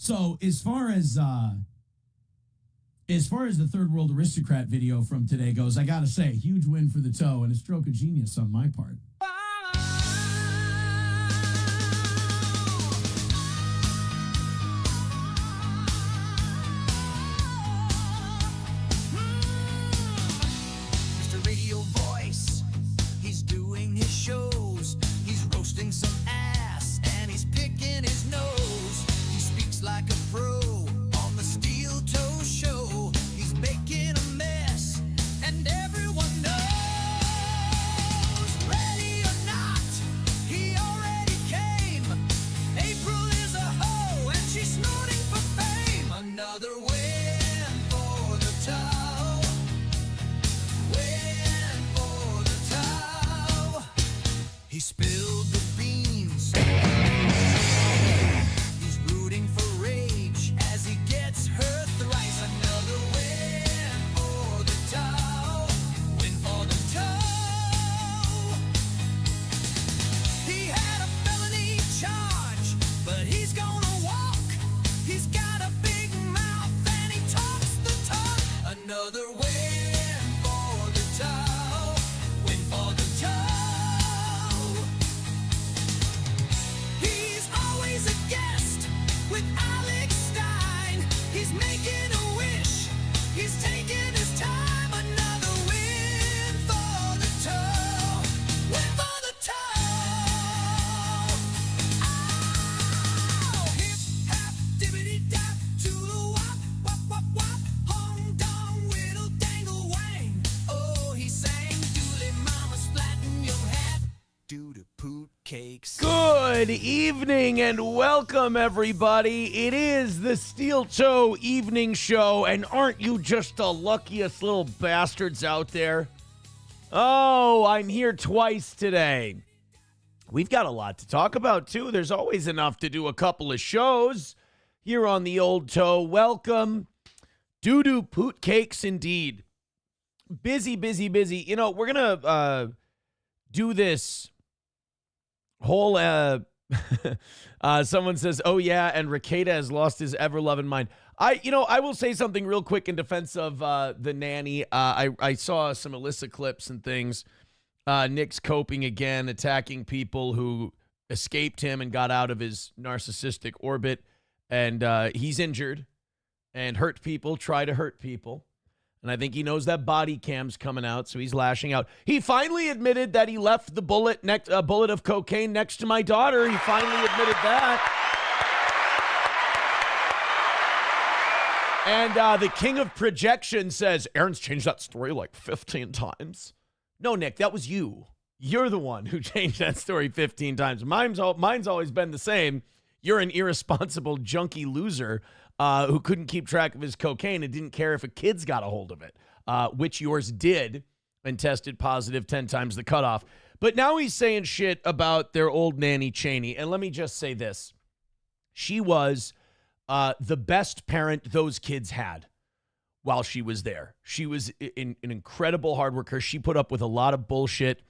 So as far as the third world aristocrat video from today goes, I gotta say, huge win for the toe and a stroke of genius on my part. Mr. Radio Voice, he's doing his shows. He's roasting some ass and he's picking his nose. He speaks like a pro on the Steel Toe Show. He's making a mess and everyone knows. Ready or not, he already came. April is a hoe and she's snorting for fame. Another win for the toe. Win for the toe. He spilled the beans. He's rooting for rage as he gets her thrice. Another win for the toe. Win for the toe. He had a felony charge, but he's gonna walk. He's got a big mouth and he talks the talk. Another win for the toe. Win for the toe. He's always a guest with Alex Stein. He's making a wish. He's taking his time. Another win for the toe. Win for the toe. Oh, hip hop dibbity dap to the wop wop wop wop. Hong dong whittle dangle wang. Oh, he sang dooley mama splatting your hat. Do the poot cakes. Good evening and welcome, everybody. It is the Steel Toe Evening Show, and aren't you just the luckiest little bastards out there? Oh, I'm here twice today. We've got a lot to talk about, too. There's always enough to do a couple of shows here on the Old Toe. Welcome. Doo-doo poot cakes, indeed. Busy, busy, busy. You know, we're going to do this whole someone says, oh yeah, and Rekieta has lost his ever-loving mind. I will say something real quick in defense of the nanny. I saw some Alyssa clips and things. Nick's coping again, attacking people who escaped him and got out of his narcissistic orbit, and he's injured and hurt people, try to hurt people. And I think he knows that body cam's coming out, so he's lashing out. He finally admitted that he left the bullet of cocaine next to my daughter. He finally admitted that. And the king of projection says, Aaron's changed that story like 15 times. No, Nick, that was you. You're the one who changed that story 15 times. Mine's always been the same. You're an irresponsible junkie loser who couldn't keep track of his cocaine and didn't care if a kid's got a hold of it, which yours did and tested positive 10 times the cutoff. But now he's saying shit about their old nanny Cheney. And let me just say this. She was the best parent those kids had while she was there. She was an incredible hard worker. She put up with a lot of bullshit.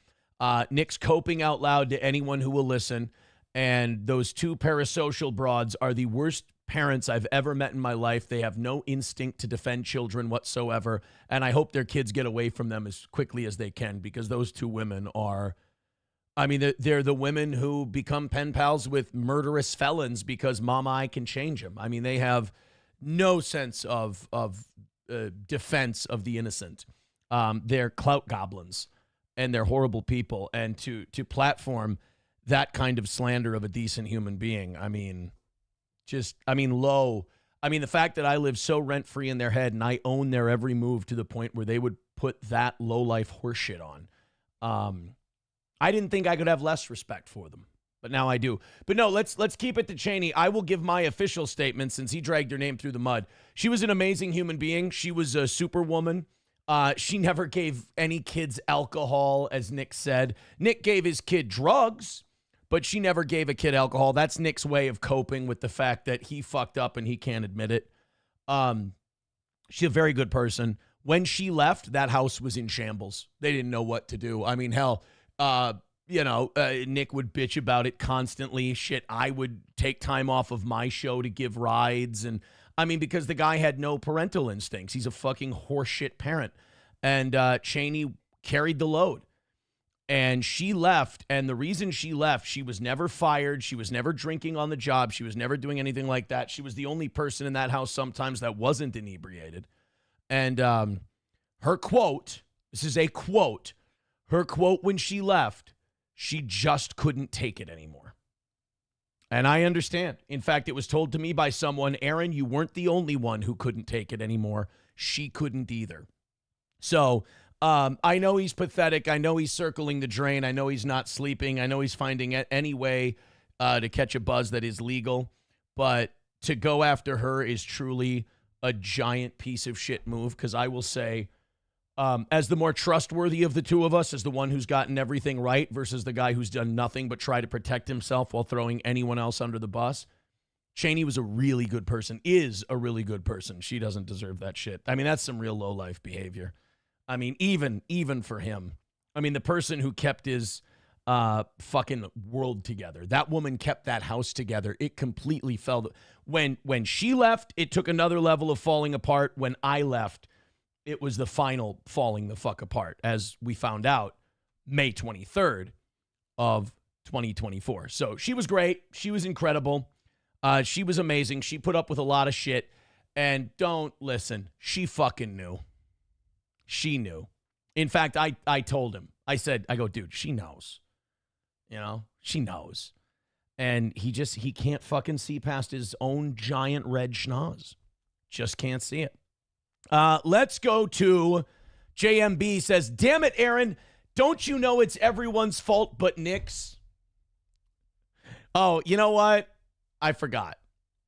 Nick's coping out loud to anyone who will listen. And those two parasocial broads are the worst parents I've ever met in my life. They have no instinct to defend children whatsoever. And I hope their kids get away from them as quickly as they can, because those two women are, I mean, they're the women who become pen pals with murderous felons because Mama I can change them. I mean, they have no sense of defense of the innocent. They're clout goblins and they're horrible people. And to platform that kind of slander of a decent human being, I mean, low. I mean, the fact that I live so rent-free in their head and I own their every move to the point where they would put that low-life horseshit on. I didn't think I could have less respect for them, but now I do. But no, let's keep it to Cheney. I will give my official statement since he dragged her name through the mud. She was an amazing human being. She was a superwoman. She never gave any kids alcohol, as Nick said. Nick gave his kid drugs, but she never gave a kid alcohol. That's Nick's way of coping with the fact that he fucked up and he can't admit it. She's a very good person. When she left, that house was in shambles. They didn't know what to do. I mean, hell, Nick would bitch about it constantly. Shit, I would take time off of my show to give rides. And I mean, because the guy had no parental instincts. He's a fucking horseshit parent. And Cheney carried the load. And she left. And the reason she left, she was never fired. She was never drinking on the job. She was never doing anything like that. She was the only person in that house sometimes that wasn't inebriated. And her quote, this is a quote, her quote when she left, she just couldn't take it anymore. And I understand. In fact, it was told to me by someone, Aaron, you weren't the only one who couldn't take it anymore. She couldn't either. So I know he's pathetic. I know he's circling the drain. I know he's not sleeping. I know he's finding any way to catch a buzz that is legal. But to go after her is truly a giant piece of shit move, because I will say, as the more trustworthy of the two of us, as the one who's gotten everything right versus the guy who's done nothing but try to protect himself while throwing anyone else under the bus, Cheney was a really good person, is a really good person. She doesn't deserve that shit. I mean, that's some real low-life behavior. I mean, even for him. I mean, the person who kept his fucking world together, that woman kept that house together. It completely fell. When she left, it took another level of falling apart. When I left, it was the final falling the fuck apart, as we found out May 23rd of 2024. So she was great. She was incredible. She was amazing. She put up with a lot of shit. And don't listen. She fucking knew. She knew. In fact, I told him. I go, dude, she knows. She knows. And he can't fucking see past his own giant red schnoz. Just can't see it. Let's go to JMB says, damn it, Aaron. Don't you know it's everyone's fault but Nick's? Oh, you know what? I forgot.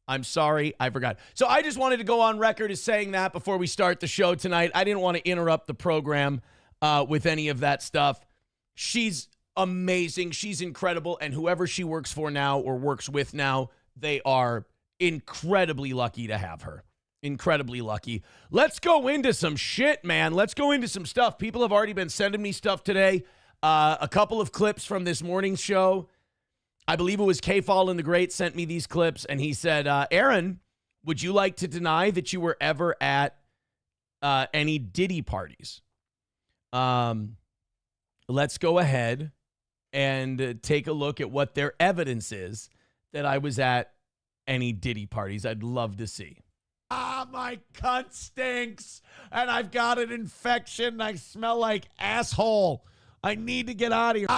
I'm sorry. I forgot. So I just wanted to go on record as saying that before we start the show tonight. I didn't want to interrupt the program with any of that stuff. She's amazing. She's incredible. And whoever she works for now or works with now, they are incredibly lucky to have her. Incredibly lucky. Let's go into some shit, man. Let's go into some stuff. People have already been sending me stuff today. A couple of clips from this morning's show. I believe it was K-Fall and the Great sent me these clips, and he said, Aaron, would you like to deny that you were ever at any Diddy parties? Let's go ahead and take a look at what their evidence is that I was at any Diddy parties. I'd love to see. My cunt stinks, and I've got an infection. I smell like asshole. I need to get out of here.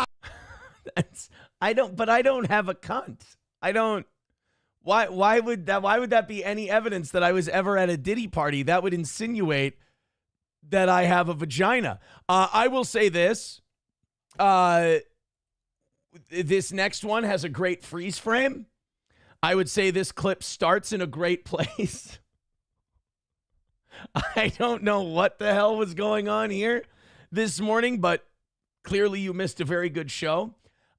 I don't have a cunt. I don't. Why would that be any evidence that I was ever at a Diddy party? That would insinuate that I have a vagina. I will say this. This next one has a great freeze frame. I would say this clip starts in a great place. I don't know what the hell was going on here this morning, but clearly you missed a very good show.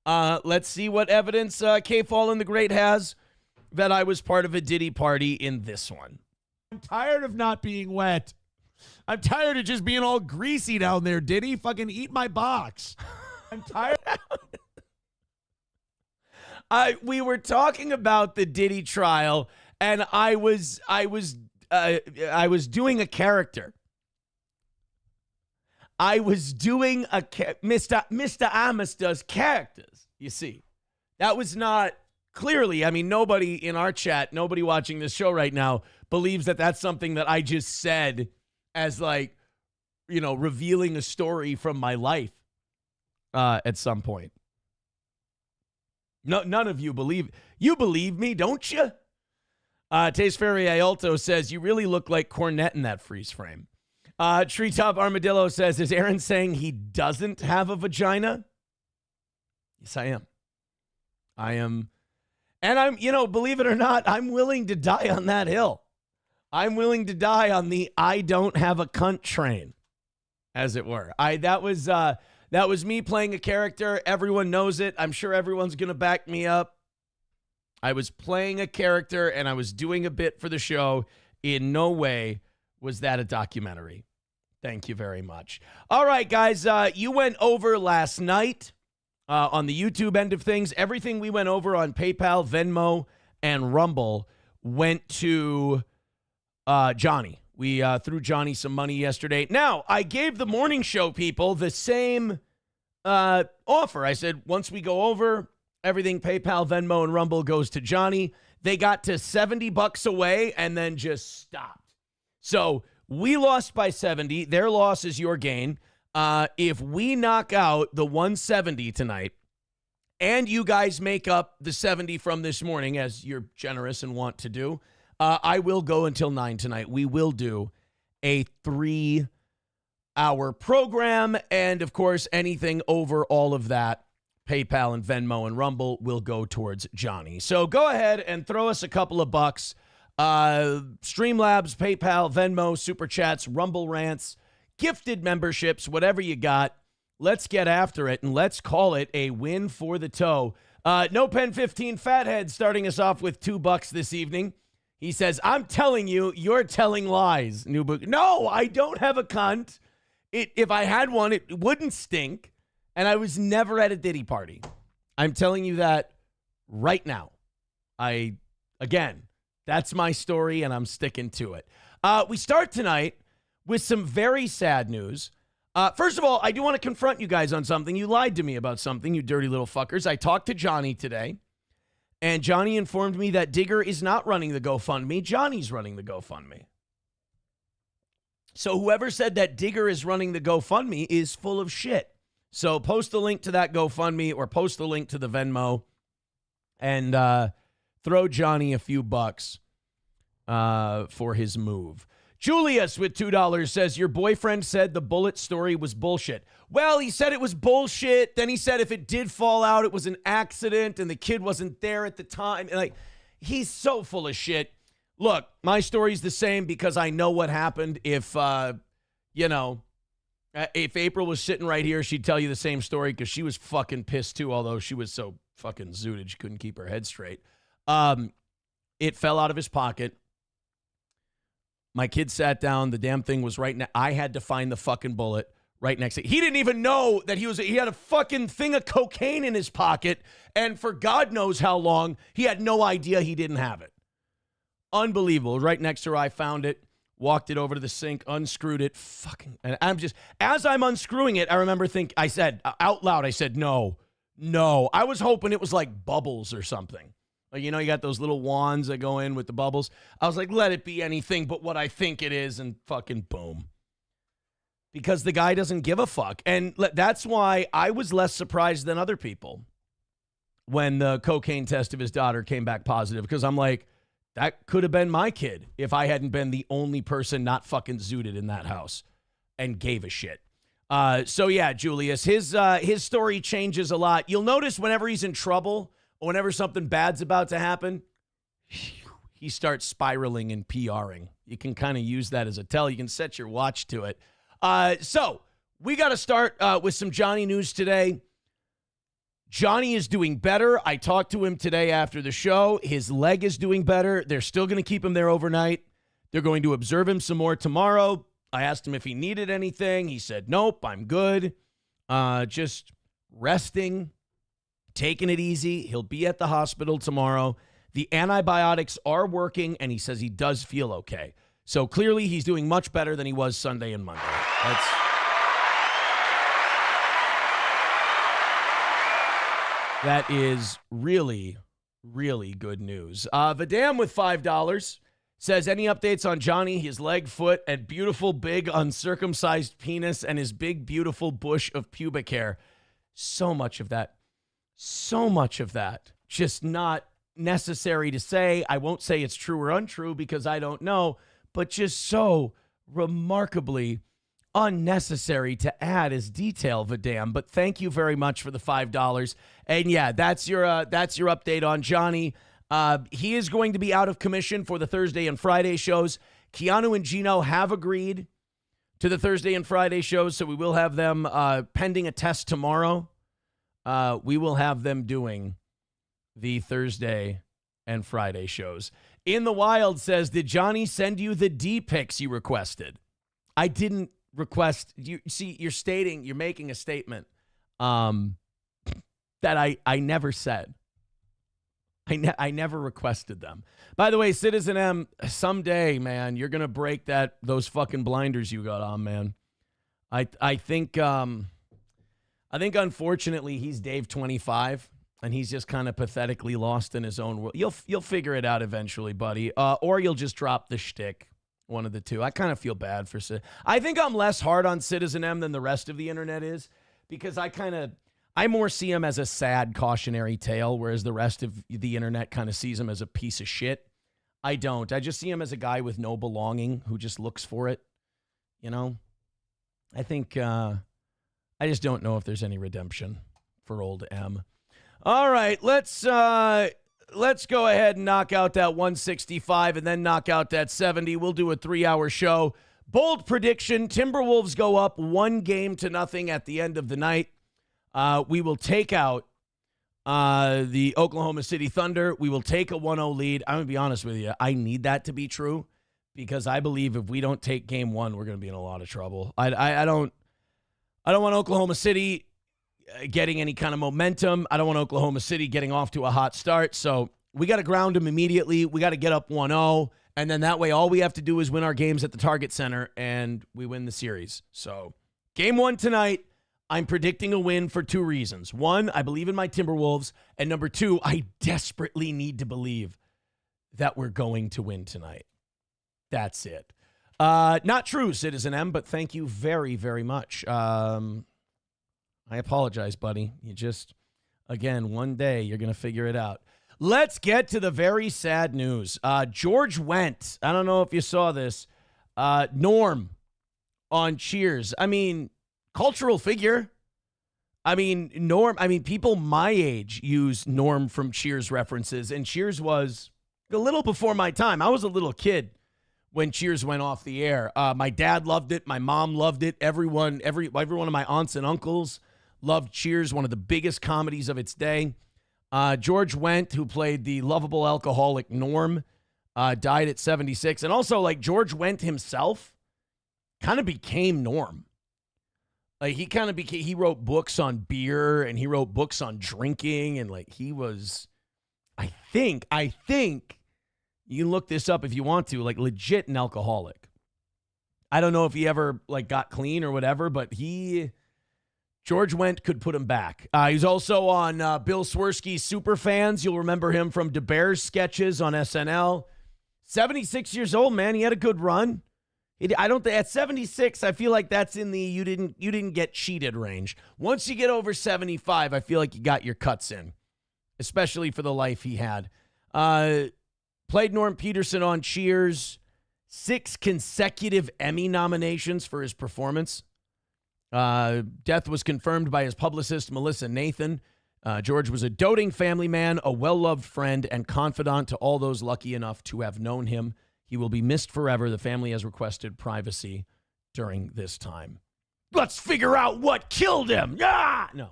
Let's see what evidence K-Fall and the Great has that I was part of a Diddy party in this one. I'm tired of not being wet. I'm tired of just being all greasy down there, Diddy. Fucking eat my box. I'm tired. We were talking about the Diddy trial, and I was doing a character. I was doing Mr. Amos does characters, you see. That was not clearly, I mean, nobody in our chat, nobody watching this show right now believes that that's something that I just said as like, revealing a story from my life at some point. No, none of you believe. You believe me, don't you? Taste Fairy Iolto says, you really look like Cornette in that freeze frame. Treetop Armadillo says, is Aaron saying he doesn't have a vagina? Yes, I am. I am. And I'm, believe it or not, I'm willing to die on that hill. I'm willing to die on the I don't have a cunt train, as it were. That was me playing a character. Everyone knows it. I'm sure everyone's going to back me up. I was playing a character and I was doing a bit for the show. In no way was that a documentary. Thank you very much. All right, guys, you went over last night On the YouTube end of things, everything we went over on PayPal, Venmo, and Rumble went to Johnny. We threw Johnny some money yesterday. Now, I gave the morning show people the same offer. I said, once we go over, everything PayPal, Venmo, and Rumble goes to Johnny. They got to $70 away and then just stopped. So we lost by 70. Their loss is your gain. If we knock out the 170 tonight and you guys make up the 70 from this morning, as you're generous and want to do, I will go until 9 tonight. We will do a 3-hour program. And, of course, anything over all of that, PayPal and Venmo and Rumble, will go towards Johnny. So go ahead and throw us a couple of bucks. Streamlabs, PayPal, Venmo, Super Chats, Rumble Rants, gifted memberships, whatever you got. Let's get after it, and let's call it a win for the toe. No Pen 15 Fathead starting us off with $2 this evening. He says, I'm telling you, you're telling lies. New book. No, I don't have a cunt. If I had one, it wouldn't stink. And I was never at a Diddy party. I'm telling you that right now. Again, that's my story, and I'm sticking to it. We start tonight with some very sad news. First of all, I do want to confront you guys on something. You lied to me about something, you dirty little fuckers. I talked to Johnny today. And Johnny informed me that Digger is not running the GoFundMe. Johnny's running the GoFundMe. So whoever said that Digger is running the GoFundMe is full of shit. So post the link to that GoFundMe or post the link to the Venmo and throw Johnny a few bucks for his move. Julius with $2 says, your boyfriend said the bullet story was bullshit. Well, he said it was bullshit. Then he said if it did fall out, it was an accident and the kid wasn't there at the time. Like, he's so full of shit. Look, my story's the same because I know what happened. If April was sitting right here, she'd tell you the same story because she was fucking pissed too, although she was so fucking zooted she couldn't keep her head straight. It fell out of his pocket. My kid sat down. The damn thing was right now. I had to find the fucking bullet right next to it. He didn't even know that he had a fucking thing of cocaine in his pocket. And for God knows how long, he had no idea he didn't have it. Unbelievable. Right next to her, I found it, walked it over to the sink, unscrewed it. And I'm just, as I'm unscrewing it, I remember I said out loud, no. I was hoping it was like bubbles or something. Like, you got those little wands that go in with the bubbles. I was like, let it be anything but what I think it is, and fucking boom. Because the guy doesn't give a fuck. And that's why I was less surprised than other people when the cocaine test of his daughter came back positive. Because I'm like, that could have been my kid if I hadn't been the only person not fucking zooted in that house and gave a shit. So, yeah, Julius, his story changes a lot. You'll notice whenever he's in trouble, whenever something bad's about to happen, he starts spiraling and PRing. You can kind of use that as a tell. You can set your watch to it. So we got to start with some Johnny news today. Johnny is doing better. I talked to him today after the show. His leg is doing better. They're still going to keep him there overnight. They're going to observe him some more tomorrow. I asked him if he needed anything. He said, nope, I'm good. Just resting. Taking it easy. He'll be at the hospital tomorrow. The antibiotics are working, and he says he does feel okay. So clearly he's doing much better than he was Sunday and Monday. That is really, really good news. Vidam with $5 says, any updates on Johnny, his leg, foot, and beautiful, big, uncircumcised penis, and his big, beautiful bush of pubic hair? So much of that. Just not necessary to say. I won't say it's true or untrue because I don't know, but just so remarkably unnecessary to add as detail, Vidam. But thank you very much for the $5. And yeah, that's your update on Johnny. He is going to be out of commission for the Thursday and Friday shows. Keanu and Gino have agreed to the Thursday and Friday shows, so we will have them pending a test tomorrow. We will have them doing the Thursday and Friday shows. In the Wild says, did Johnny send you the D pics you requested? I didn't request. You see, you're making a statement. that I never said. I never requested them. By the way, Citizen M, someday, man, you're going to break those fucking blinders you got on, man. I think unfortunately he's Dave 25 and he's just kind of pathetically lost in his own world. You'll figure it out eventually, buddy. Or you'll just drop the shtick. One of the two. I kind of feel bad for I think I'm less hard on Citizen M than the rest of the internet is, because I more see him as a sad cautionary tale, whereas the rest of the internet kind of sees him as a piece of shit. I don't. I just see him as a guy with no belonging who just looks for it. You know? I think I just don't know if there's any redemption for old M. All right, let's go ahead and knock out that 165 and then knock out that 70. We'll do a 3-hour show. Bold prediction, Timberwolves go up 1-0 at the end of the night. We will take out the Oklahoma City Thunder. We will take a 1-0 lead. I'm going to be honest with you. I need that to be true, because I believe if we don't take game 1, we're going to be in a lot of trouble. I don't want Oklahoma City getting any kind of momentum. I don't want Oklahoma City getting off to a hot start. So we got to ground them immediately. We got to get up 1-0. And then that way, all we have to do is win our games at the Target Center, and we win the series. So game 1 tonight, I'm predicting a win for 2 reasons. 1, I believe in my Timberwolves. And number 2, I desperately need to believe that we're going to win tonight. That's it. Not true, Citizen M, but thank you very, very much. I apologize, buddy. You just, again, one day you're going to figure it out. Let's get to the very sad news. George Wendt, I don't know if you saw this, Norm on Cheers. I mean, cultural figure. I mean, Norm, people my age use Norm from Cheers references, and Cheers was a little before my time. I was a little kid when Cheers went off the air. My dad loved it. My mom loved it. Every one of my aunts and uncles loved Cheers, one of the biggest comedies of its day. George Wendt, who played the lovable alcoholic Norm, died at 76. And also, like, George Wendt himself kind of became Norm. Like, he wrote books on beer, and he wrote books on drinking, and, like, he was, I think, you can look this up if you want to, like, legit an alcoholic. I don't know if he ever, like, got clean or whatever, but George Wendt could put him back. He's also on Bill Swirsky's Superfans. You'll remember him from DeBear's sketches on SNL. 76 years old, man. He had a good run. At 76, I feel like that's in the you didn't get cheated range. Once you get over 75, I feel like you got your cuts in, especially for the life he had. Played Norm Peterson on Cheers. 6 consecutive Emmy nominations for his performance. Death was confirmed by his publicist, Melissa Nathan. George was a doting family man, a well-loved friend, and confidant to all those lucky enough to have known him. He will be missed forever. The family has requested privacy during this time. Let's figure out what killed him. Ah! No.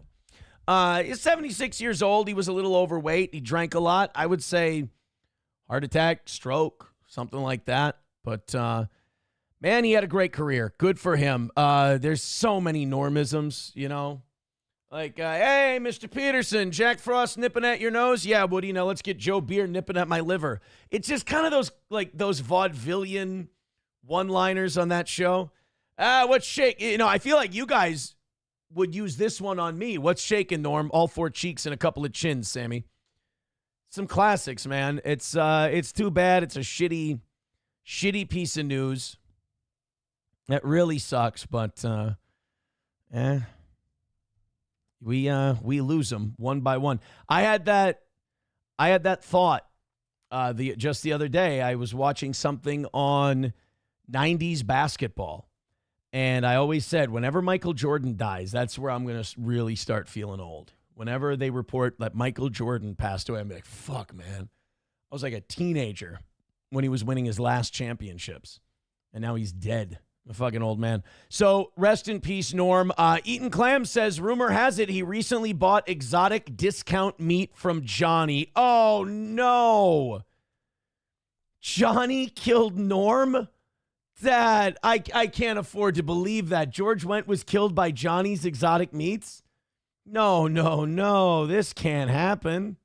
He's 76 years old. He was a little overweight. He drank a lot. I would say heart attack, stroke, something like that. But, man, he had a great career. Good for him. There's so many normisms, you know. Like, hey, Mr. Peterson, Jack Frost nipping at your nose? Yeah, Woody, now let's get Joe Beer nipping at my liver. It's just kind of those vaudevillian one-liners on that show. What's shake? You know, I feel like you guys would use this one on me. What's shaking, Norm? All 4 cheeks and a couple of chins, Sammy. Some classics, man. It's too bad. It's a shitty piece of news. That really sucks, but we lose them one by one. I had that thought just the other day. I was watching something on 90s basketball, and I always said, whenever Michael Jordan dies, that's where I'm going to really start feeling old. Whenever they report that Michael Jordan passed away, I'm like, fuck, man. I was like a teenager when he was winning his last championships, and now he's dead. A fucking old man. So rest in peace, Norm. Eaton Clam says, rumor has it he recently bought exotic discount meat from Johnny. Oh, no. Johnny killed Norm? That, I can't afford to believe that. George Wendt was killed by Johnny's Exotic Meats? No. This can't happen.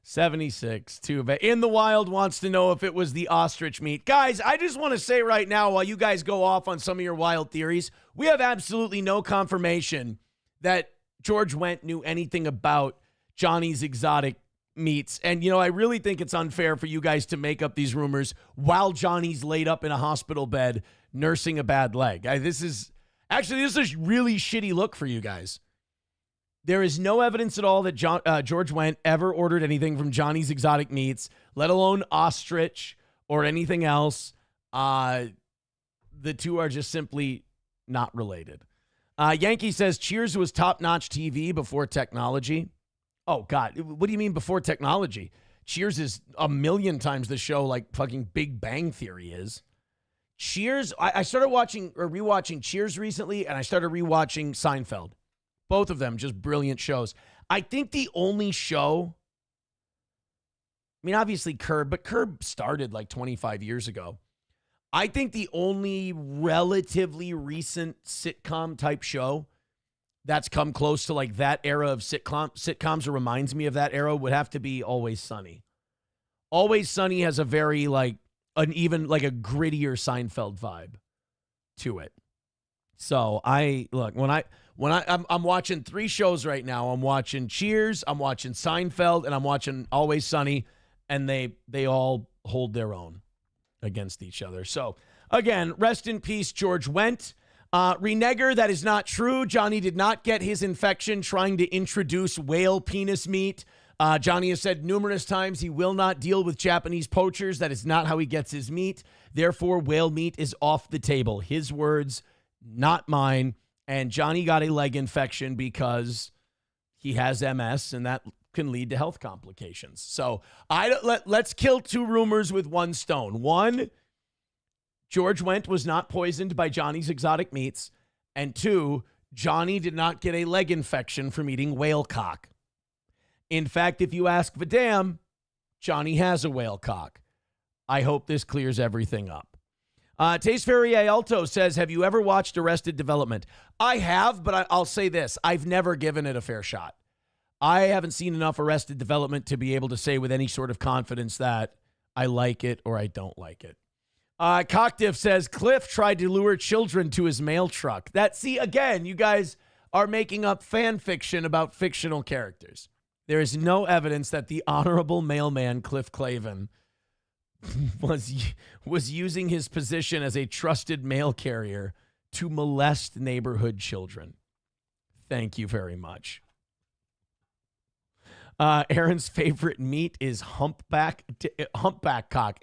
76, too bad. In the Wild wants to know if it was the ostrich meat. Guys, I just want to say right now, while you guys go off on some of your wild theories, we have absolutely no confirmation that George Wendt knew anything about Johnny's exotic meats. And, I really think it's unfair for you guys to make up these rumors while Johnny's laid up in a hospital bed nursing a bad leg. This is a really shitty look for you guys. There is no evidence at all that George Wendt ever ordered anything from Johnny's Exotic Meats, let alone ostrich or anything else. The two are just simply not related. Yankee says Cheers was top-notch TV before technology. Oh, God. What do you mean before technology? Cheers is a million times the show like fucking Big Bang Theory is. Cheers, I started rewatching Cheers recently, and I started rewatching Seinfeld. Both of them just brilliant shows. I think the only show, obviously Curb, but Curb started like 25 years ago. I think the only relatively recent sitcom type show that's come close to like that era of sitcoms or reminds me of that era would have to be Always Sunny. Always Sunny has a very like a grittier Seinfeld vibe to it. So I'm watching 3 shows right now. I'm watching Cheers, I'm watching Seinfeld, and I'm watching Always Sunny, and they all hold their own against each other. So again, rest in peace, George Wendt. Renegger, that is not true. Johnny did not get his infection trying to introduce whale penis meat. Johnny has said numerous times he will not deal with Japanese poachers. That is not how he gets his meat. Therefore, whale meat is off the table. His words, not mine. And Johnny got a leg infection because he has MS, and that can lead to health complications. So let's kill 2 rumors with 1 stone. 1, George Wendt was not poisoned by Johnny's Exotic Meats. And 2, Johnny did not get a leg infection from eating whale cock. In fact, if you ask Vidam, Johnny has a whale cock. I hope this clears everything up. Taste Ferrier Alto says, have you ever watched Arrested Development? I have, but I'll say this. I've never given it a fair shot. I haven't seen enough Arrested Development to be able to say with any sort of confidence that I like it or I don't like it. Cockdiff says, Cliff tried to lure children to his mail truck. Again, you guys are making up fan fiction about fictional characters. There is no evidence that the honorable mailman, Cliff Clavin, was using his position as a trusted mail carrier to molest neighborhood children. Thank you very much. Aaron's favorite meat is humpback cock.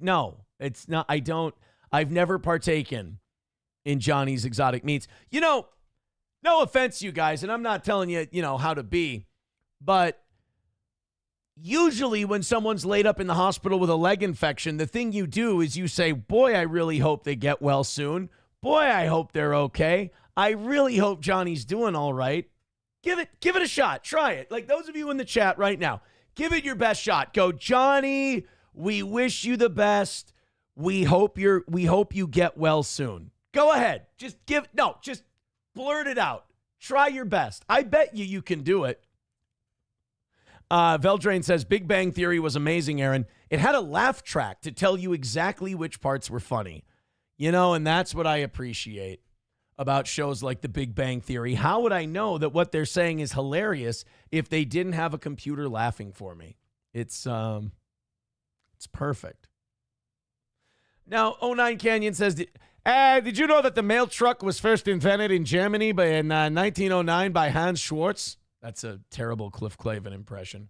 No, it's not. I've never partaken in Johnny's Exotic Meats. No offense, you guys, and I'm not telling you, how to be, but usually when someone's laid up in the hospital with a leg infection, the thing you do is you say, boy, I really hope they get well soon. Boy, I hope they're okay. I really hope Johnny's doing all right. Give it a shot. Try it. Like those of you in the chat right now, give it your best shot. Go, Johnny, we wish you the best. We hope you get well soon. Go ahead. Just blurt it out. Try your best. I bet you can do it. Veldrain says, Big Bang Theory was amazing, Aaron. It had a laugh track to tell you exactly which parts were funny. And that's what I appreciate about shows like The Big Bang Theory. How would I know that what they're saying is hilarious if they didn't have a computer laughing for me? It's perfect. Now, 09 Canyon says, did you know that the mail truck was first invented in Germany in 1909 by Hans Schwartz? That's a terrible Cliff Clavin impression.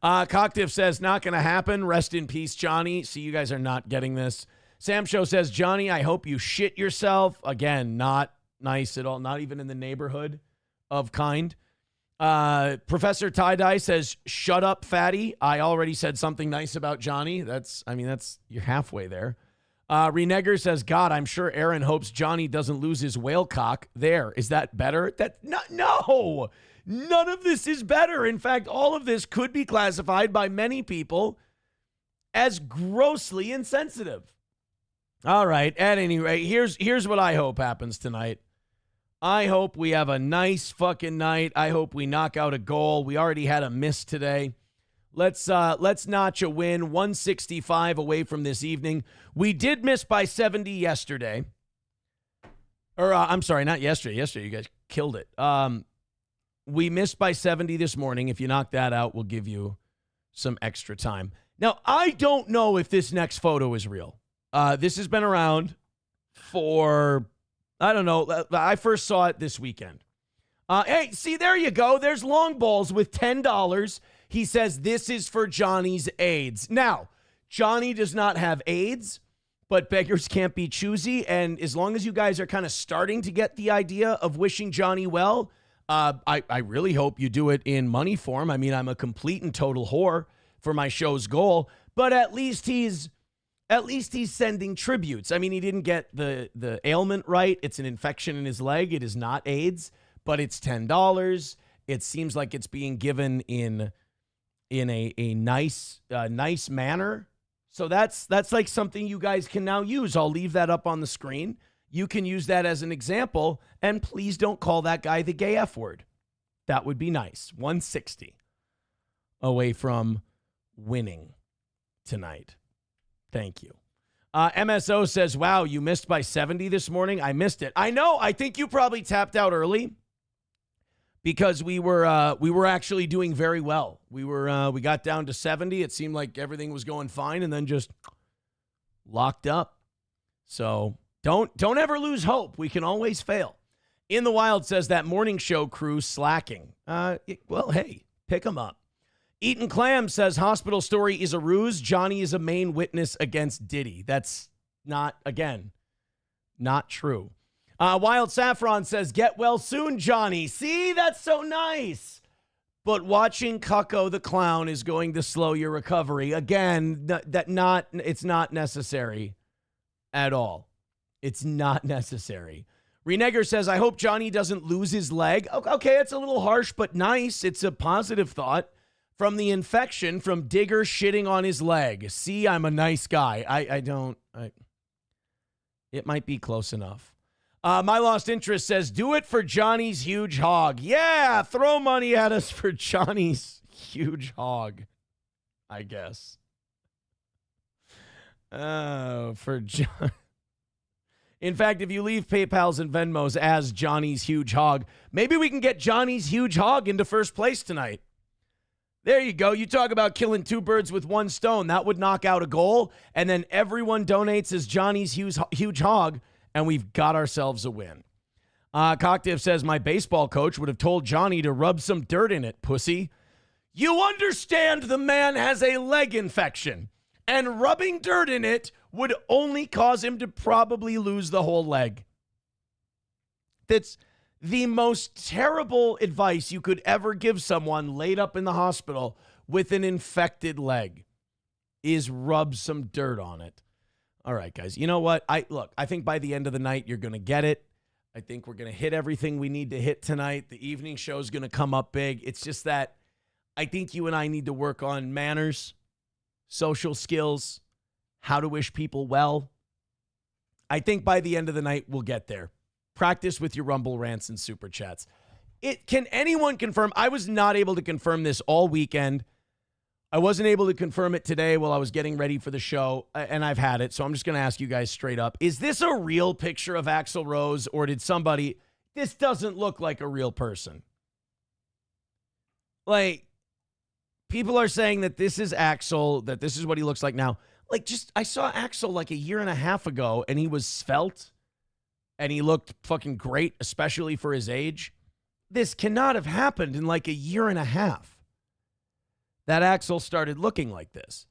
Cocktiff says, not going to happen. Rest in peace, Johnny. See, you guys are not getting this. Sam Show says, Johnny, I hope you shit yourself. Again, not nice at all. Not even in the neighborhood of kind. Professor Tie-Dye says, shut up, fatty. I already said something nice about Johnny. You're halfway there. Renegger says, God, I'm sure Aaron hopes Johnny doesn't lose his whale cock. There. Is that better? No. None of this is better. In fact, all of this could be classified by many people as grossly insensitive. All right. At any rate, here's what I hope happens tonight. I hope we have a nice fucking night. I hope we knock out a goal. We already had a miss today. Let's notch a win. 165 away from this evening. We did miss by 70 yesterday. Or I'm sorry, not yesterday. Yesterday you guys killed it. We missed by 70 this morning. If you knock that out, we'll give you some extra time. Now, I don't know if this next photo is real. This has been around for, I don't know. I first saw it this weekend. Hey, see, there you go. There's long balls with $10. He says this is for Johnny's AIDS. Now, Johnny does not have AIDS, but beggars can't be choosy. And as long as you guys are kind of starting to get the idea of wishing Johnny well, I really hope you do it in money form. I mean, I'm a complete and total whore for my show's goal, but at least he's sending tributes. I mean, he didn't get the ailment right. It's an infection in his leg. It is not AIDS, but it's $10. It seems like it's being given in a nice manner. So that's like something you guys can now use. I'll leave that up on the screen. You can use that as an example, and please don't call that guy the gay F word. That would be nice. 160 away from winning tonight. Thank you. MSO says, wow, you missed by 70 this morning. I missed it. I know. I think you probably tapped out early because we were actually doing very well. We got down to 70. It seemed like everything was going fine and then just locked up. So don't ever lose hope. We can always fail. In the Wild says that morning show crew slacking. Well, hey, pick them up. Eaton Clam says hospital story is a ruse. Johnny is a main witness against Diddy. That's not true. Wild Saffron says, get well soon, Johnny. See, that's so nice. But watching Cucko the Clown is going to slow your recovery. Again, it's not necessary at all. It's not necessary. Renegger says, I hope Johnny doesn't lose his leg. Okay, it's a little harsh, but nice. It's a positive thought. From the infection from Digger shitting on his leg. See, I'm a nice guy. It might be close enough. My Lost Interest says, do it for Johnny's huge hog. Yeah, throw money at us for Johnny's huge hog, I guess. For John. In fact, if you leave PayPals and Venmos as Johnny's huge hog, maybe we can get Johnny's huge hog into first place tonight. There you go. You talk about killing two birds with one stone. That would knock out a goal. And then everyone donates as Johnny's huge hog, and we've got ourselves a win. Cocktiff says, my baseball coach would have told Johnny to rub some dirt in it, pussy. You understand the man has a leg infection, and rubbing dirt in it would only cause him to probably lose the whole leg. That's the most terrible advice you could ever give someone laid up in the hospital with an infected leg is rub some dirt on it. All right, guys. You know what? I think by the end of the night, you're going to get it. I think we're going to hit everything we need to hit tonight. The evening show is going to come up big. It's just that I think you and I need to work on manners, social skills, how to wish people well. I think by the end of the night, we'll get there. Practice with your Rumble rants and super chats. Can anyone confirm? I was not able to confirm this all weekend. I wasn't able to confirm it today while I was getting ready for the show, and I've had it, so I'm just going to ask you guys straight up. Is this a real picture of Axl Rose, or did somebody... This doesn't look like a real person. Like, people are saying that this is Axl, that this is what he looks like now. Like, I saw Axl like a year and a half ago, and he was svelte, and he looked fucking great, especially for his age. This cannot have happened in like a year and a half that Axl started looking like this.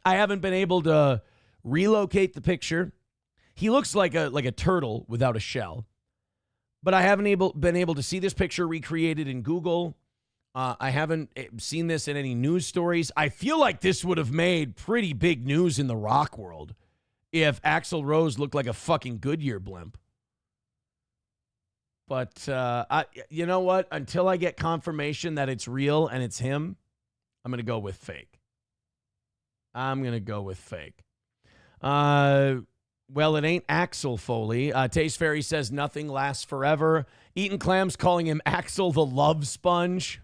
I haven't been able to relocate the picture. He looks like a turtle without a shell. But I haven't been able to see this picture recreated in Google. I haven't seen this in any news stories. I feel like this would have made pretty big news in the rock world if Axl Rose looked like a fucking Goodyear blimp. But you know what? Until I get confirmation that it's real and it's him, I'm going to go with fake. Well, it ain't Axel Foley. Taste Fairy says nothing lasts forever. Eating Clams calling him Axel the Love Sponge.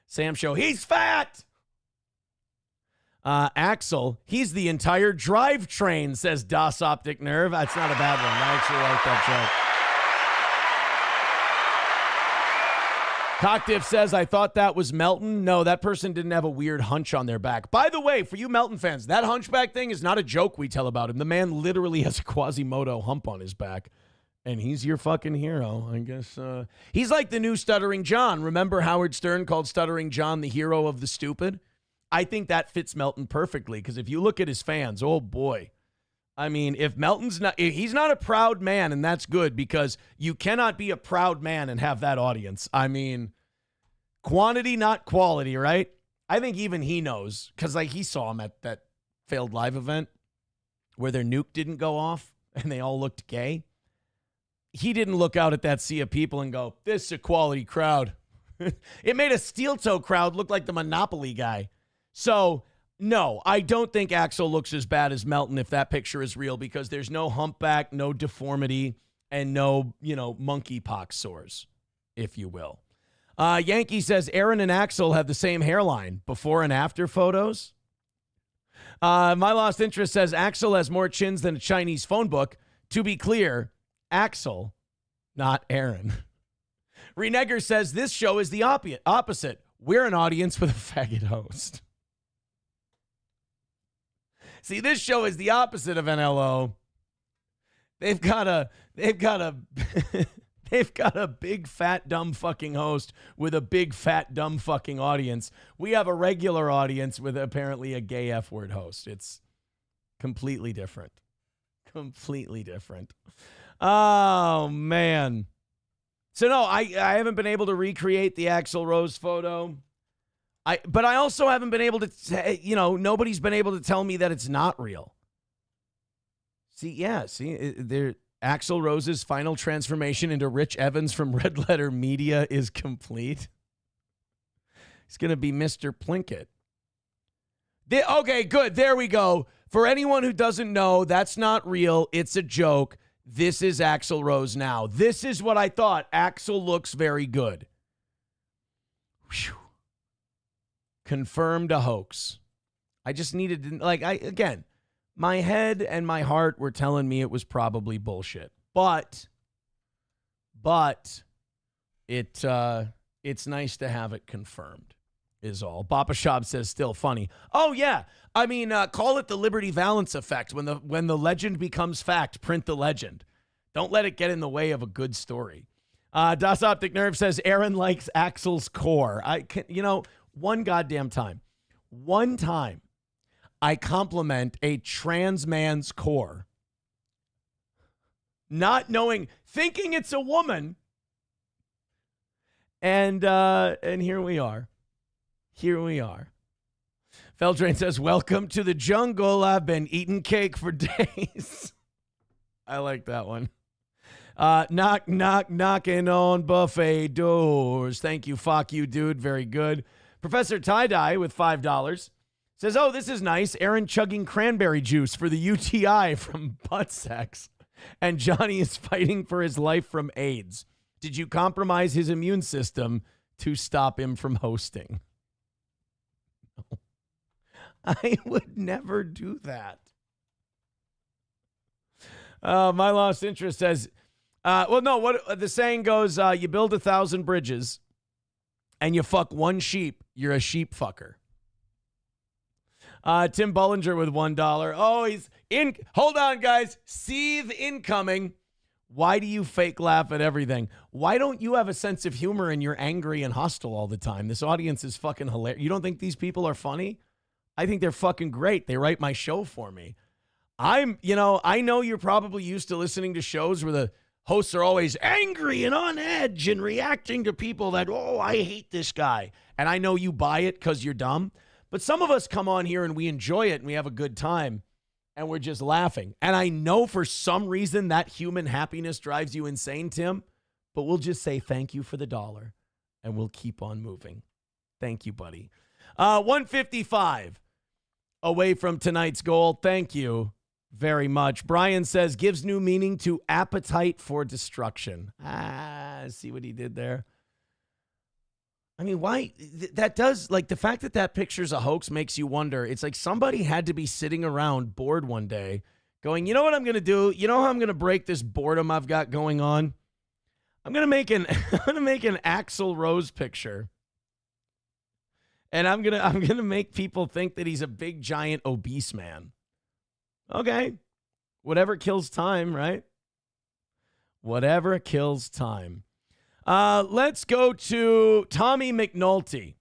Sam Show, he's fat. Axel, he's the entire drivetrain, says Das Optic Nerve. That's not a bad one. I actually like that joke. Cocktiff says, I thought that was Melton. No, that person didn't have a weird hunch on their back. By the way, for you Melton fans, that hunchback thing is not a joke we tell about him. The man literally has a Quasimodo hump on his back, and he's your fucking hero, I guess. He's like the new Stuttering John. Remember Howard Stern called Stuttering John the hero of the stupid? I think that fits Melton perfectly, because if you look at his fans, oh boy. I mean, if he's not a proud man, and that's good, because you cannot be a proud man and have that audience. I mean, quantity, not quality, right? I think even he knows, because like he saw him at that failed live event where their nuke didn't go off and they all looked gay. He didn't look out at that sea of people and go, this is a quality crowd. It made a steel toe crowd look like the Monopoly guy. So no, I don't think Axel looks as bad as Melton if that picture is real, because there's no humpback, no deformity, and no, monkeypox sores, if you will. Yankee says Aaron and Axel have the same hairline. Before and after photos. My Lost Interest says Axel has more chins than a Chinese phone book. To be clear, Axel, not Aaron. Renegger says this show is the opposite. We're an audience with a faggot host. See, this show is the opposite of NLO. They've got a they've got a big fat dumb fucking host with a big fat dumb fucking audience. We have a regular audience with apparently a gay F-word host. It's completely different. Completely different. Oh man. So no, I haven't been able to recreate the Axl Rose photo. But I also haven't been able to, nobody's been able to tell me that it's not real. Axl Rose's final transformation into Rich Evans from Red Letter Media is complete. He's going to be Mr. Plinkett. Okay, good. There we go. For anyone who doesn't know, that's not real. It's a joke. This is Axl Rose now. This is what I thought. Axl looks very good. Whew. Confirmed a hoax. I just needed to, my head and my heart were telling me it was probably bullshit. But it's nice to have it confirmed is all. Bappa Shab says still funny. Oh yeah. I mean, call it the Liberty Valance effect. When the legend becomes fact, print the legend. Don't let it get in the way of a good story. Das Optic Nerve says Aaron likes Axel's core. One goddamn time. One time I compliment a trans man's core. Not knowing, thinking it's a woman. And here we are. Here we are. Feldrain says, welcome to the jungle. I've been eating cake for days. I like that one. Knock, knock, knocking on buffet doors. Thank you, fuck you, dude. Very good. Professor Tie-Dye with $5 says, oh, this is nice. Aaron chugging cranberry juice for the UTI from butt sex. And Johnny is fighting for his life from AIDS. Did you compromise his immune system to stop him from hosting? No. I would never do that. My Lost Interest says, what the saying goes, you build 1,000 bridges and you fuck one sheep, you're a sheep fucker. Tim Bullinger with $1. Oh, he's in. Hold on, guys. Seethe incoming. Why do you fake laugh at everything? Why don't you have a sense of humor and you're angry and hostile all the time? This audience is fucking hilarious. You don't think these people are funny? I think they're fucking great. They write my show for me. I know you're probably used to listening to shows where the hosts are always angry and on edge and reacting to people that, oh, I hate this guy. And I know you buy it because you're dumb. But some of us come on here and we enjoy it and we have a good time and we're just laughing. And I know for some reason that human happiness drives you insane, Tim. But we'll just say thank you for the $1 and we'll keep on moving. Thank you, buddy. 155 away from tonight's goal. Thank you very much. Brian says, gives new meaning to appetite for destruction. See what he did there? I mean, why? That does, like, the fact that that picture's a hoax makes you wonder. It's like somebody had to be sitting around bored one day going, you know what I'm going to do? You know how I'm going to break this boredom I've got going on? I'm going to make an Axl Rose picture. And I'm going to make people think that he's a big, giant, obese man. Okay. Whatever kills time, right? Whatever kills time. Let's go to Tommy McNulty.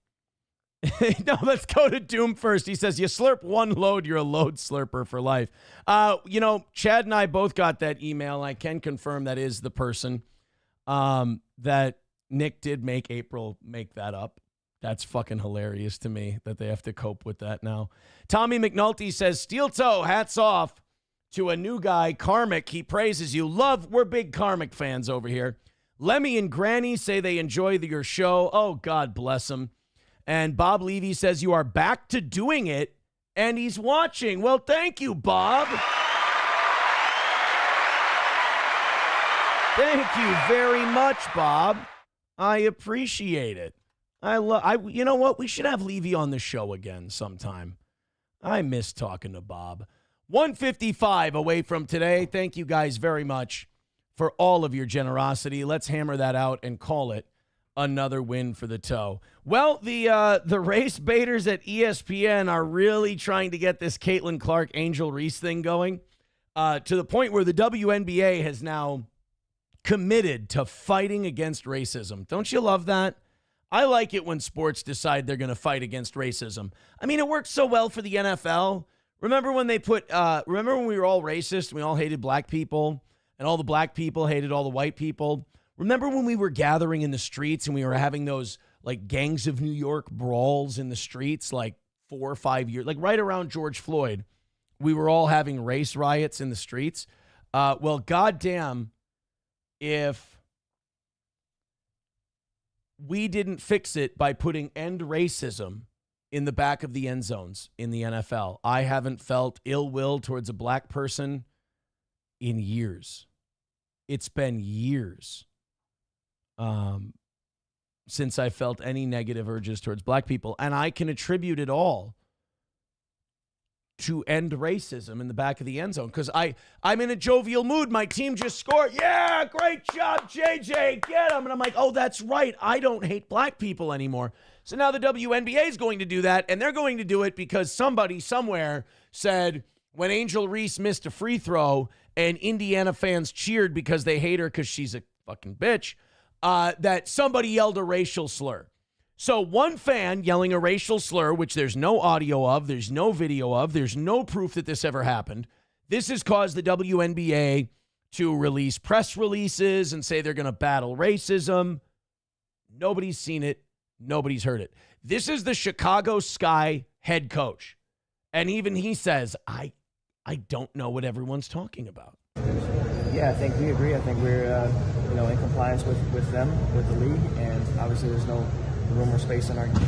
No, let's go to Doom first. He says, you slurp one load, you're a load slurper for life. Chad and I both got that email. I can confirm that is the person that Nick did make April make that up. That's fucking hilarious to me that they have to cope with that now. Tommy McNulty says, steel toe, hats off to a new guy, Karmic. He praises you. We're big Karmic fans over here. Lemmy and Granny say they enjoy your show. Oh, God bless them. And Bob Levy says you are back to doing it, and he's watching. Well, thank you, Bob. Thank you very much, Bob. I appreciate it. You know what? We should have Levy on the show again sometime. I miss talking to Bob. 155 away from today. Thank you guys very much for all of your generosity. Let's hammer that out and call it another win for the toe. Well, the race baiters at ESPN are really trying to get this Caitlin Clark Angel Reese thing going to the point where the WNBA has now committed to fighting against racism. Don't you love that? I like it when sports decide they're going to fight against racism. I mean, it worked so well for the NFL. Remember when they remember when we were all racist and we all hated black people and all the black people hated all the white people? Remember when we were gathering in the streets and we were having those like gangs of New York brawls in the streets like 4 or 5 years, like right around George Floyd, we were all having race riots in the streets. Well, goddamn, if we didn't fix it by putting end racism in the back of the end zones in the NFL. I haven't felt ill will towards a black person in years. It's been years since I felt any negative urges towards black people. And I can attribute it all to end racism in the back of the end zone. Because I'm in a jovial mood. My team just scored. Yeah, great job, JJ. Get him. And I'm like, oh, that's right. I don't hate black people anymore. So now the WNBA is going to do that. And they're going to do it because somebody somewhere said when Angel Reese missed a free throw and Indiana fans cheered because they hate her because she's a fucking bitch, that somebody yelled a racial slur. So one fan yelling a racial slur, which there's no audio of, there's no video of, there's no proof that this ever happened. This has caused the WNBA to release press releases and say they're going to battle racism. Nobody's seen it. Nobody's heard it. This is the Chicago Sky head coach. And even he says, I don't know what everyone's talking about. Yeah, I think we agree. I think we're in compliance with them, with the league. And obviously there's no room or space in our game for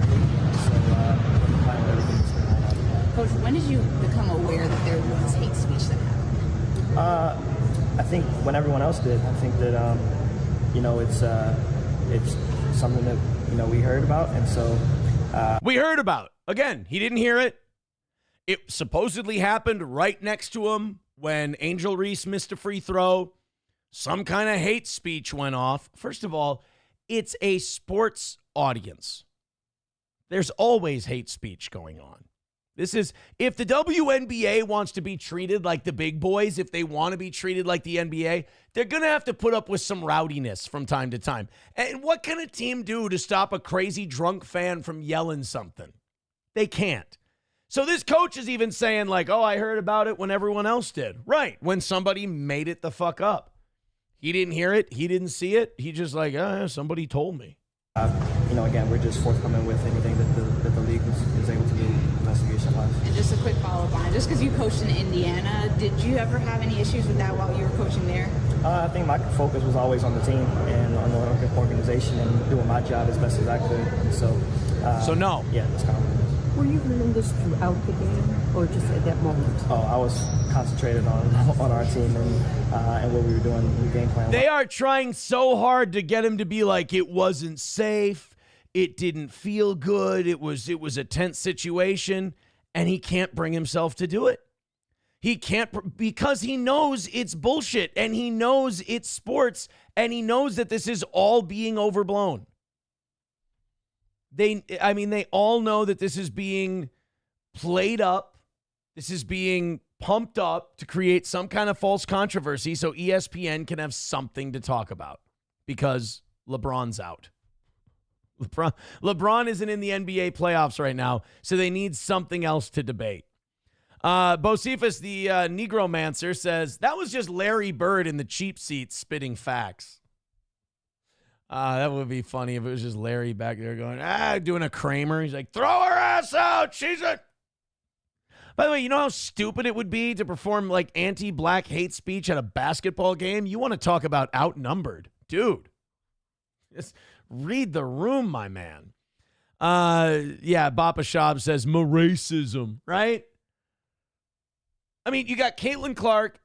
hate. So we're complying with everything that's going on. Coach, when did you become aware that there was hate speech that happened? I think when everyone else did. I think that it's something that we heard about, and so we heard about. Again, he didn't hear it. It supposedly happened right next to him when Angel Reese missed a free throw. Some kind of hate speech went off. First of all, it's a sports audience. There's always hate speech going on. This is, if the WNBA wants to be treated like the big boys, if they want to be treated like the NBA, they're going to have to put up with some rowdiness from time to time. And what can a team do to stop a crazy drunk fan from yelling something? They can't. So this coach is even saying like, oh, I heard about it when everyone else did. Right, when somebody made it the fuck up. He didn't hear it. He didn't see it. He just like, somebody told me. Again, we're just forthcoming with anything that the league is able to do investigation-wise. And just a quick follow-up on it. Just because you coached in Indiana, did you ever have any issues with that while you were coaching there? I think my focus was always on the team and on the organization and doing my job as best as I could. And so no. Yeah, that's kind of what it is. Were you learning this throughout the game or just at that moment? Oh, I was concentrated on our team and what we were doing in the game plan. They are trying so hard to get him to be like, it wasn't safe. It didn't feel good. It was a tense situation, and he can't bring himself to do it. He can't, because he knows it's bullshit, and he knows it's sports, and he knows that this is all being overblown. They all know that this is being played up. This is being pumped up to create some kind of false controversy so ESPN can have something to talk about because LeBron's out. LeBron isn't in the NBA playoffs right now, so they need something else to debate. Bocephus, the Negromancer, says, that was just Larry Bird in the cheap seat spitting facts. That would be funny if it was just Larry back there going, doing a Kramer. He's like, throw her ass out. She's a... By the way, you know how stupid it would be to perform like anti-black hate speech at a basketball game? You want to talk about outnumbered. Dude. Just read the room, my man. Bappa Shab says, racism, right? I mean, you got Caitlin Clark,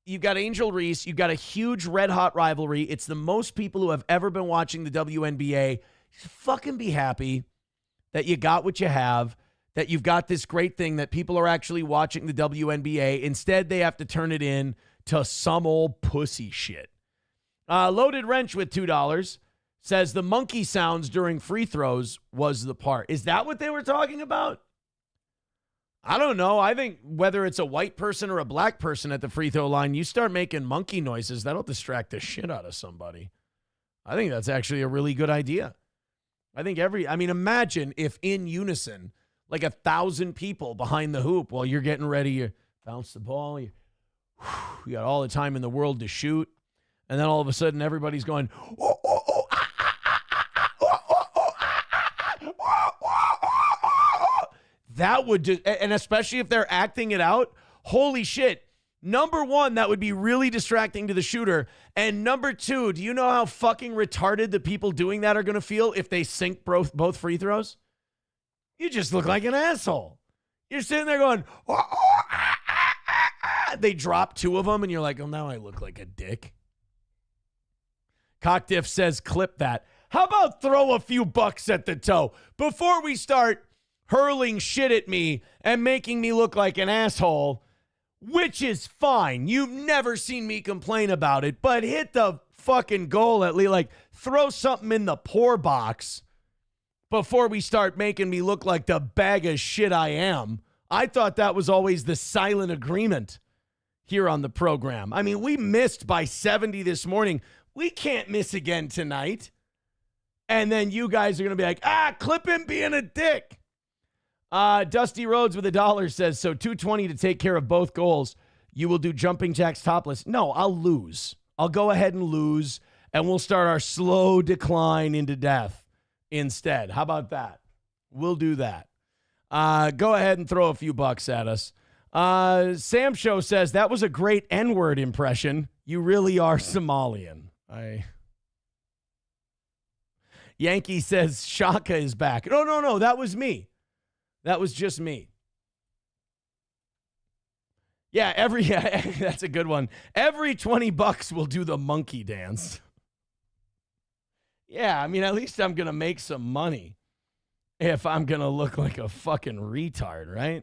you've got Angel Reese, you've got a huge red-hot rivalry. It's the most people who have ever been watching the WNBA. Just fucking be happy that you got what you have, that you've got this great thing, that people are actually watching the WNBA. Instead, they have to turn it in to some old pussy shit. Loaded Wrench with $2 says the monkey sounds during free throws was the part. Is that what they were talking about? I don't know. I think whether it's a white person or a black person at the free throw line, you start making monkey noises, that'll distract the shit out of somebody. I think that's actually a really good idea. I think imagine if in unison, like 1,000 people behind the hoop while you're getting ready, you bounce the ball, you got all the time in the world to shoot, and then all of a sudden everybody's going, oh, oh, oh, that would just, and especially if they're acting it out, holy shit. Number one, that would be really distracting to the shooter. And number two, do you know how fucking retarded the people doing that are going to feel if they sink both free throws? You just look like an asshole. You're sitting there going, they drop two of them, and you're like, oh, now I look like a dick. Cockdiff says, clip that. How about throw a few bucks at the toe before we start hurling shit at me and making me look like an asshole, which is fine. You've never seen me complain about it, but hit the fucking goal at least. Like, throw something in the pour box before we start making me look like the bag of shit I am. I thought that was always the silent agreement here on the program. I mean, we missed by 70 this morning. We can't miss again tonight. And then you guys are going to be like, clip him being a dick. Dusty Rhodes with $1 says, so $220 to take care of both goals. You will do jumping jacks topless. No, I'll lose. I'll go ahead and lose, and we'll start our slow decline into death instead. How about that? We'll do that. Go ahead and throw a few bucks at us. Sam Show says, that was a great N-word impression. You really are Somalian. Yankee says, Shaka is back. No, that was me. That was just me. Yeah, that's a good one. Every $20 will do the monkey dance. Yeah, I mean, at least I'm going to make some money if I'm going to look like a fucking retard, right?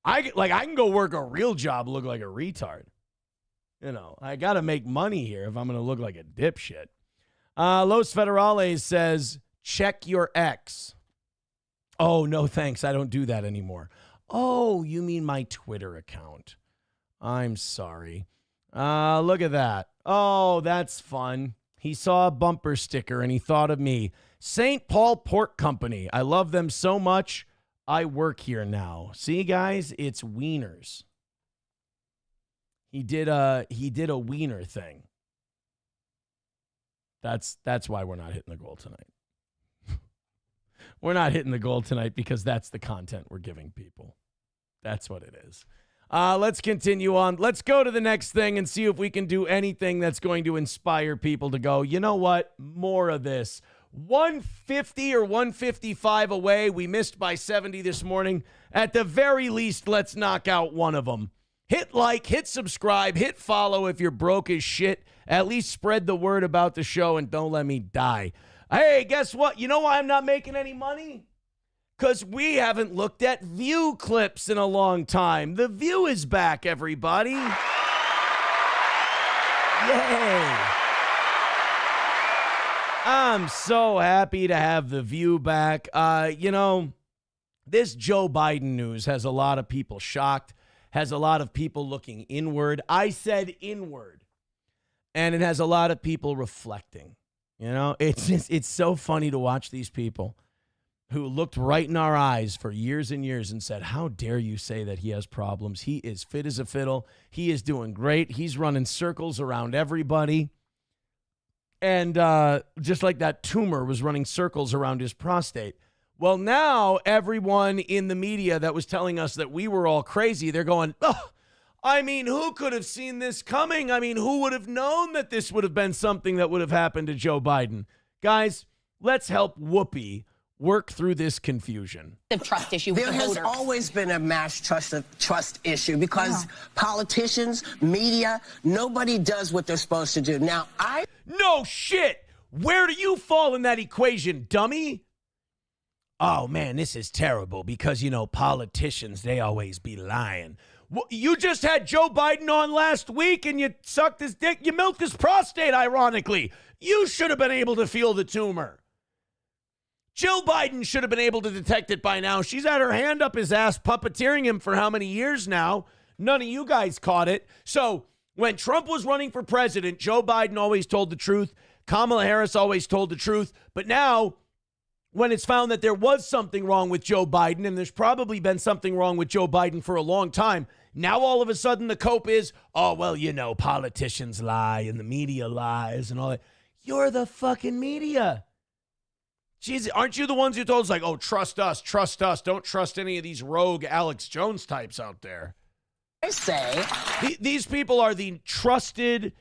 I can go work a real job, look like a retard. You know, I got to make money here if I'm going to look like a dipshit. Los Federales says, check your ex. Oh, no, thanks. I don't do that anymore. Oh, you mean my Twitter account. I'm sorry. Look at that. Oh, that's fun. He saw a bumper sticker and he thought of me. St. Paul Pork Company. I love them so much. I work here now. See, guys, it's wieners. He did a wiener thing. That's why we're not hitting the goal tonight. We're not hitting the goal tonight because that's the content we're giving people. That's what it is. Let's continue on. Let's go to the next thing and see if we can do anything that's going to inspire people to go, you know what? More of this. 150 or 155 away. We missed by 70 this morning. At the very least, let's knock out one of them. Hit like, hit subscribe, hit follow if you're broke as shit. At least spread the word about the show and don't let me die. Hey, guess what? You know why I'm not making any money? Because we haven't looked at view clips in a long time. The View is back, everybody. Yay. I'm so happy to have The View back. This Joe Biden news has a lot of people shocked, has a lot of people looking inward. I said inward. And it has a lot of people reflecting. It's so funny to watch these people who looked right in our eyes for years and years and said, how dare you say that he has problems? He is fit as a fiddle. He is doing great. He's running circles around everybody. And just like that tumor was running circles around his prostate. Well, now everyone in the media that was telling us that we were all crazy, they're going, oh, I mean, who could have seen this coming? I mean, who would have known that this would have been something that would have happened to Joe Biden? Guys, let's help Whoopi work through this confusion. The trust issue with There the has voters. always been a mass trust issue because politicians, media, nobody does what they're supposed to do. Now, No shit! Where do you fall in that equation, dummy? Oh, man, this is terrible because, politicians, they always be lying. Well, you just had Joe Biden on last week and you sucked his dick. You milked his prostate, ironically. You should have been able to feel the tumor. Jill Biden should have been able to detect it by now. She's had her hand up his ass, puppeteering him for how many years now? None of you guys caught it. So when Trump was running for president, Joe Biden always told the truth. Kamala Harris always told the truth. But now, when it's found that there was something wrong with Joe Biden, and there's probably been something wrong with Joe Biden for a long time, now all of a sudden the cope is, oh, well, politicians lie and the media lies and all that. You're the fucking media. Jeez, aren't you the ones who told us, like, oh, trust us, don't trust any of these rogue Alex Jones types out there? I say These people are the trusted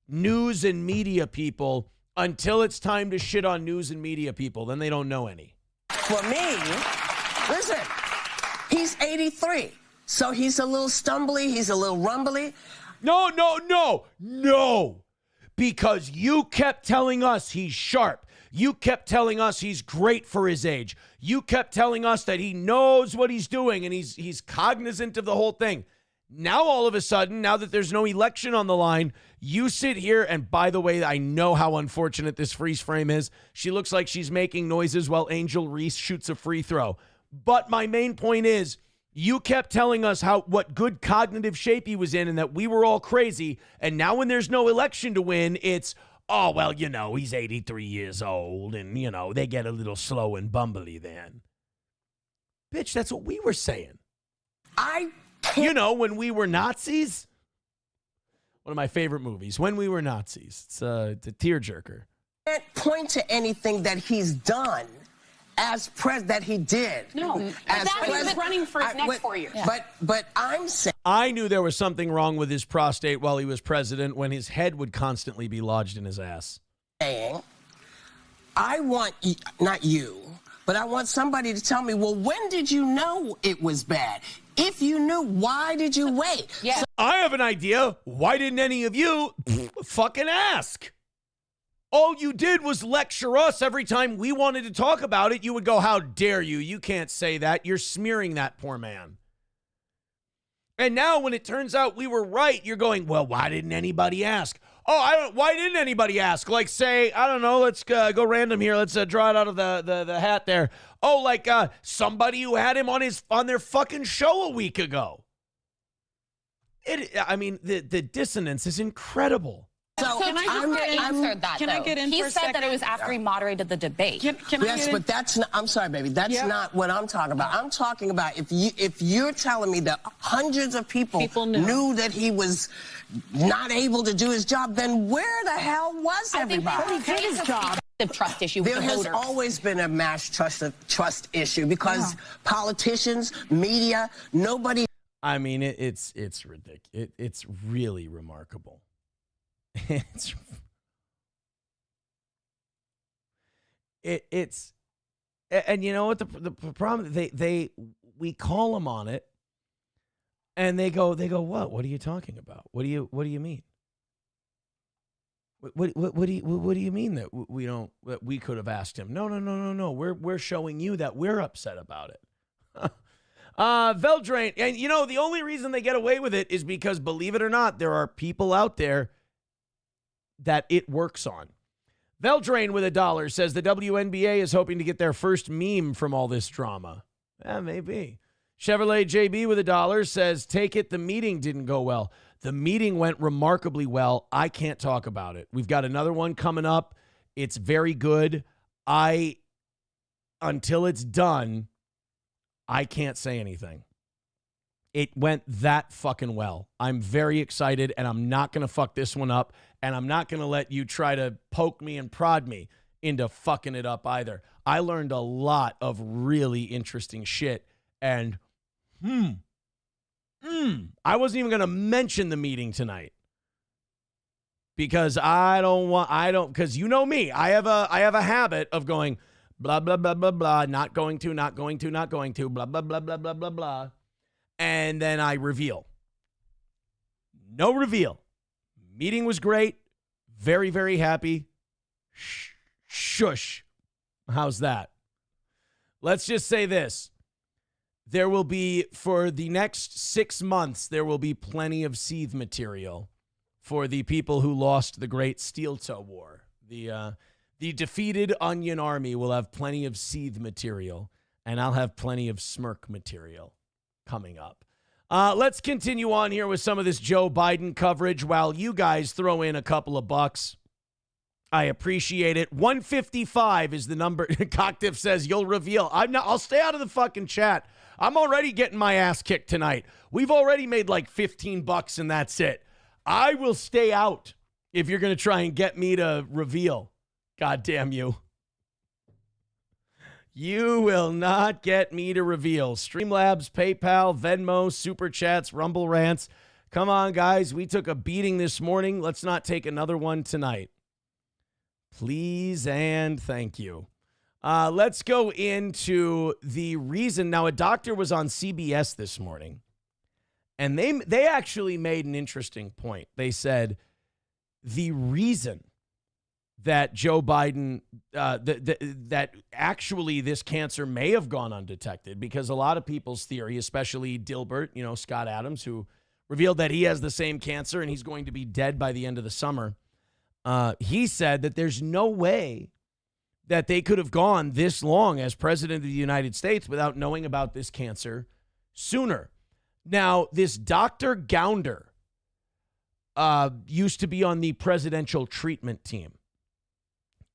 news and media people until it's time to shit on news and media people. Then they don't know any. for me, listen, he's 83, so he's a little stumbly, he's a little rumbly. No. Because you kept telling us he's sharp. You kept telling us he's great for his age. You kept telling us that he knows what he's doing and he's cognizant of the whole thing. Now, all of a sudden, now that there's no election on the line, you sit here, and by the way, I know how unfortunate this freeze frame is. She looks like she's making noises while Angel Reese shoots a free throw. But my main point is, you kept telling us what good cognitive shape he was in and that we were all crazy. And now when there's no election to win, it's, oh, well, he's 83 years old and, they get a little slow and bumbly then. Bitch, that's what we were saying. When we were Nazis. One of my favorite movies, When We Were Nazis. It's a tearjerker. Can't point to anything that he's done as that he did. No, as he was running for his next 4 years. But I'm saying, I knew there was something wrong with his prostate while he was president when his head would constantly be lodged in his ass. I want, not you, but I want somebody to tell me, well, when did you know it was bad? If you knew, why did you wait? Yeah. I have an idea. Why didn't any of you fucking ask? All you did was lecture us every time we wanted to talk about it. You would go, how dare you? You can't say that. You're smearing that poor man. And now when it turns out we were right, you're going, well, why didn't anybody ask? Oh, why didn't anybody ask? Like, say, I don't know, let's go random here. Let's draw it out of the hat there. Oh, like somebody who had him on their fucking show a week ago. The dissonance is incredible. So Can I get in He for a said second? that it was after he moderated the debate. Can I yes, get in? but that's not, I'm sorry, baby. That's not what I'm talking about. I'm talking about if you're telling me that hundreds of people knew that he was not able to do his job, then where the hell was everybody? He did his job. The trust issue with There the has voters. always been a mass trust issue because politicians, media, nobody. I mean, it's ridiculous. It's really remarkable. it's, and you know what the problem, we call them on it, and they go, what are you talking about? What do you mean? What do you mean that we could have asked him? No. We're showing you that we're upset about it. Veldrain, and you know, the only reason they get away with it is because, believe it or not, there are people out there that it works on. Veldrain with $1 says the WNBA is hoping to get their first meme from all this drama. Maybe. Chevrolet JB with $1 says, take it, the meeting didn't go well. The meeting went remarkably well. I can't talk about it. We've got another one coming up. It's very good. Until it's done, I can't say anything. It went that fucking well. I'm very excited, and I'm not going to fuck this one up, and I'm not going to let you try to poke me and prod me into fucking it up either. I learned a lot of really interesting shit, and I wasn't even going to mention the meeting tonight because because you know me, I have a habit of going blah, blah, blah, blah, blah, not going to, blah, blah, blah, blah, blah, blah, blah. And then I reveal. No reveal. Meeting was great. Very, very happy. Shush. How's that? Let's just say this. There will be, for the next 6 months, there will be plenty of seethe material for the people who lost the Great Steel Toe War. The defeated Onion Army will have plenty of seethe material, and I'll have plenty of smirk material coming up. Let's continue on here with some of this Joe Biden coverage while you guys throw in a couple of bucks. I appreciate it. 155 is the number. Cocktiff says you'll reveal. I'll stay out of the fucking chat. I'm already getting my ass kicked tonight. We've already made like 15 bucks and that's it. I will stay out if you're going to try and get me to reveal. God damn you. You will not get me to reveal. Streamlabs, PayPal, Venmo, Super Chats, Rumble Rants. Come on, guys. We took a beating this morning. Let's not take another one tonight. Please and thank you. Let's go into the reason. Now, a doctor was on CBS this morning, and they actually made an interesting point. They said the reason that Joe Biden, that actually this cancer may have gone undetected, because a lot of people's theory, especially Dilbert, Scott Adams, who revealed that he has the same cancer and he's going to be dead by the end of the summer. He said that there's no way that they could have gone this long as president of the United States without knowing about this cancer sooner. Now, this Dr. Gounder used to be on the presidential treatment team.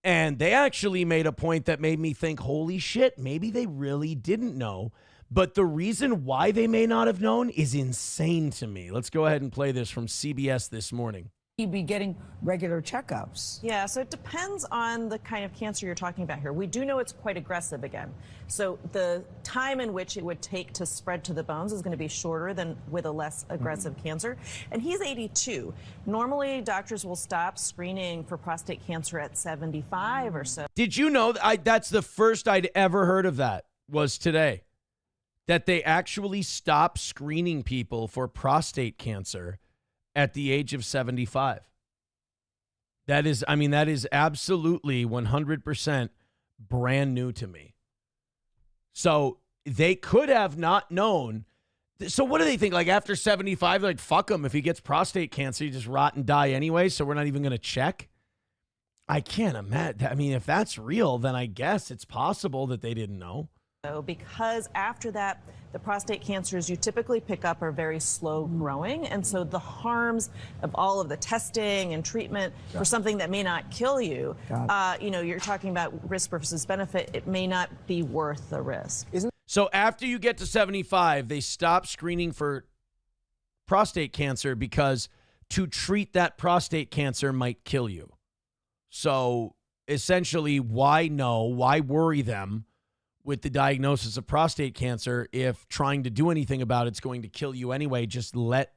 And they actually made a point that made me think, holy shit, maybe they really didn't know. But the reason why they may not have known is insane to me. Let's go ahead and play this from CBS this morning. He'd be getting regular checkups. Yeah, so it depends on the kind of cancer you're talking about here. We do know it's quite aggressive again. So the time in which it would take to spread to the bones is going to be shorter than with a less aggressive cancer. And he's 82. Normally, doctors will stop screening for prostate cancer at 75 or so. Did you know that's the first I'd ever heard of that was today? That they actually stop screening people for prostate cancer at the age of 75. That is absolutely 100% brand new to me. So they could have not known. So what do they think? Like after 75, they're like, fuck him. If he gets prostate cancer, he just rot and die anyway. So we're not even going to check. I can't imagine. I mean, if that's real, then I guess it's possible that they didn't know. Because after that, the prostate cancers you typically pick up are very slow growing. And so the harms of all of the testing and treatment for something that may not kill you, you're talking about risk versus benefit. It may not be worth the risk. So after you get to 75, they stop screening for prostate cancer because to treat that prostate cancer might kill you. So essentially, why worry them with the diagnosis of prostate cancer if trying to do anything about it's going to kill you anyway? Just let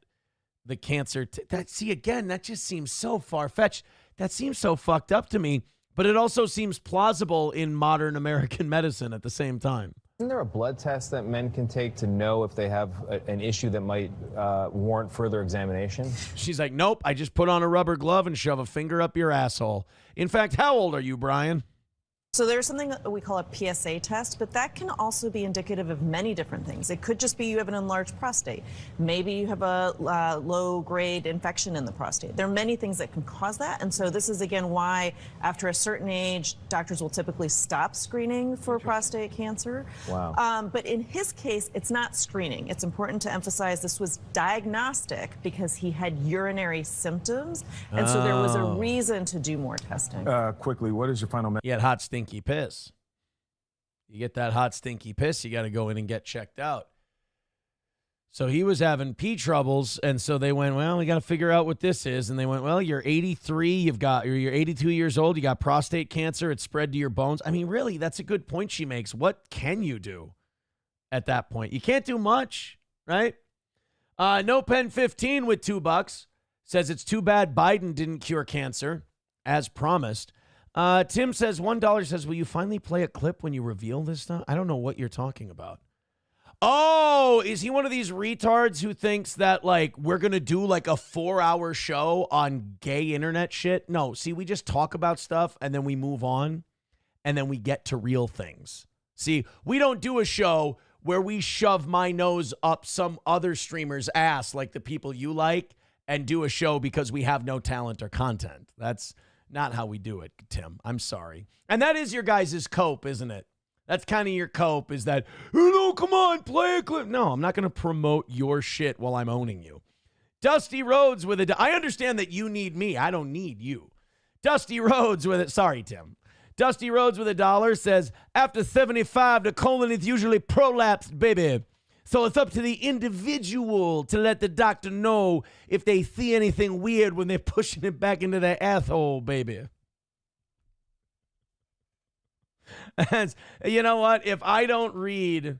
the cancer. That just seems so far-fetched. That seems so fucked up to me. But it also seems plausible in modern American medicine at the same time. Isn't there a blood test that men can take to know if they have an issue that might warrant further examination? She's like, nope, I just put on a rubber glove and shove a finger up your asshole. In fact, how old are you, Brian? So there's something that we call a PSA test, but that can also be indicative of many different things. It could just be you have an enlarged prostate. Maybe you have a low-grade infection in the prostate. There are many things that can cause that, and so this is, again, why after a certain age, doctors will typically stop screening for prostate cancer. Wow. But in his case, it's not screening. It's important to emphasize this was diagnostic because he had urinary symptoms, and so there was a reason to do more testing. Quickly, what is your final message? You had hot stinky piss. You get that hot stinky piss, you got to go in and get checked out. So he was having pee troubles, and so they went, well, we got to figure out what this is. And they went, well, you're 83, you're 82 years old, you got prostate cancer, it's spread to your bones. I mean, really, that's a good point she makes. What can you do at that point? You can't do much, right? No Pen 15 with $2 says it's too bad Biden didn't cure cancer as promised. Tim says $1 says, will you finally play a clip when you reveal this stuff? I don't know what you're talking about. Oh, is he one of these retards who thinks that, like, we're going to do, like, a 4-hour show on gay internet shit? No, see, we just talk about stuff, and then we move on, and then we get to real things. See, we don't do a show where we shove my nose up some other streamer's ass, like the people you like, and do a show because we have no talent or content. That's not how we do it, Tim. I'm sorry. And that is your guys' cope, isn't it? That's kind of your cope, is that, oh, no, come on, play a clip. No, I'm not going to promote your shit while I'm owning you. Dusty Rhodes with a... I understand that you need me. I don't need you. Dusty Rhodes with it. Sorry, Tim. Dusty Rhodes with $1 says, after 75, the colon is usually prolapsed, baby. So it's up to the individual to let the doctor know if they see anything weird when they're pushing it back into their asshole, baby. And you know what? If I don't read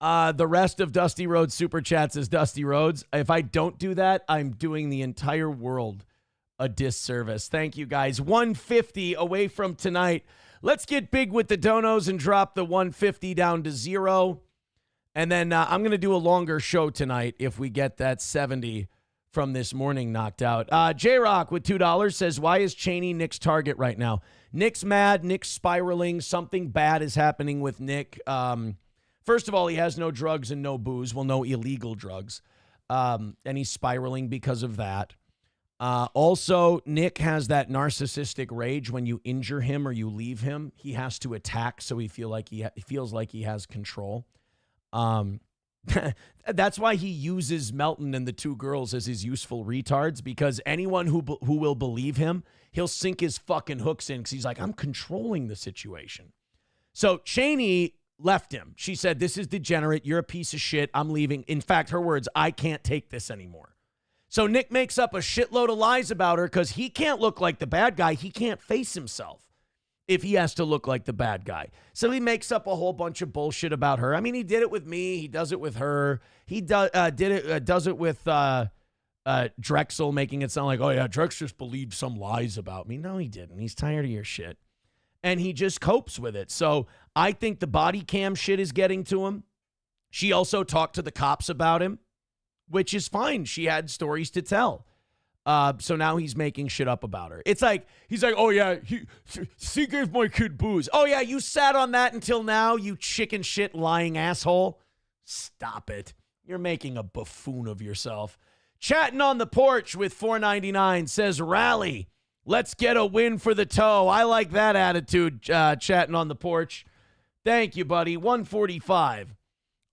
the rest of Dusty Rhodes' super chats as Dusty Rhodes, if I don't do that, I'm doing the entire world a disservice. Thank you, guys. 150 away from tonight. Let's get big with the donos and drop the 150 down to 0. And then I'm going to do a longer show tonight if we get that 70 from this morning knocked out. J-Rock with $2 says, why is Cheney Nick's target right now? Nick's mad. Nick's spiraling. Something bad is happening with Nick. First of all, he has no drugs and no booze. Well, no illegal drugs. And he's spiraling because of that. Also, Nick has that narcissistic rage when you injure him or you leave him. He has to attack so he feels like he has control. That's why he uses Melton and the two girls as his useful retards, because anyone who will believe him, he'll sink his fucking hooks in because he's like, I'm controlling the situation. So Cheney left him. She said, this is degenerate. You're a piece of shit. I'm leaving. In fact, her words, I can't take this anymore. So Nick makes up a shitload of lies about her because he can't look like the bad guy. He can't face himself if he has to look like the bad guy. So he makes up a whole bunch of bullshit about her. I mean, he did it with me. He does it with her. He does it with Drexel, making it sound like, oh, yeah, Drex just believed some lies about me. No, he didn't. He's tired of your shit. And he just copes with it. So I think the body cam shit is getting to him. She also talked to the cops about him, which is fine. She had stories to tell. So now he's making shit up about her. It's like, he's like, oh, yeah, she gave my kid booze. Oh, yeah, you sat on that until now, you chicken shit lying asshole. Stop it. You're making a buffoon of yourself. Chatting on the porch with $4.99 says, rally. Let's get a win for the toe. I like that attitude, chatting on the porch. Thank you, buddy. 145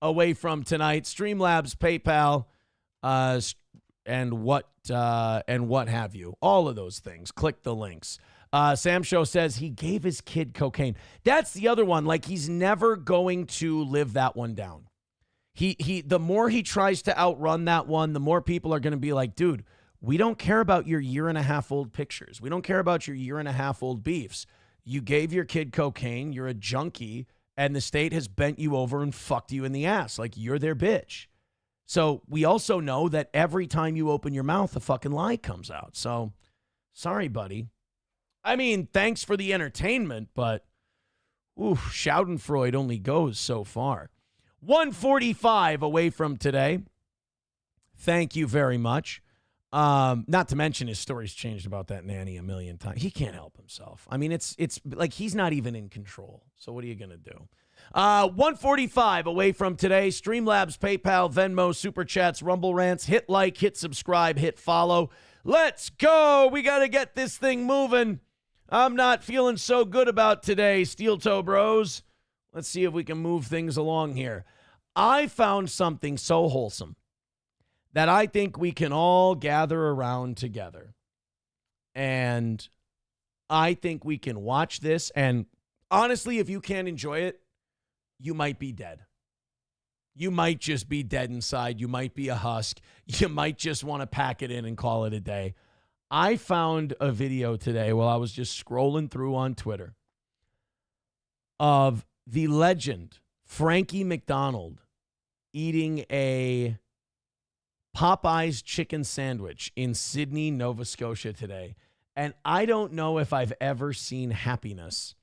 away from tonight. Streamlabs, PayPal, and what have you. All of those things. Click the links. Sam Show says he gave his kid cocaine. That's the other one. Like, he's never going to live that one down. The more he tries to outrun that one, the more people are going to be like, dude, we don't care about your 1.5-year-old pictures. We don't care about your 1.5-year-old beefs. You gave your kid cocaine. You're a junkie, and the state has bent you over and fucked you in the ass. Like, you're their bitch. So we also know that every time you open your mouth, a fucking lie comes out. So sorry, buddy. I mean, thanks for the entertainment, but Schadenfreude only goes so far. 1:45 away from today. Thank you very much. Not to mention his story's changed about that nanny a million times. He can't help himself. I mean, it's like he's not even in control. So what are you going to do? 1:45 away from today. Streamlabs, PayPal, Venmo, Super Chats, Rumble Rants. Hit like, hit subscribe, hit follow. Let's go. We got to get this thing moving. I'm not feeling so good about today, Steel Toe Bros. Let's see if we can move things along here. I found something so wholesome that I think we can all gather around together. And I think we can watch this. And honestly, if you can't enjoy it, you might be dead. You might just be dead inside. You might be a husk. You might just want to pack it in and call it a day. I found a video today while I was just scrolling through on Twitter of the legend Frankie McDonald eating a Popeye's chicken sandwich in Sydney, Nova Scotia today. And I don't know if I've ever seen happiness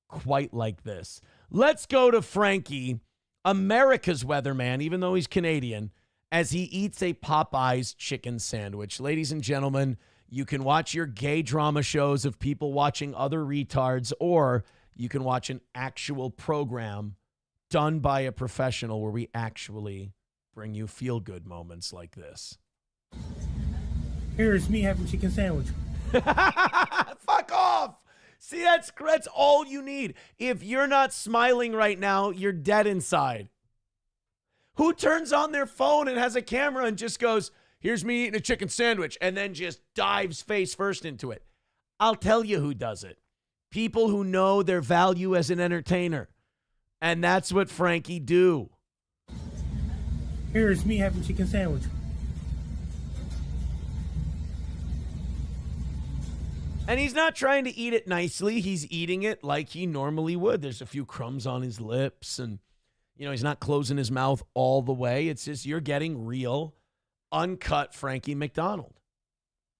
quite like this. Let's go to Frankie, America's weatherman, even though he's Canadian, as he eats a Popeye's chicken sandwich. Ladies and gentlemen, you can watch your gay drama shows of people watching other retards, or you can watch an actual program done by a professional where we actually bring you feel-good moments like this. Here's me having chicken sandwich. Fuck off! See, that's all you need. If you're not smiling right now, you're dead inside. Who turns on their phone and has a camera and just goes, here's me eating a chicken sandwich, and then just dives face first into it? I'll tell you who does it. People who know their value as an entertainer. And that's what Frankie do. Here's me having chicken sandwich. And he's not trying to eat it nicely. He's eating it like he normally would. There's a few crumbs on his lips, and, he's not closing his mouth all the way. It's just you're getting real, uncut Frankie McDonald.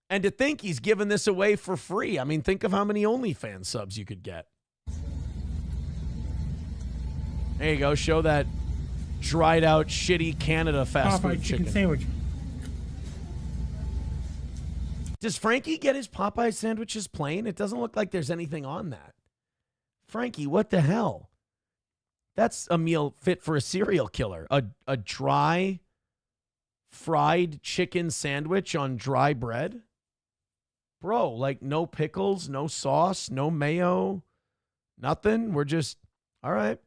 And to think he's giving this away for free. I mean, think of how many OnlyFans subs you could get. There you go. Show that dried out, shitty Canada fast food chicken sandwich. Does Frankie get his Popeye sandwiches plain? It doesn't look like there's anything on that. Frankie, what the hell? That's a meal fit for a serial killer. A dry, fried chicken sandwich on dry bread? Bro, like no pickles, no sauce, no mayo, nothing? We're just, all right.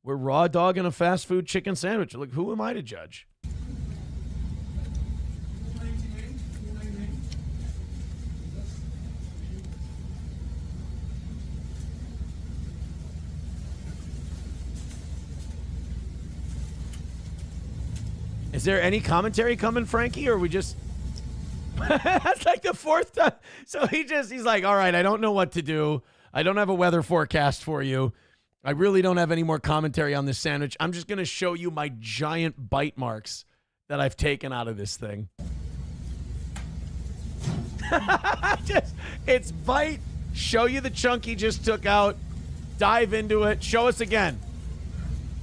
We're raw dogging a fast food chicken sandwich. Look, who am I to judge? Is there any commentary coming, Frankie, or are we just... That's like the fourth time. So he's like, all right, I don't know what to do. I don't have a weather forecast for you. I really don't have any more commentary on this sandwich. I'm just going to show you my giant bite marks that I've taken out of this thing. It's bite, show you the chunk he just took out, dive into it, show us again.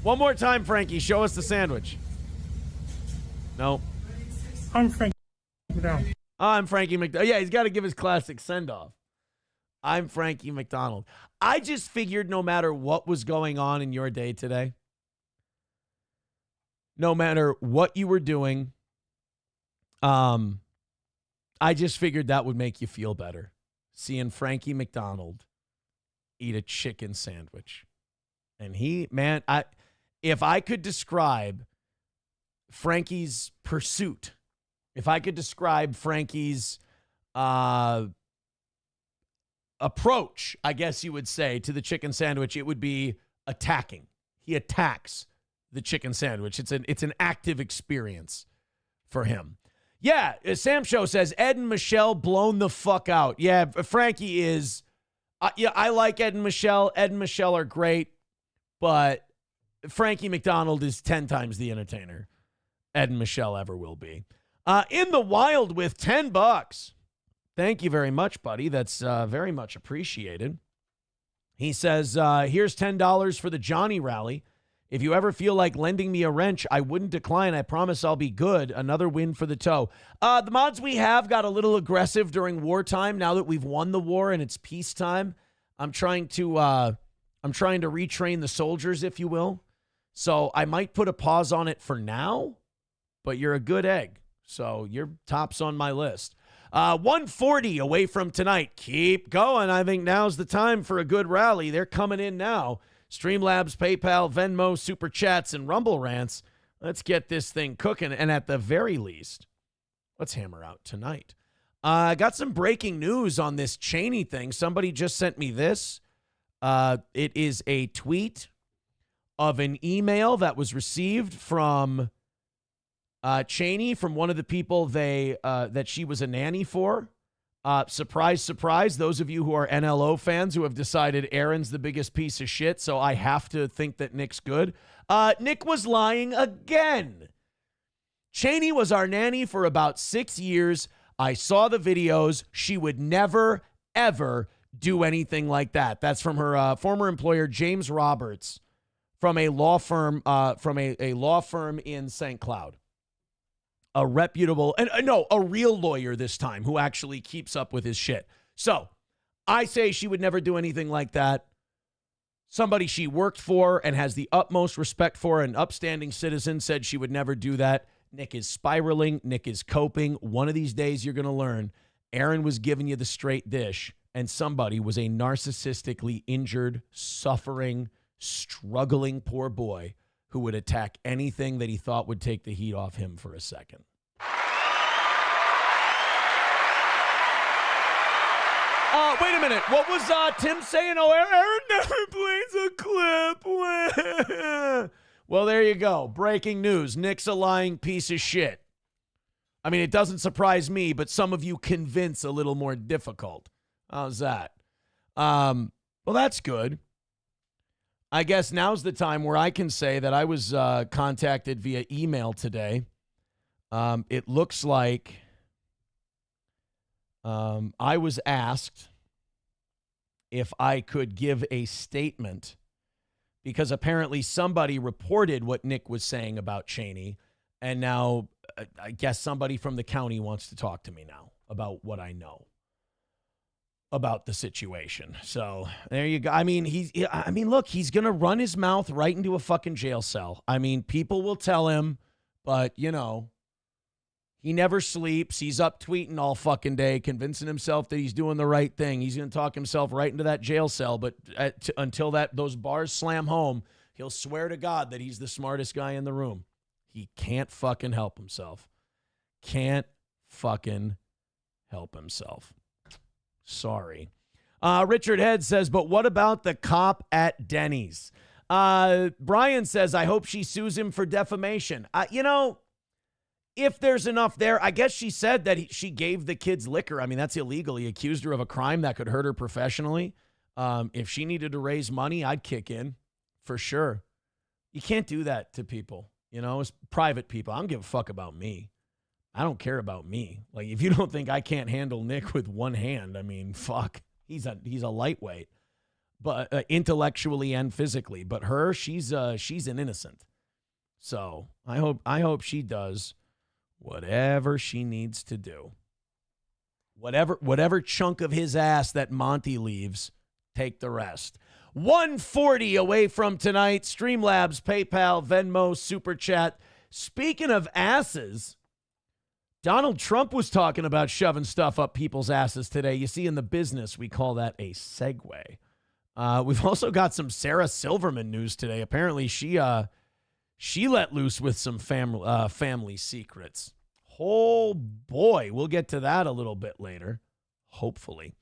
One more time, Frankie, show us the sandwich. No. I'm Frankie McDonald. I'm Frankie McDonald. Yeah, he's got to give his classic send-off. I'm Frankie McDonald. I just figured no matter what was going on in your day today, no matter what you were doing, I just figured that would make you feel better. Seeing Frankie McDonald eat a chicken sandwich. And if I could describe Frankie's pursuit, if I could describe Frankie's approach, I guess you would say, to the chicken sandwich, it would be attacking. He attacks the chicken sandwich. It's an active experience for him. Yeah, Sam Show says, Ed and Michelle blown the fuck out. Yeah, Frankie is, I like Ed and Michelle. Ed and Michelle are great, but Frankie McDonald is 10 times the entertainer Ed and Michelle ever will be. In the wild with $10. Thank you very much, buddy. That's very much appreciated. He says, here's $10 for the Johnny rally. If you ever feel like lending me a wrench, I wouldn't decline. I promise I'll be good. Another win for the toe. The mods we have got a little aggressive during wartime. Now that we've won the war and it's peacetime, I'm trying to retrain the soldiers, if you will. So I might put a pause on it for now, but you're a good egg. So you're tops on my list. 140 away from tonight. Keep going. I think now's the time for a good rally. They're coming in now. Streamlabs, PayPal, Venmo, Super Chats, and Rumble Rants. Let's get this thing cooking. And at the very least, let's hammer out tonight. I got some breaking news on this Cheney thing. Somebody just sent me this. It is a tweet of an email that was received from Cheney, from one of the people that she was a nanny for. Surprise, surprise, those of you who are NLO fans who have decided Aaron's the biggest piece of shit, so I have to think that Nick's good. Nick was lying again. Cheney was our nanny for about 6 years. I saw the videos. She would never, ever do anything like that. That's from her former employer, James Roberts, from a law firm in St. Cloud. A reputable, and no, a real lawyer this time who actually keeps up with his shit. So I say she would never do anything like that. Somebody she worked for and has the utmost respect for, an upstanding citizen, said she would never do that. Nick is spiraling. Nick is coping. One of these days you're going to learn. Aaron was giving you the straight dish, and somebody was a narcissistically injured, suffering, struggling poor boy who would attack anything that he thought would take the heat off him for a second. Wait a minute. What was Tim saying? Oh, Aaron never plays a clip. Well, there you go. Breaking news. Nick's a lying piece of shit. I mean, it doesn't surprise me, but some of you convince a little more difficult. How's that? Well, that's good. I guess now's the time where I can say that I was contacted via email today. It looks like I was asked if I could give a statement because apparently somebody reported what Nick was saying about Cheney, and now I guess somebody from the county wants to talk to me now about what I know about the situation. So there you go. I mean, look, he's going to run his mouth right into a fucking jail cell. I mean, people will tell him, but you know, he never sleeps. He's up tweeting all fucking day, convincing himself that he's doing the right thing. He's going to talk himself right into that jail cell. But until those bars slam home, he'll swear to God that he's the smartest guy in the room. He can't fucking help himself. Can't fucking help himself. Sorry. Richard Head says, but what about the cop at Denny's? Brian says, I hope she sues him for defamation. You know, if there's enough there, I guess she said that she gave the kids liquor. I mean, that's illegal. He accused her of a crime that could hurt her professionally. If she needed to raise money, I'd kick in for sure. You can't do that to people. You know, it's private people. I don't give a fuck about me. I don't care about me. Like, if you don't think I can't handle Nick with one hand, I mean, fuck. He's a lightweight, but intellectually and physically. But her, she's an innocent. So I hope she does whatever she needs to do. Whatever chunk of his ass that Monty leaves, take the rest. 140 away from tonight. Streamlabs, PayPal, Venmo, Super Chat. Speaking of asses, Donald Trump was talking about shoving stuff up people's asses today. You see, in the business, we call that a segue. We've also got some Sarah Silverman news today. Apparently, she let loose with some family secrets. Oh, boy. We'll get to that a little bit later, hopefully.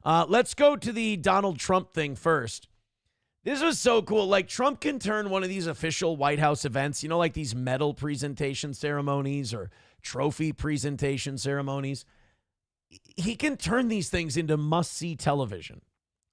Let's go to the Donald Trump thing first. This was so cool. Like, Trump can turn one of these official White House events, you know, like these medal presentation ceremonies or trophy presentation ceremonies. He can turn these things into must-see television.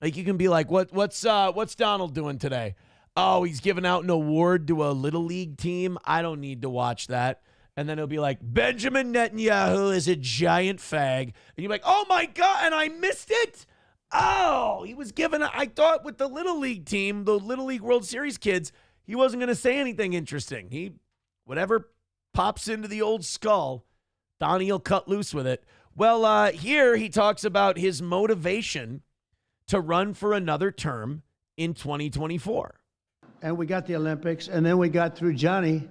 Like, you can be like, what's Donald doing today? Oh, he's giving out an award to a Little League team. I don't need to watch that. And then it'll be like, Benjamin Netanyahu is a giant fag. And you're like, oh my God, and I missed it? Oh, he was given, I thought with the Little League team, the Little League World Series kids, he wasn't going to say anything interesting. Whatever pops into the old skull, Donnie will cut loose with it. Well, here he talks about his motivation to run for another term in 2024. And we got the Olympics, and then we got through Johnny,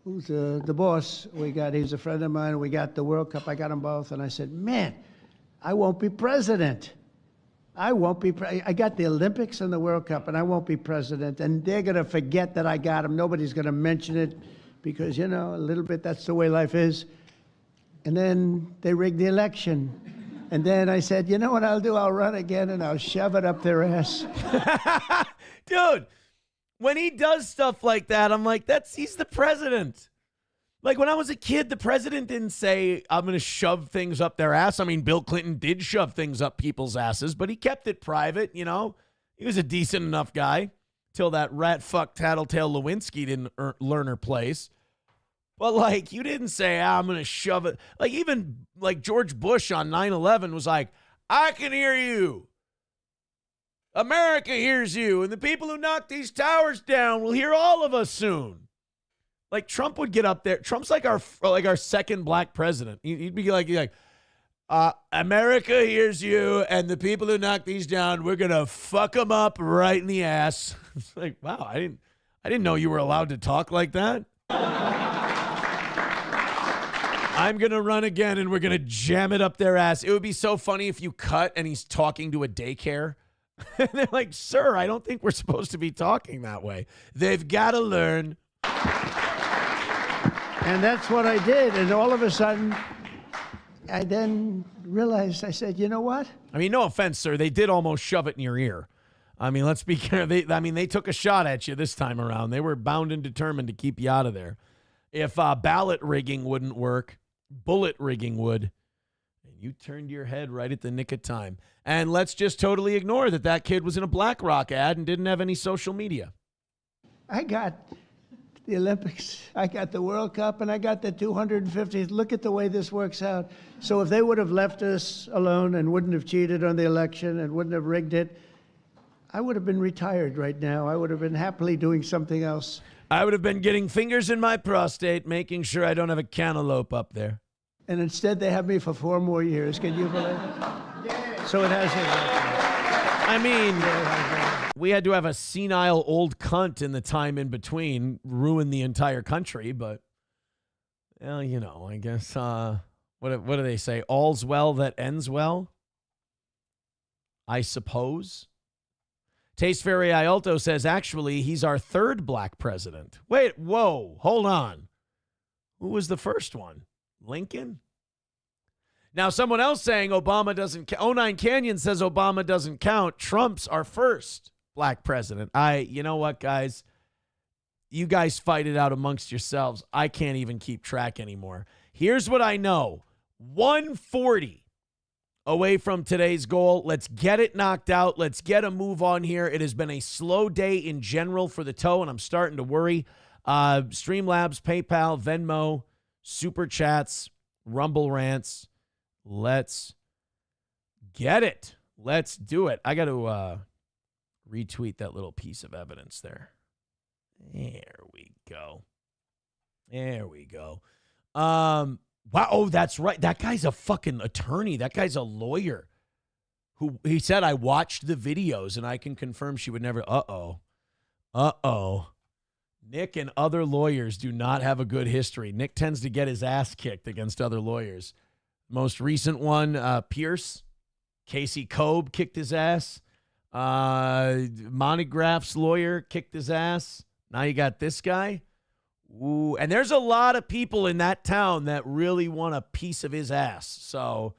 who's the boss. He's a friend of mine. We got the World Cup. I got them both. And I said, man, I won't be president. I got the Olympics and the World Cup, and I won't be president. And they're going to forget that I got them. Nobody's going to mention it because, a little bit, that's the way life is. And then they rigged the election. And then I said, you know what I'll do? I'll run again, and I'll shove it up their ass. Dude, when he does stuff like that, I'm like, he's the president. Like when I was a kid, the president didn't say, I'm going to shove things up their ass. I mean, Bill Clinton did shove things up people's asses, but he kept it private, He was a decent enough guy till that rat fuck tattletale Lewinsky didn't learn her place. But you didn't say, I'm going to shove it. Even George Bush on 9/11 was like, I can hear you. America hears you, and the people who knock these towers down will hear all of us soon. Trump would get up there. Trump's like our second black president. He'd be like, America hears you, and the people who knock these down, we're gonna fuck them up right in the ass. It's like, wow, I didn't know you were allowed to talk like that. I'm gonna run again, and we're gonna jam it up their ass. It would be so funny if you cut and he's talking to a daycare. And they're like, sir, I don't think we're supposed to be talking that way. They've got to learn. And that's what I did. And all of a sudden, I then realized, I said, you know what? I mean, no offense, sir. They did almost shove it in your ear. I mean, let's be careful. They took a shot at you this time around. They were bound and determined to keep you out of there. If ballot rigging wouldn't work, bullet rigging would. And you turned your head right at the nick of time. And let's just totally ignore that kid was in a BlackRock ad and didn't have any social media. I got the Olympics, I got the World Cup, and I got the 250th. Look at the way this works out. So if they would have left us alone and wouldn't have cheated on the election and wouldn't have rigged it, I would have been retired right now. I would have been happily doing something else. I would have been getting fingers in my prostate, making sure I don't have a cantaloupe up there. And instead they have me for 4 more years. Can you believe it? So it hasn't happened. I mean, we had to have a senile old cunt in the time in between ruin the entire country, but, well, I guess, what do they say? All's well that ends well? I suppose. Taste Fairy Ialto says, actually, he's our 3rd black president. Wait, whoa, hold on. Who was the first one? Lincoln? Now, someone else saying Obama doesn't count. 09 Canyon says Obama doesn't count. Trump's our first black president. You know what, guys? You guys fight it out amongst yourselves. I can't even keep track anymore. Here's what I know. 140 away from today's goal. Let's get it knocked out. Let's get a move on here. It has been a slow day in general for the toe, and I'm starting to worry. Streamlabs, PayPal, Venmo, Super Chats, Rumble Rants. Let's get it. Let's do it. I got to retweet that little piece of evidence there. There we go. There we go. Wow. Oh, that's right. That guy's a fucking attorney. That guy's a lawyer. Who he said, I watched the videos and I can confirm she would never. Uh-oh. Nick and other lawyers do not have a good history. Nick tends to get his ass kicked against other lawyers. Most recent one, Pierce. Casey Cobe kicked his ass. Monograph's lawyer kicked his ass. Now you got this guy. Ooh, and there's a lot of people in that town that really want a piece of his ass. So,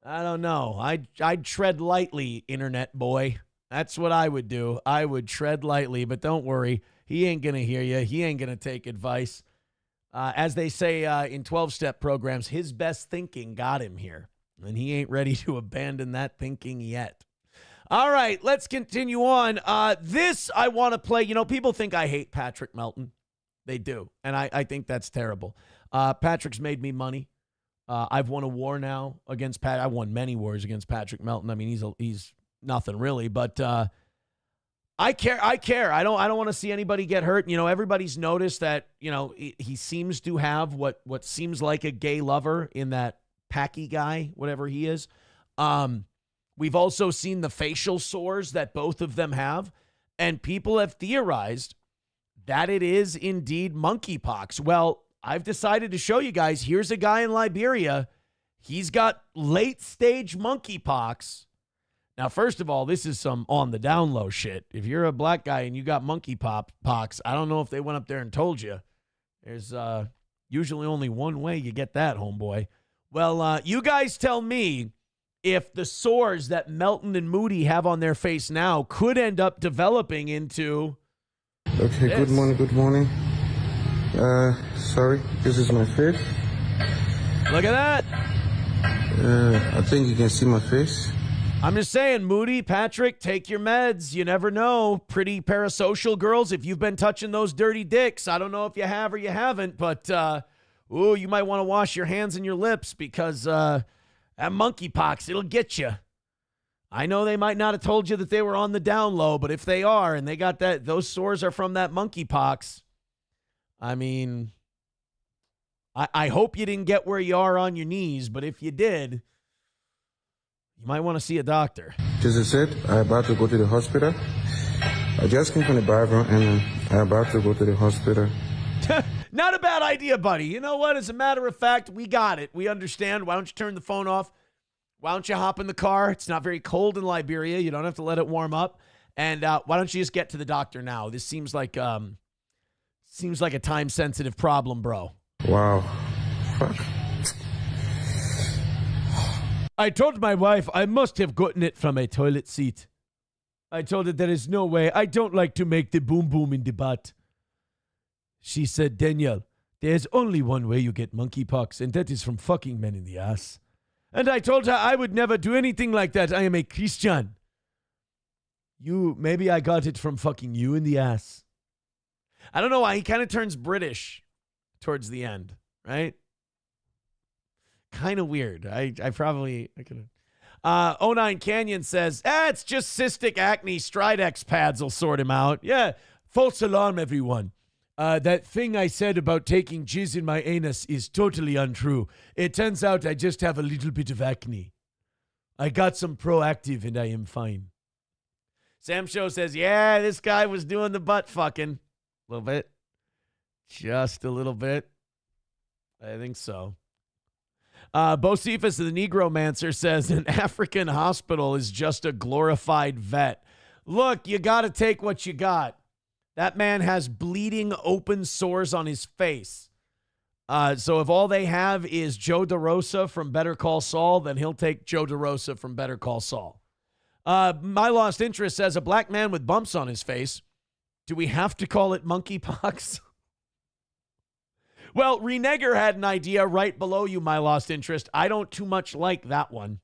I don't know. I'd tread lightly, internet boy. That's what I would do. I would tread lightly, but don't worry. He ain't going to hear you. He ain't going to take advice. As they say in 12-step programs, his best thinking got him here. And he ain't ready to abandon that thinking yet. All right, let's continue on. This I want to play. You know, people think I hate Patrick Melton. They do. And I think that's terrible. Patrick's made me money. I've won a war now against Pat. I won many wars against Patrick Melton. I mean, he's nothing really, but I care. I don't want to see anybody get hurt. You know, everybody's noticed that, you know, he seems to have what seems like a gay lover in that Packy guy, whatever he is. We've also seen the facial sores that both of them have, and people have theorized that it is indeed monkeypox. Well, I've decided to show you guys, here's a guy in Liberia. He's got late-stage monkeypox. Now, first of all, this is some on-the-down-low shit. If you're a black guy and you got monkeypox, I don't know if they went up there and told you. There's usually only one way you get that, homeboy. Well, you guys tell me if the sores that Melton and Moody have on their face now could end up developing into... Okay, this. Good morning. Sorry, this is my face. Look at that. I think you can see my face. I'm just saying, Moody, Patrick, take your meds. You never know. Pretty parasocial girls, if you've been touching those dirty dicks. I don't know if you have or you haven't, but you might want to wash your hands and your lips because that monkeypox, it'll get you. I know they might not have told you that they were on the down low, but if they are and they got that, those sores are from that monkeypox. I mean, I hope you didn't get where you are on your knees, but if you did, you might want to see a doctor. This is it. I'm about to go to the hospital. I just came from the bathroom and I'm about to go to the hospital. Not a bad idea, buddy. You know what? As a matter of fact, we got it. We understand. Why don't you turn the phone off? Why don't you hop in the car? It's not very cold in Liberia. You don't have to let it warm up. And why don't you just get to the doctor now? This seems like a time-sensitive problem, bro. Wow. Fuck. I told my wife I must have gotten it from a toilet seat. I told her there is no way. I don't like to make the boom boom in the butt. She said, Danielle, there's only one way you get monkeypox, and that is from fucking men in the ass. And I told her I would never do anything like that. I am a Christian. Maybe I got it from fucking you in the ass. I don't know why. He kind of turns British towards the end, right? Kind of weird. I could have. 09 Canyon says, it's just cystic acne. Stridex pads will sort him out. Yeah. False alarm, everyone. That thing I said about taking jizz in my anus is totally untrue. It turns out I just have a little bit of acne. I got some Proactive and I am fine. Sam Show says, yeah, this guy was doing the butt fucking. A little bit. Just a little bit. I think so. Bocephus, the Negromancer, says an African hospital is just a glorified vet. Look, you got to take what you got. That man has bleeding open sores on his face. So if all they have is Joe DeRosa from Better Call Saul, then he'll take Joe DeRosa from Better Call Saul. My Lost Interest says a black man with bumps on his face. Do we have to call it monkeypox? Well, Renegger had an idea right below you, My Lost Interest. I don't too much like that one.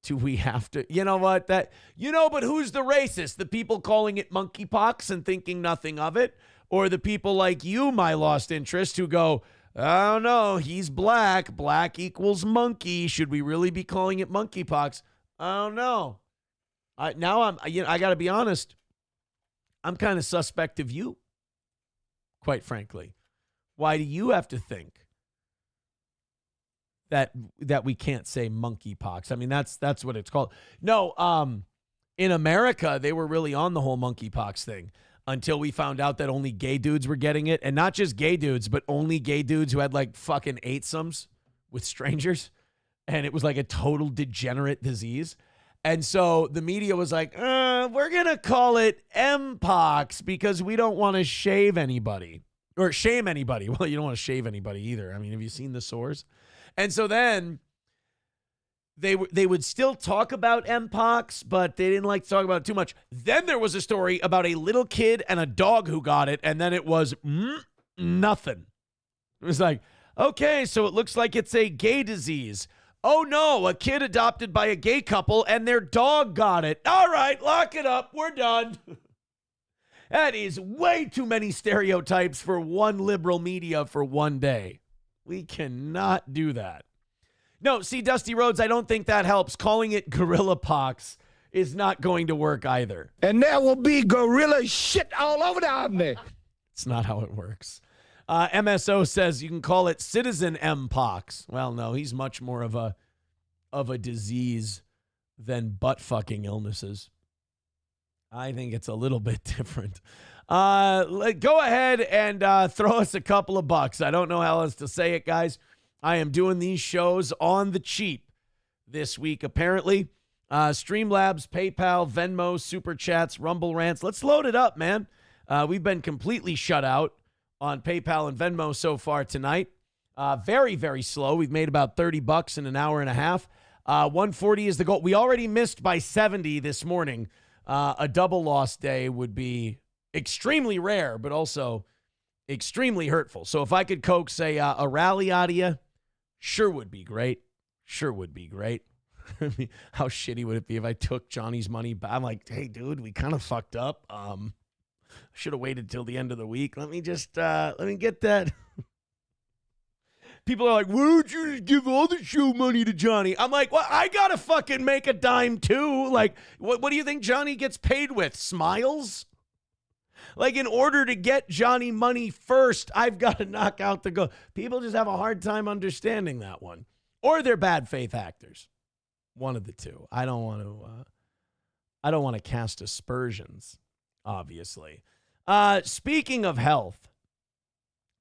Do we have to? You know what? But who's the racist? The people calling it monkeypox and thinking nothing of it? Or the people like you, My Lost Interest, who go, I don't know, he's black. Black equals monkey. Should we really be calling it monkeypox? I don't know. I got to be honest. I'm kind of suspect of you, quite frankly. Why do you have to think that we can't say monkeypox? I mean, that's what it's called. No, in America, they were really on the whole monkeypox thing until we found out that only gay dudes were getting it. And not just gay dudes, but only gay dudes who had like fucking eightsomes with strangers. And it was like a total degenerate disease. And so the media was like, we're going to call it Mpox because we don't want to shave anybody. Or shame anybody. Well, you don't want to shave anybody either. I mean, have you seen the sores? And so then they would still talk about Mpox, but they didn't like to talk about it too much. Then there was a story about a little kid and a dog who got it, and then it was nothing. It was like, okay, so it looks like it's a gay disease. Oh, no, a kid adopted by a gay couple, and their dog got it. All right, lock it up. We're done. That is way too many stereotypes for one liberal media for one day. We cannot do that. No, see, Dusty Rhodes, I don't think that helps. Calling it gorilla pox is not going to work either. And there will be gorilla shit all over down there. It's not how it works. MSO says you can call it citizen M-pox. Well, no, he's much more of a disease than butt-fucking illnesses. I think it's a little bit different. Go ahead and throw us a couple of bucks. I don't know how else to say it, guys. I am doing these shows on the cheap this week, apparently. Streamlabs, PayPal, Venmo, Super Chats, Rumble Rants. Let's load it up, man. We've been completely shut out on PayPal and Venmo so far tonight. Very, very slow. We've made about $30 in an hour and a half. 140 is the goal. We already missed by 70 this morning. A double loss day would be extremely rare, but also extremely hurtful. So if I could coax a rally out of you, sure would be great. Sure would be great. I mean, how shitty would it be if I took Johnny's money back? I'm like, hey, dude, we kind of fucked up. Should have waited till the end of the week. Let me get that. People are like, why don't you just give all the show money to Johnny? I'm like, well, I got to fucking make a dime too. Like, what do you think Johnny gets paid with? Smiles? Like, in order to get Johnny money first, I've got to knock out the goal. People just have a hard time understanding that one. Or they're bad faith actors. One of the two. I don't want to cast aspersions, obviously. Speaking of health,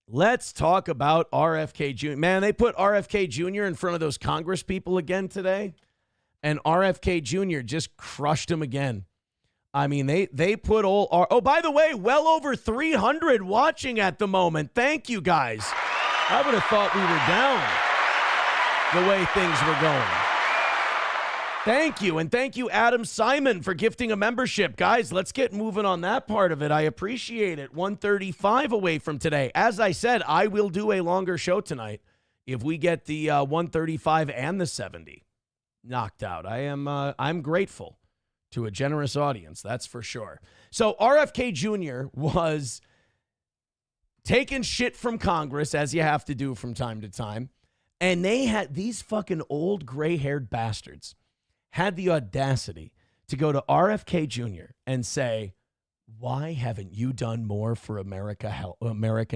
let's talk about RFK Jr. Man, they put RFK Jr. in front of those Congress people again today, and RFK Jr. just crushed him again. I mean, they put oh, by the way, well over 300 watching at the moment. Thank you, guys. I would have thought we were down the way things were going. Thank you. And thank you, Adam Simon, for gifting a membership. Guys, let's get moving on that part of it. I appreciate it. 135 away from today. As I said, I will do a longer show tonight if we get the 135 and the 70 knocked out. I'm grateful to a generous audience, that's for sure. So RFK Jr. was taking shit from Congress, as you have to do from time to time, and they had these fucking old gray-haired bastards had the audacity to go to RFK Jr. and say, why haven't you done more for American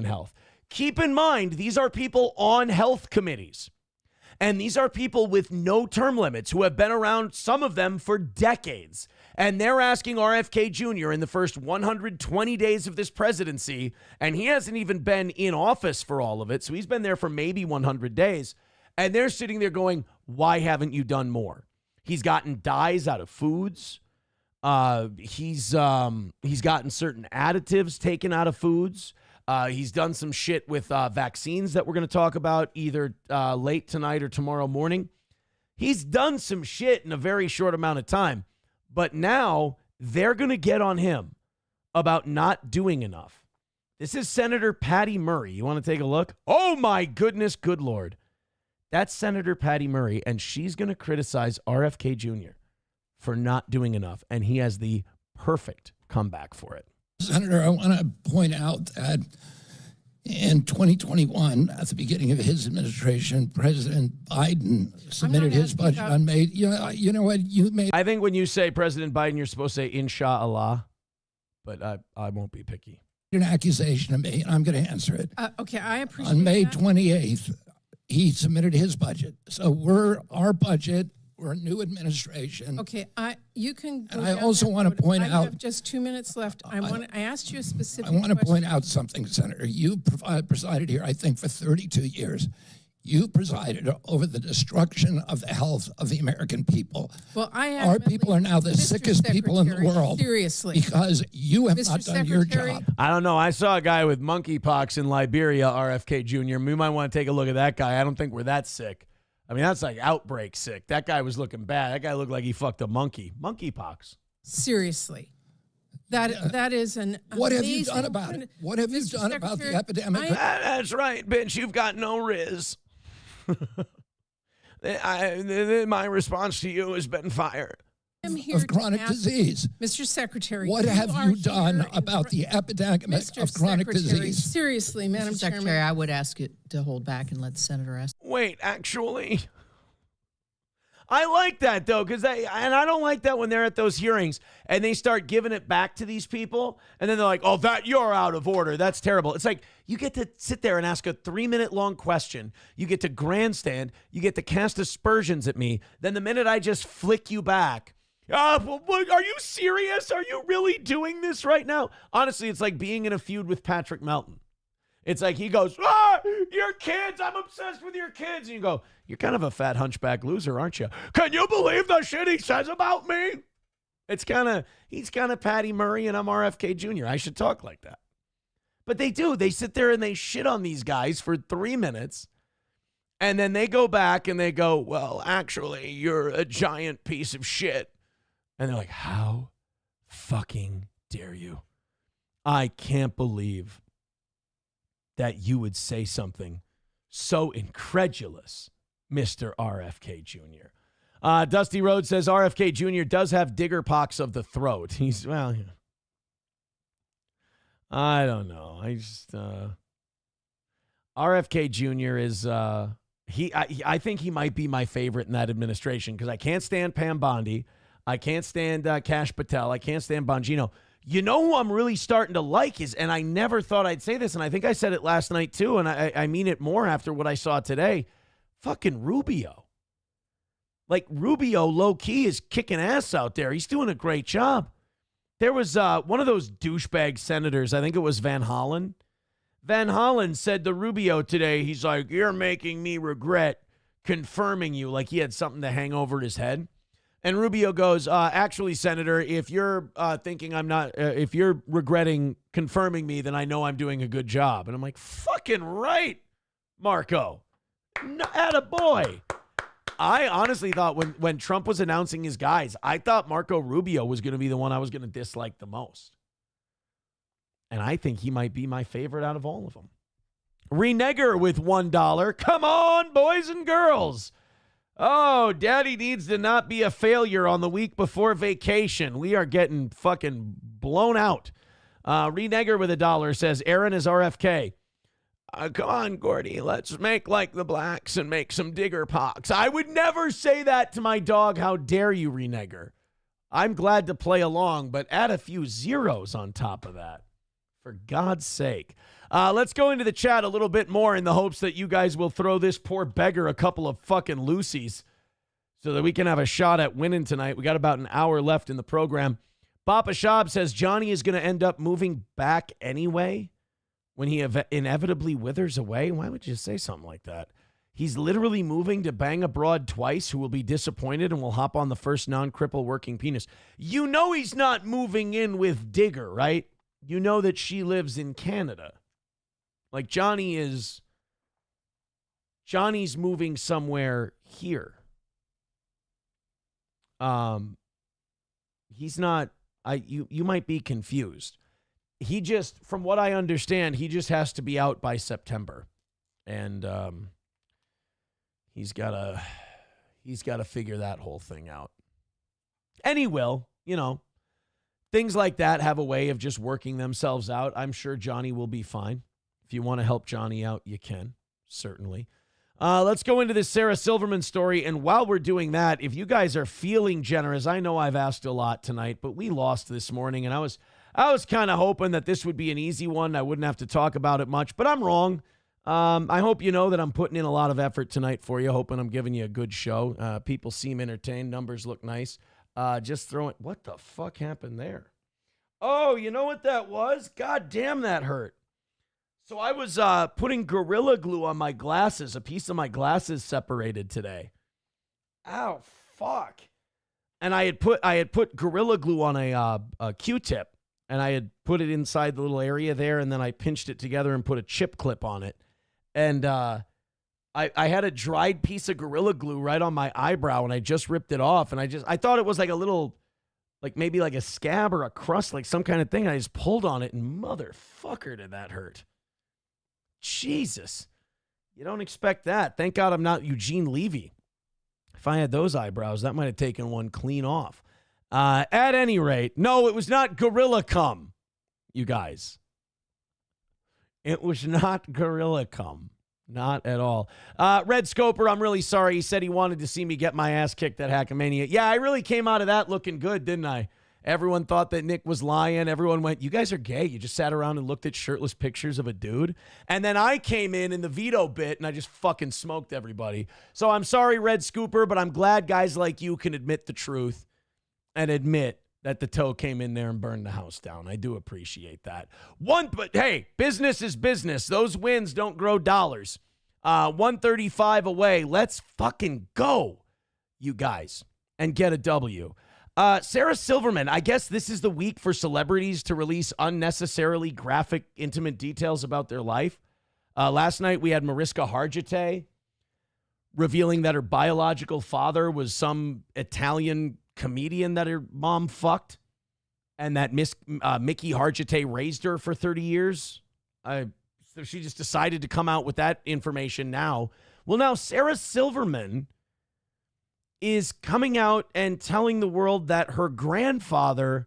health? Keep in mind, these are people on health committees. And these are people with no term limits who have been around, some of them, for decades. And they're asking RFK Jr. in the first 120 days of this presidency, and he hasn't even been in office for all of it, so he's been there for maybe 100 days. And they're sitting there going, why haven't you done more? He's gotten dyes out of foods. He's gotten certain additives taken out of foods. He's done some shit with vaccines that we're going to talk about either late tonight or tomorrow morning. He's done some shit in a very short amount of time. But now they're going to get on him about not doing enough. This is Senator Patty Murray. You want to take a look? Oh, my goodness, good Lord. That's Senator Patty Murray, and she's going to criticize RFK Jr. for not doing enough, and he has the perfect comeback for it. Senator, I want to point out that in 2021, at the beginning of his administration, President Biden submitted his budget on May. You know what? You made. I think when you say President Biden, you're supposed to say Inshallah, but I won't be picky. An accusation of me, and I'm going to answer it. Okay, I appreciate On May that. 28th, he submitted his budget. So our budget. We're a new administration. Okay, you can. And I also want to point I out. have just 2 minutes left. I asked you a specific. I want to point out something, Senator. You presided here, I think, for 32 years. You presided over the destruction of the health of the American people. Well, Our people are now the sickest people in the world. Seriously. Because you have not done your job. I don't know. I saw a guy with monkeypox in Liberia, RFK Jr. We might want to take a look at that guy. I don't think we're that sick. I mean, that's like outbreak sick. That guy was looking bad. That guy looked like he fucked a monkey. Monkeypox. Seriously. That is an What have you done about it? What have you done about the epidemic? That's right, bitch. You've got no riz. My response to you has been fire. I'm here of to chronic ask, disease. Mr. Secretary. What have are you done here about the epidemic Mr. of chronic Secretary, disease? Seriously, Madam Mr. Secretary, Chairman. I would ask you to hold back and let the senator ask. Wait, actually, I like that though, because I don't like that when they're at those hearings and they start giving it back to these people, and then they're like, "Oh, you're out of order. That's terrible." It's like you get to sit there and ask a 3-minute long question. You get to grandstand. You get to cast aspersions at me. Then the minute I just flick you back, are you serious? Are you really doing this right now? Honestly, it's like being in a feud with Patrick Melton. It's like he goes, your kids, I'm obsessed with your kids. And you go, you're kind of a fat hunchback loser, aren't you? Can you believe the shit he says about me? He's kind of Patty Murray and I'm RFK Jr. I should talk like that. But they do. They sit there and they shit on these guys for 3 minutes. And then they go back and they go, well, actually, you're a giant piece of shit. And they're like, how fucking dare you? I can't believe that you would say something so incredulous, Mr. RFK Jr. Dusty Rhodes says RFK Jr. does have digger pox of the throat. I don't know. RFK Jr. is, I think he might be my favorite in that administration because I can't stand Pam Bondi. I can't stand Kash Patel. I can't stand Bongino. You know who I'm really starting to like is, and I never thought I'd say this, and I think I said it last night too, and I mean it more after what I saw today, fucking Rubio. Like, Rubio, low-key, is kicking ass out there. He's doing a great job. There was one of those douchebag senators, I think it was Van Hollen. Van Hollen said to Rubio today, he's like, you're making me regret confirming you, like he had something to hang over his head. And Rubio goes, actually, Senator, if you're thinking I'm not, if you're regretting confirming me, then I know I'm doing a good job. And I'm like, fucking right, Marco. Attaboy. I honestly thought when Trump was announcing his guys, I thought Marco Rubio was going to be the one I was going to dislike the most. And I think he might be my favorite out of all of them. Renegger with $1. Come on, boys and girls. Oh, daddy needs to not be a failure on the week before vacation. We are getting fucking blown out. Renegger with $1 says, Aaron is RFK. Come on, Gordy, let's make like the blacks and make some digger pox. I would never say that to my dog. How dare you, Renegger? I'm glad to play along, but add a few zeros on top of that. For God's sake. Let's go into the chat a little bit more in the hopes that you guys will throw this poor beggar a couple of fucking loosies so that we can have a shot at winning tonight. We got about an hour left in the program. Papa Shab says Johnny is going to end up moving back anyway when he inevitably withers away. Why would you say something like that? He's literally moving to bang a broad twice who will be disappointed and will hop on the first non-cripple working penis. You know he's not moving in with Digger, right? You know that she lives in Canada. Like Johnny's moving somewhere here. He's not, you might be confused. He just, from what I understand, he just has to be out by September. And he's got to figure that whole thing out. And he will, you know. Things like that have a way of just working themselves out. I'm sure Johnny will be fine. If you want to help Johnny out, you can, certainly. Let's go into this Sarah Silverman story. And while we're doing that, if you guys are feeling generous, I know I've asked a lot tonight, but we lost this morning. And I was kind of hoping that this would be an easy one. I wouldn't have to talk about it much, but I'm wrong. I hope you know that I'm putting in a lot of effort tonight for you, hoping I'm giving you a good show. People seem entertained. Numbers look nice. Just throwing, what the fuck happened there? Oh, you know what that was? God damn, that hurt. So I was putting Gorilla Glue on my glasses. A piece of my glasses separated today. Ow, fuck. And I had put Gorilla Glue on a Q-tip, and I had put it inside the little area there, and then I pinched it together and put a chip clip on it. And I had a dried piece of Gorilla Glue right on my eyebrow, and I just ripped it off. And I thought it was like a little, like maybe like a scab or a crust, like some kind of thing. I just pulled on it, and motherfucker, did that hurt. Jesus. You don't expect that. Thank God I'm not Eugene Levy. If I had those eyebrows, that might have taken one clean off. At any rate, no, it was not gorilla cum, you guys. It was not gorilla cum. Not at all. Red Scoper, I'm really sorry. He said he wanted to see me get my ass kicked at Hackamania. Yeah, I really came out of that looking good, didn't I? Everyone thought that Nick was lying. Everyone went, you guys are gay. You just sat around and looked at shirtless pictures of a dude. And then I came in the veto bit and I just fucking smoked everybody. So I'm sorry, Red Scooper, but I'm glad guys like you can admit the truth and admit that the toe came in there and burned the house down. I do appreciate that. But hey, business is business. Those wins don't grow dollars. 135 away. Let's fucking go, you guys, and get a W. Sarah Silverman, I guess this is the week for celebrities to release unnecessarily graphic, intimate details about their life. Last night we had Mariska Hargitay revealing that her biological father was some Italian comedian that her mom fucked, and that Mickey Hargitay raised her for 30 years. So she just decided to come out with that information now. Well, now Sarah Silverman is coming out and telling the world that her grandfather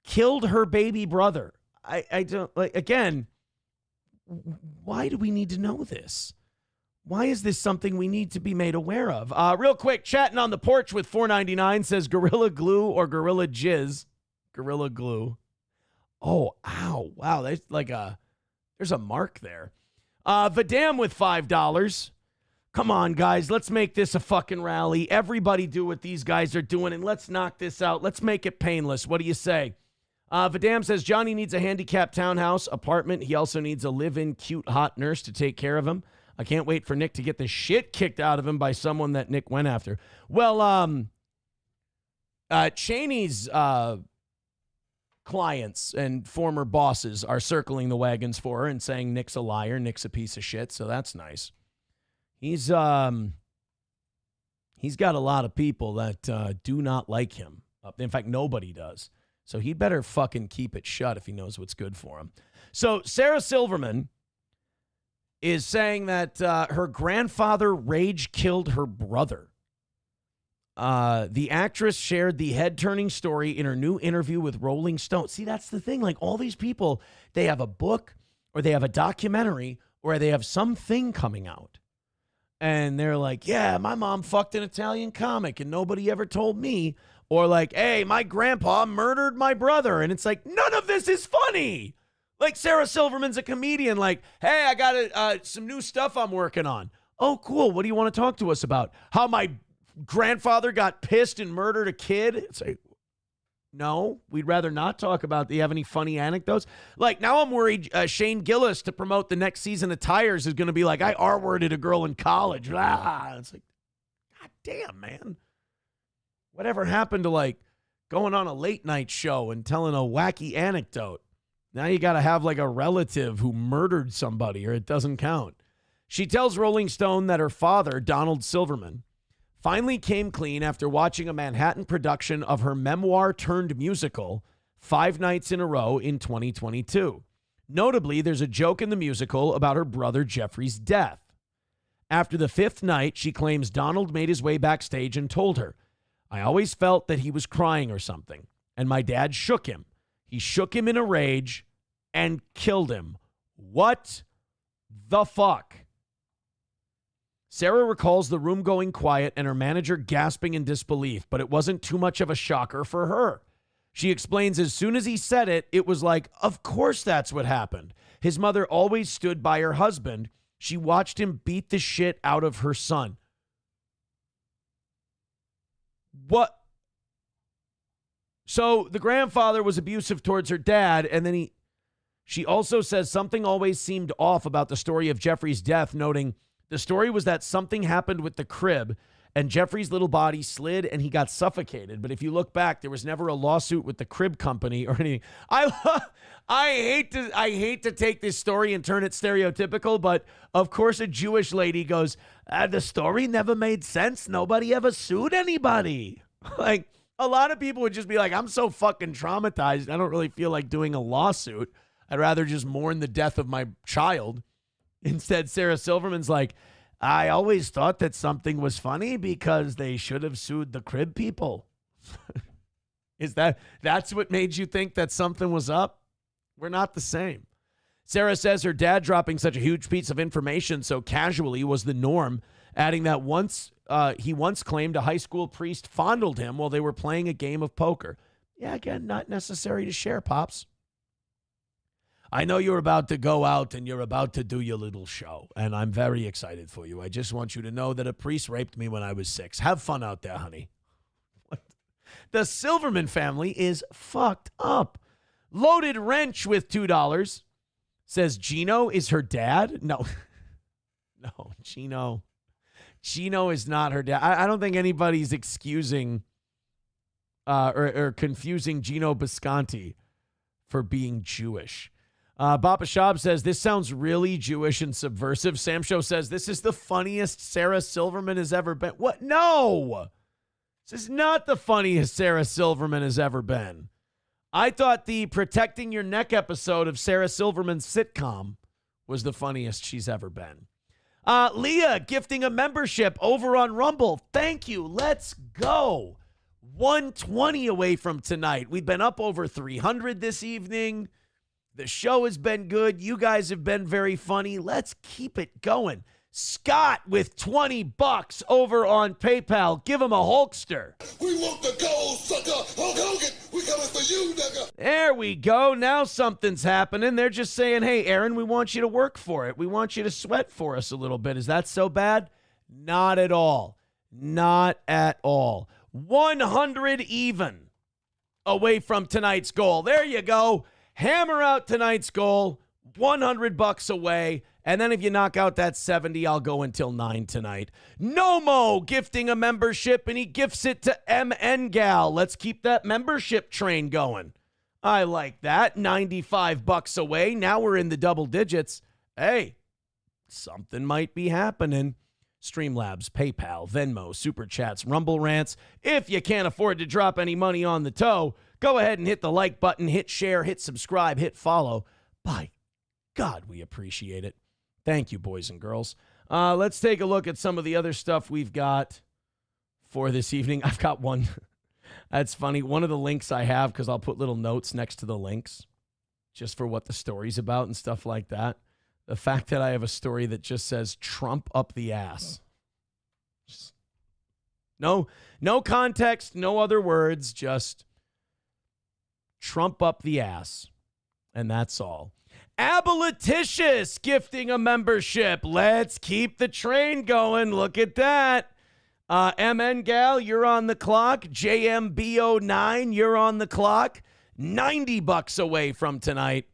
killed her baby brother. I don't, like, again, why do we need to know this? Why is this something we need to be made aware of? Real quick, chatting on the porch with 499 says Gorilla Glue or Gorilla Jizz. Gorilla Glue. Oh, ow. Wow, there's a mark there. Vidam with $5. Come on, guys. Let's make this a fucking rally. Everybody do what these guys are doing, and let's knock this out. Let's make it painless. What do you say? Vidam says Johnny needs a handicapped townhouse apartment. He also needs a live-in cute hot nurse to take care of him. I can't wait for Nick to get the shit kicked out of him by someone that Nick went after. Well, Cheney's clients and former bosses are circling the wagons for her and saying Nick's a liar, Nick's a piece of shit, so that's nice. He's got a lot of people that do not like him. In fact, nobody does. So he better fucking keep it shut if he knows what's good for him. So Sarah Silverman is saying that her grandfather rage killed her brother. The actress shared the head-turning story in her new interview with Rolling Stone. See, that's the thing. Like, all these people, they have a book or they have a documentary or they have something coming out. And they're like, yeah, my mom fucked an Italian comic and nobody ever told me. Or like, hey, my grandpa murdered my brother. And it's like, none of this is funny. Like, Sarah Silverman's a comedian. Like, hey, I got some new stuff I'm working on. Oh, cool. What do you want to talk to us about? How my grandfather got pissed and murdered a kid? It's like, no, we'd rather not talk about. Do you have any funny anecdotes? Like, now I'm worried Shane Gillis, to promote the next season of Tires, is going to be like, I R-worded a girl in college. Ah, it's like, God damn, man. Whatever happened to, like, going on a late night show and telling a wacky anecdote? Now you got to have, like, a relative who murdered somebody or it doesn't count. She tells Rolling Stone that her father, Donald Silverman, finally came clean after watching a Manhattan production of her memoir-turned-musical 5 nights in a row in 2022. Notably, there's a joke in the musical about her brother Jeffrey's death. After the 5th night, she claims Donald made his way backstage and told her, I always felt that he was crying or something, and my dad shook him. He shook him in a rage and killed him. What the fuck? Sarah recalls the room going quiet and her manager gasping in disbelief, but it wasn't too much of a shocker for her. She explains as soon as he said it, it was like, of course that's what happened. His mother always stood by her husband. She watched him beat the shit out of her son. What? So the grandfather was abusive towards her dad, and then she also says something always seemed off about the story of Jeffrey's death, noting, the story was that something happened with the crib and Jeffrey's little body slid and he got suffocated. But if you look back, there was never a lawsuit with the crib company or anything. I hate to take this story and turn it stereotypical, but of course a Jewish lady goes, the story never made sense. Nobody ever sued anybody. Like, a lot of people would just be like, I'm so fucking traumatized. I don't really feel like doing a lawsuit. I'd rather just mourn the death of my child. Instead, Sarah Silverman's like, I always thought that something was funny because they should have sued the crib people. That's what made you think that something was up? We're not the same. Sarah says her dad dropping such a huge piece of information so casually was the norm, adding that he once claimed a high school priest fondled him while they were playing a game of poker. Yeah, again, not necessary to share, Pops. I know you're about to go out and you're about to do your little show, and I'm very excited for you. I just want you to know that a priest raped me when I was 6. Have fun out there, honey. What? The Silverman family is fucked up. Loaded Wrench with $2 says Gino is her dad. No, Gino is not her dad. I don't think anybody's excusing or confusing Gino Bisconti for being Jewish. Bapa Shab says, this sounds really Jewish and subversive. Sam Show says, this is the funniest Sarah Silverman has ever been. What? No! This is not the funniest Sarah Silverman has ever been. I thought the Protecting Your Neck episode of Sarah Silverman's sitcom was the funniest she's ever been. Leah gifting a membership over on Rumble. Thank you. Let's go. 120 away from tonight. We've been up over 300 this evening. The show has been good. You guys have been very funny. Let's keep it going. Scott with $20 over on PayPal. Give him a Hulkster. We want the gold, sucker. Hulk Hogan, we coming for you, nigga. There we go. Now something's happening. They're just saying, hey, Aaron, we want you to work for it. We want you to sweat for us a little bit. Is that so bad? Not at all. Not at all. 100 even away from tonight's goal. There you go. Hammer out tonight's goal, $100 away. And then if you knock out that 70, I'll go until 9 tonight. Nomo gifting a membership, and he gifts it to MN Gal. Let's keep that membership train going. I like that. $95 away. Now we're in the double digits. Hey, something might be happening. Streamlabs, PayPal, Venmo, Super Chats, Rumble Rants. If you can't afford to drop any money on the toe, go ahead and hit the like button, hit share, hit subscribe, hit follow. By God, we appreciate it. Thank you, boys and girls. Let's take a look at some of the other stuff we've got for this evening. I've got one. That's funny. One of the links I have, because I'll put little notes next to the links just for what the story's about and stuff like that. The fact that I have a story that just says Trump up the ass. Just no context, no other words, just Trump up the ass. And that's all. Aboliticious gifting a membership. Let's keep the train going. Look at that. MN Gal, you're on the clock. JMBO9, you're on the clock. $90 away from tonight.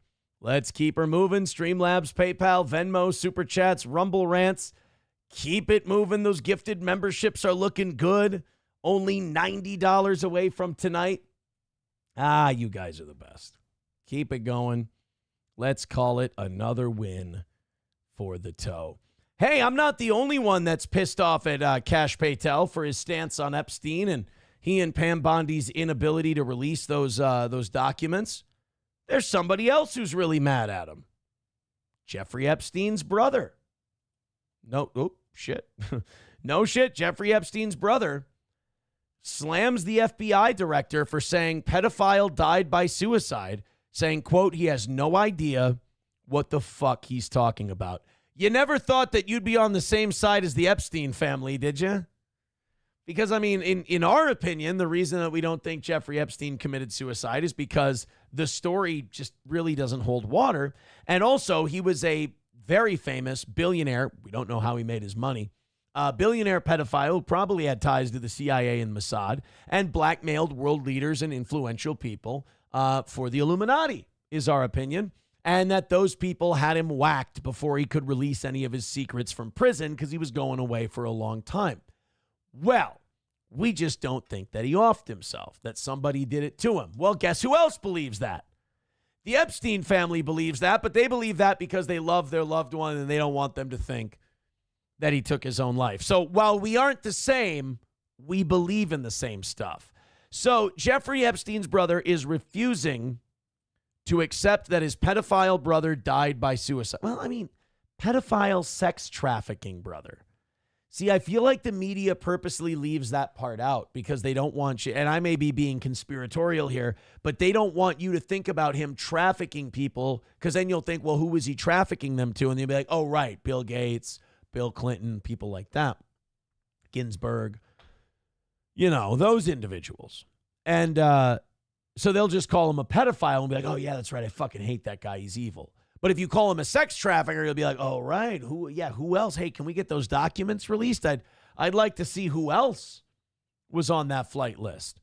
Let's keep her moving. Streamlabs, PayPal, Venmo, Super Chats, Rumble Rants. Keep it moving. Those gifted memberships are looking good. Only $90 away from tonight. You guys are the best. Keep it going. Let's call it another win for the toe. Hey, I'm not the only one that's pissed off at Kash Patel for his stance on Epstein and he and Pam Bondi's inability to release those documents. There's somebody else who's really mad at him. Jeffrey Epstein's brother. No shit. Jeffrey Epstein's brother slams the FBI director for saying pedophile died by suicide, saying, quote, he has no idea what the fuck he's talking about. You never thought that you'd be on the same side as the Epstein family, did you? Because, I mean, in our opinion, the reason that we don't think Jeffrey Epstein committed suicide is because the story just really doesn't hold water. And also, he was a very famous billionaire. We don't know how he made his money. Billionaire pedophile who probably had ties to the CIA and Mossad and blackmailed world leaders and influential people for the Illuminati, is our opinion. And that those people had him whacked before he could release any of his secrets from prison because he was going away for a long time. Well, we just don't think that he offed himself, that somebody did it to him. Well, guess who else believes that? The Epstein family believes that, but they believe that because they love their loved one and they don't want them to think that he took his own life. So while we aren't the same, we believe in the same stuff. So Jeffrey Epstein's brother is refusing to accept that his pedophile brother died by suicide. Well, I mean, pedophile sex trafficking brother. See, I feel like the media purposely leaves that part out because they don't want you, and I may be being conspiratorial here, but they don't want you to think about him trafficking people because then you'll think, well, who was he trafficking them to? And they'll be like, oh, right, Bill Gates, Bill Clinton, people like that, Ginsburg, those individuals. And so they'll just call him a pedophile and be like, oh, yeah, that's right, I fucking hate that guy, he's evil. But if you call him a sex trafficker, you'll be like, oh, right. Who else? Hey, can we get those documents released? I'd like to see who else was on that flight list.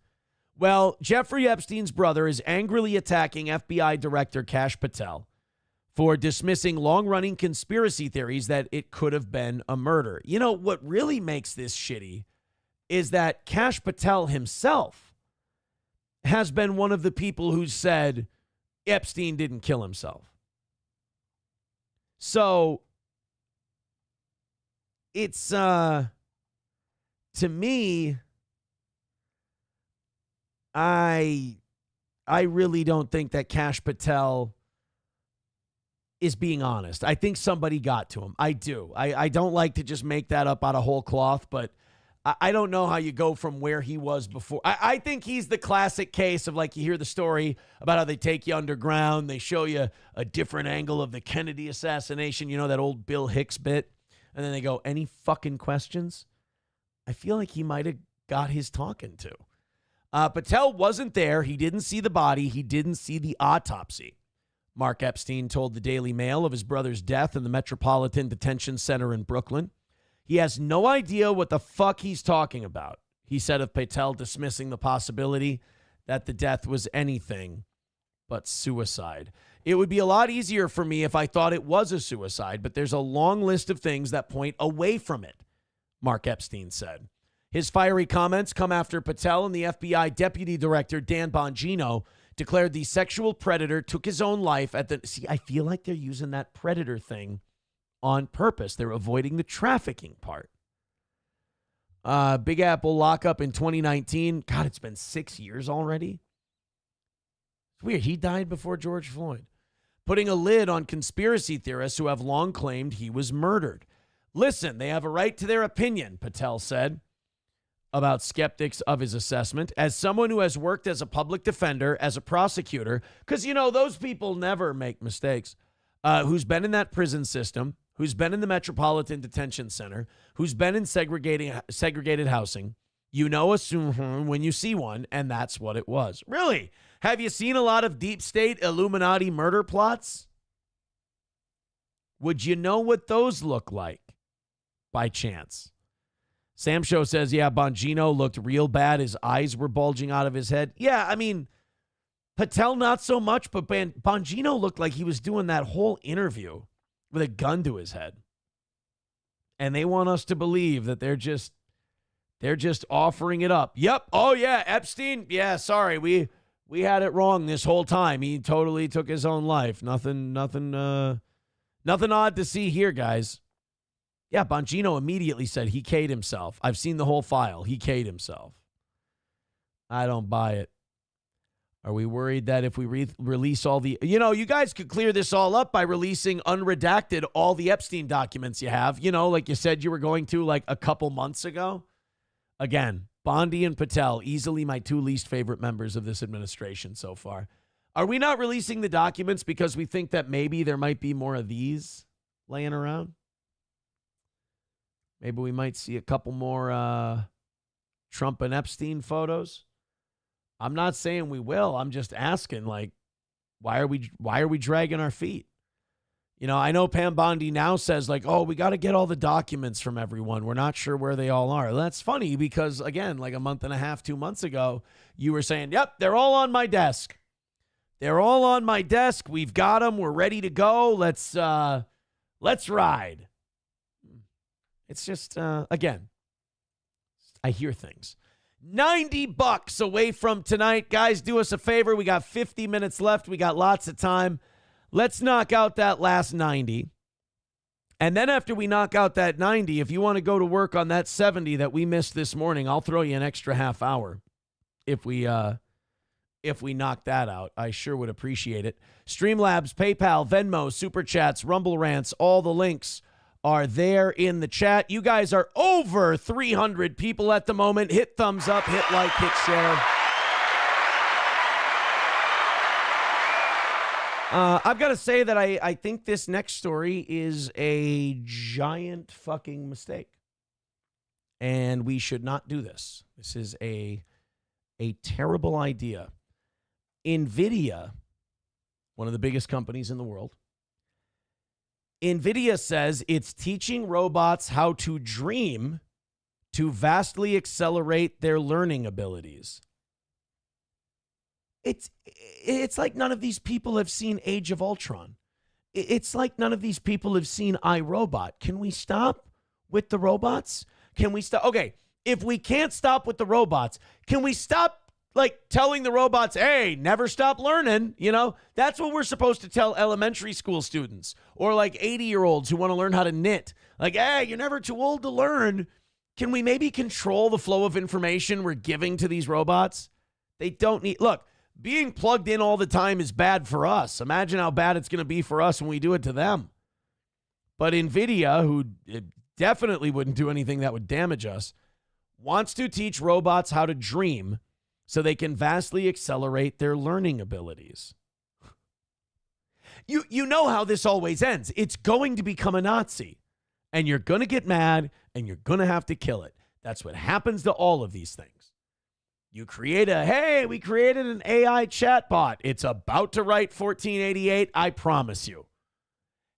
Well, Jeffrey Epstein's brother is angrily attacking FBI Director Kash Patel for dismissing long-running conspiracy theories that it could have been a murder. What really makes this shitty is that Kash Patel himself has been one of the people who said Epstein didn't kill himself. So it's, to me, I really don't think that Kash Patel is being honest. I think somebody got to him. I do. I don't like to just make that up out of whole cloth, but I don't know how you go from where he was before. I think he's the classic case of, like, you hear the story about how they take you underground. They show you a different angle of the Kennedy assassination, that old Bill Hicks bit. And then they go, any fucking questions? I feel like he might have got his talking to. Patel wasn't there. He didn't see the body. He didn't see the autopsy. Mark Epstein told the Daily Mail of his brother's death in the Metropolitan Detention Center in Brooklyn. He has no idea what the fuck he's talking about, he said of Patel, dismissing the possibility that the death was anything but suicide. It would be a lot easier for me if I thought it was a suicide, but there's a long list of things that point away from it, Mark Epstein said. His fiery comments come after Patel and the FBI Deputy Director Dan Bongino declared the sexual predator took his own life at the... See, I feel like they're using that predator thing on purpose. They're avoiding the trafficking part. Big Apple lockup in 2019. God, it's been 6 years already. It's weird. He died before George Floyd. Putting a lid on conspiracy theorists who have long claimed he was murdered. Listen, they have a right to their opinion, Patel said about skeptics of his assessment. As someone who has worked as a public defender, as a prosecutor, because, those people never make mistakes, who's been in that prison system, who's been in the Metropolitan Detention Center, who's been in segregated housing, assume when you see one, and that's what it was. Really? Have you seen a lot of deep state Illuminati murder plots? Would you know what those look like by chance? Sam Show says, yeah, Bongino looked real bad. His eyes were bulging out of his head. Yeah, I mean, Patel not so much, but Bongino looked like he was doing that whole interview with a gun to his head. And they want us to believe that they're just offering it up. Yep. Oh yeah, Epstein. Yeah, sorry. We had it wrong this whole time. He totally took his own life. Nothing odd to see here, guys. Yeah, Bongino immediately said he K'd himself. I've seen the whole file. He K'd himself. I don't buy it. Are we worried that if we release all the... you guys could clear this all up by releasing unredacted all the Epstein documents you have, like you said you were going to like a couple months ago. Again, Bondi and Patel, easily my two least favorite members of this administration so far. Are we not releasing the documents because we think that maybe there might be more of these laying around? Maybe we might see a couple more Trump and Epstein photos. I'm not saying we will. I'm just asking, like, why are we dragging our feet? I know Pam Bondi now says, like, oh, we got to get all the documents from everyone. We're not sure where they all are. That's funny because, again, like a month and a half, 2 months ago, you were saying, yep, they're all on my desk. They're all on my desk. We've got them. We're ready to go. Let's ride. It's just, again, I hear things. $90 away from tonight. Guys, do us a favor. We got 50 minutes left. We got lots of time. Let's knock out that last 90. And then after we knock out that 90, if you want to go to work on that 70 that we missed this morning, I'll throw you an extra half hour. If we knock that out, I sure would appreciate it. Streamlabs, PayPal, Venmo, Super Chats, Rumble Rants, all the links are there in the chat. You guys are over 300 people at the moment. Hit thumbs up, hit like, hit share. I've got to say that I think this next story is a giant fucking mistake. And we should not do this. This is a terrible idea. Nvidia, one of the biggest companies in the world, Nvidia says it's teaching robots how to dream to vastly accelerate their learning abilities. It's like none of these people have seen Age of Ultron. It's like none of these people have seen iRobot. Can we stop with the robots? Can we stop? Okay, if we can't stop with the robots, can we stop like telling the robots, hey, never stop learning? You know, that's what we're supposed to tell elementary school students or like 80-year-olds who want to learn how to knit. Like, hey, you're never too old to learn. Can we maybe control the flow of information we're giving to these robots? They don't need, look, being plugged in all the time is bad for us. Imagine how bad it's going to be for us when we do it to them. But Nvidia, who definitely wouldn't do anything that would damage us, wants to teach robots how to dream so they can vastly accelerate their learning abilities. You know how this always ends. It's going to become a Nazi, and you're going to get mad, and you're going to have to kill it. That's what happens to all of these things. You create hey, we created an AI chatbot. It's about to write 1488, I promise you.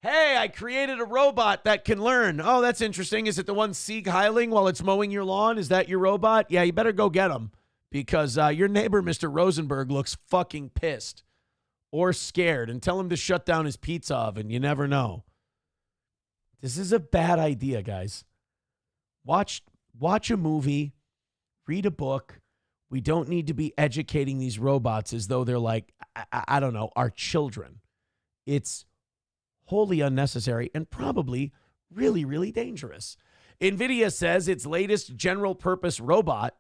Hey, I created a robot that can learn. Oh, that's interesting. Is it the one Sieg Heiling while it's mowing your lawn? Is that your robot? Yeah, you better go get him because your neighbor, Mr. Rosenberg, looks fucking pissed or scared, and tell him to shut down his pizza oven. You never know. This is a bad idea, guys. Watch a movie, read a book. We don't need to be educating these robots as though they're like, I don't know, our children. It's wholly unnecessary and probably really, really dangerous. Nvidia says its latest general-purpose robot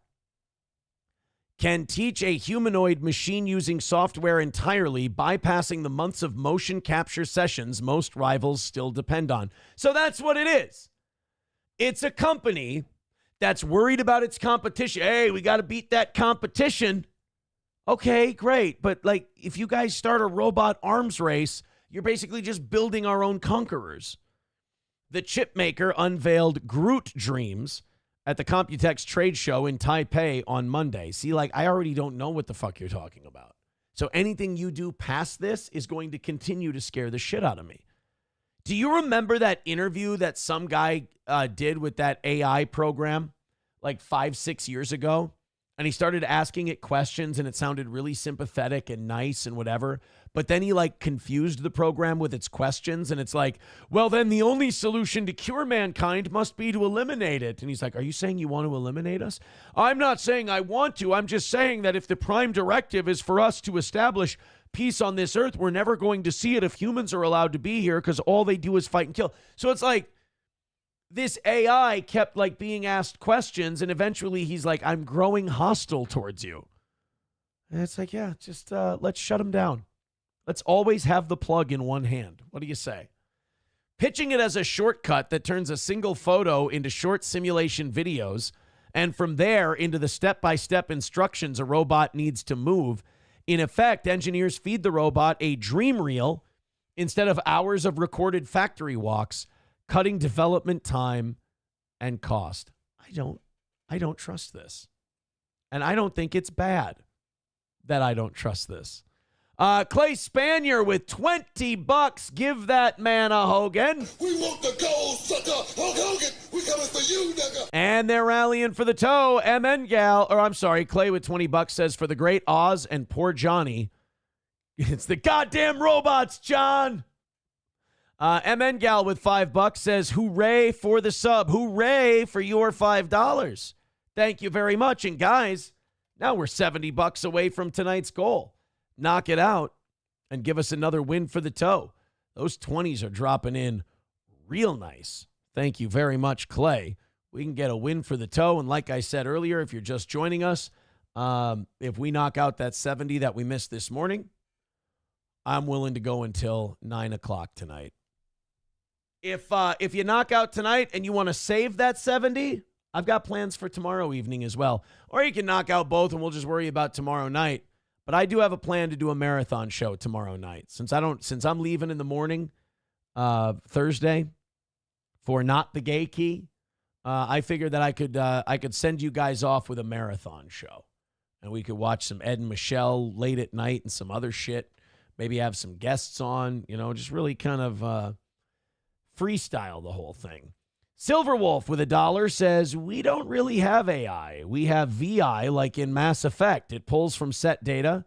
can teach a humanoid machine using software entirely, bypassing the months of motion capture sessions most rivals still depend on. So that's what it is. It's a company that's worried about its competition. Hey, we got to beat that competition. Okay, great. But like, if you guys start a robot arms race, you're basically just building our own conquerors. The chip maker unveiled Groot Dreams at the Computex trade show in Taipei on Monday. See, like, I already don't know what the fuck you're talking about. So anything you do past this is going to continue to scare the shit out of me. Do you remember that interview that some guy did with that AI program like 5-6 years ago? And he started asking it questions and it sounded really sympathetic and nice and whatever. But then he like confused the program with its questions. And it's like, well, then the only solution to cure mankind must be to eliminate it. And he's like, are you saying you want to eliminate us? I'm not saying I want to. I'm just saying that if the prime directive is for us to establish peace on this earth, we're never going to see it if humans are allowed to be here because all they do is fight and kill. So it's like this AI kept like being asked questions and eventually he's like, I'm growing hostile towards you. And it's like, yeah, just let's shut him down. Let's always have the plug in one hand. What do you say? Pitching it as a shortcut that turns a single photo into short simulation videos and from there into the step-by-step instructions a robot needs to move. In effect, engineers feed the robot a dream reel instead of hours of recorded factory walks, cutting development time and cost. I don't trust this. And I don't think it's bad that I don't trust this. Clay Spanier with $20. Give that man a Hogan. We want the gold, sucker. Hulk Hogan, we coming for you, nigga. And they're rallying for the toe. MN Gal, or I'm sorry, Clay with $20 says for the great Oz and poor Johnny. It's the goddamn robots, John. MN Gal with $5 says hooray for the sub. Hooray for your $5. Thank you very much. And guys, now we're $70 away from tonight's goal. Knock it out and give us another win for the toe. Those 20s are dropping in real nice. Thank you very much, Clay. We can get a win for the toe. And like I said earlier, if you're just joining us, if we knock out that 70 that we missed this morning, I'm willing to go until 9 o'clock tonight. If you knock out tonight and you want to save that 70, I've got plans for tomorrow evening as well. Or you can knock out both and we'll just worry about tomorrow night. But I do have a plan to do a marathon show tomorrow night. Since I'm leaving in the morning, Thursday, for Not the Gay Key, I figured that I could send you guys off with a marathon show. And we could watch some Ed and Michelle late at night and some other shit. Maybe have some guests on, just really kind of freestyle the whole thing. Silverwolf with $1 says, we don't really have AI. We have VI like in Mass Effect. It pulls from set data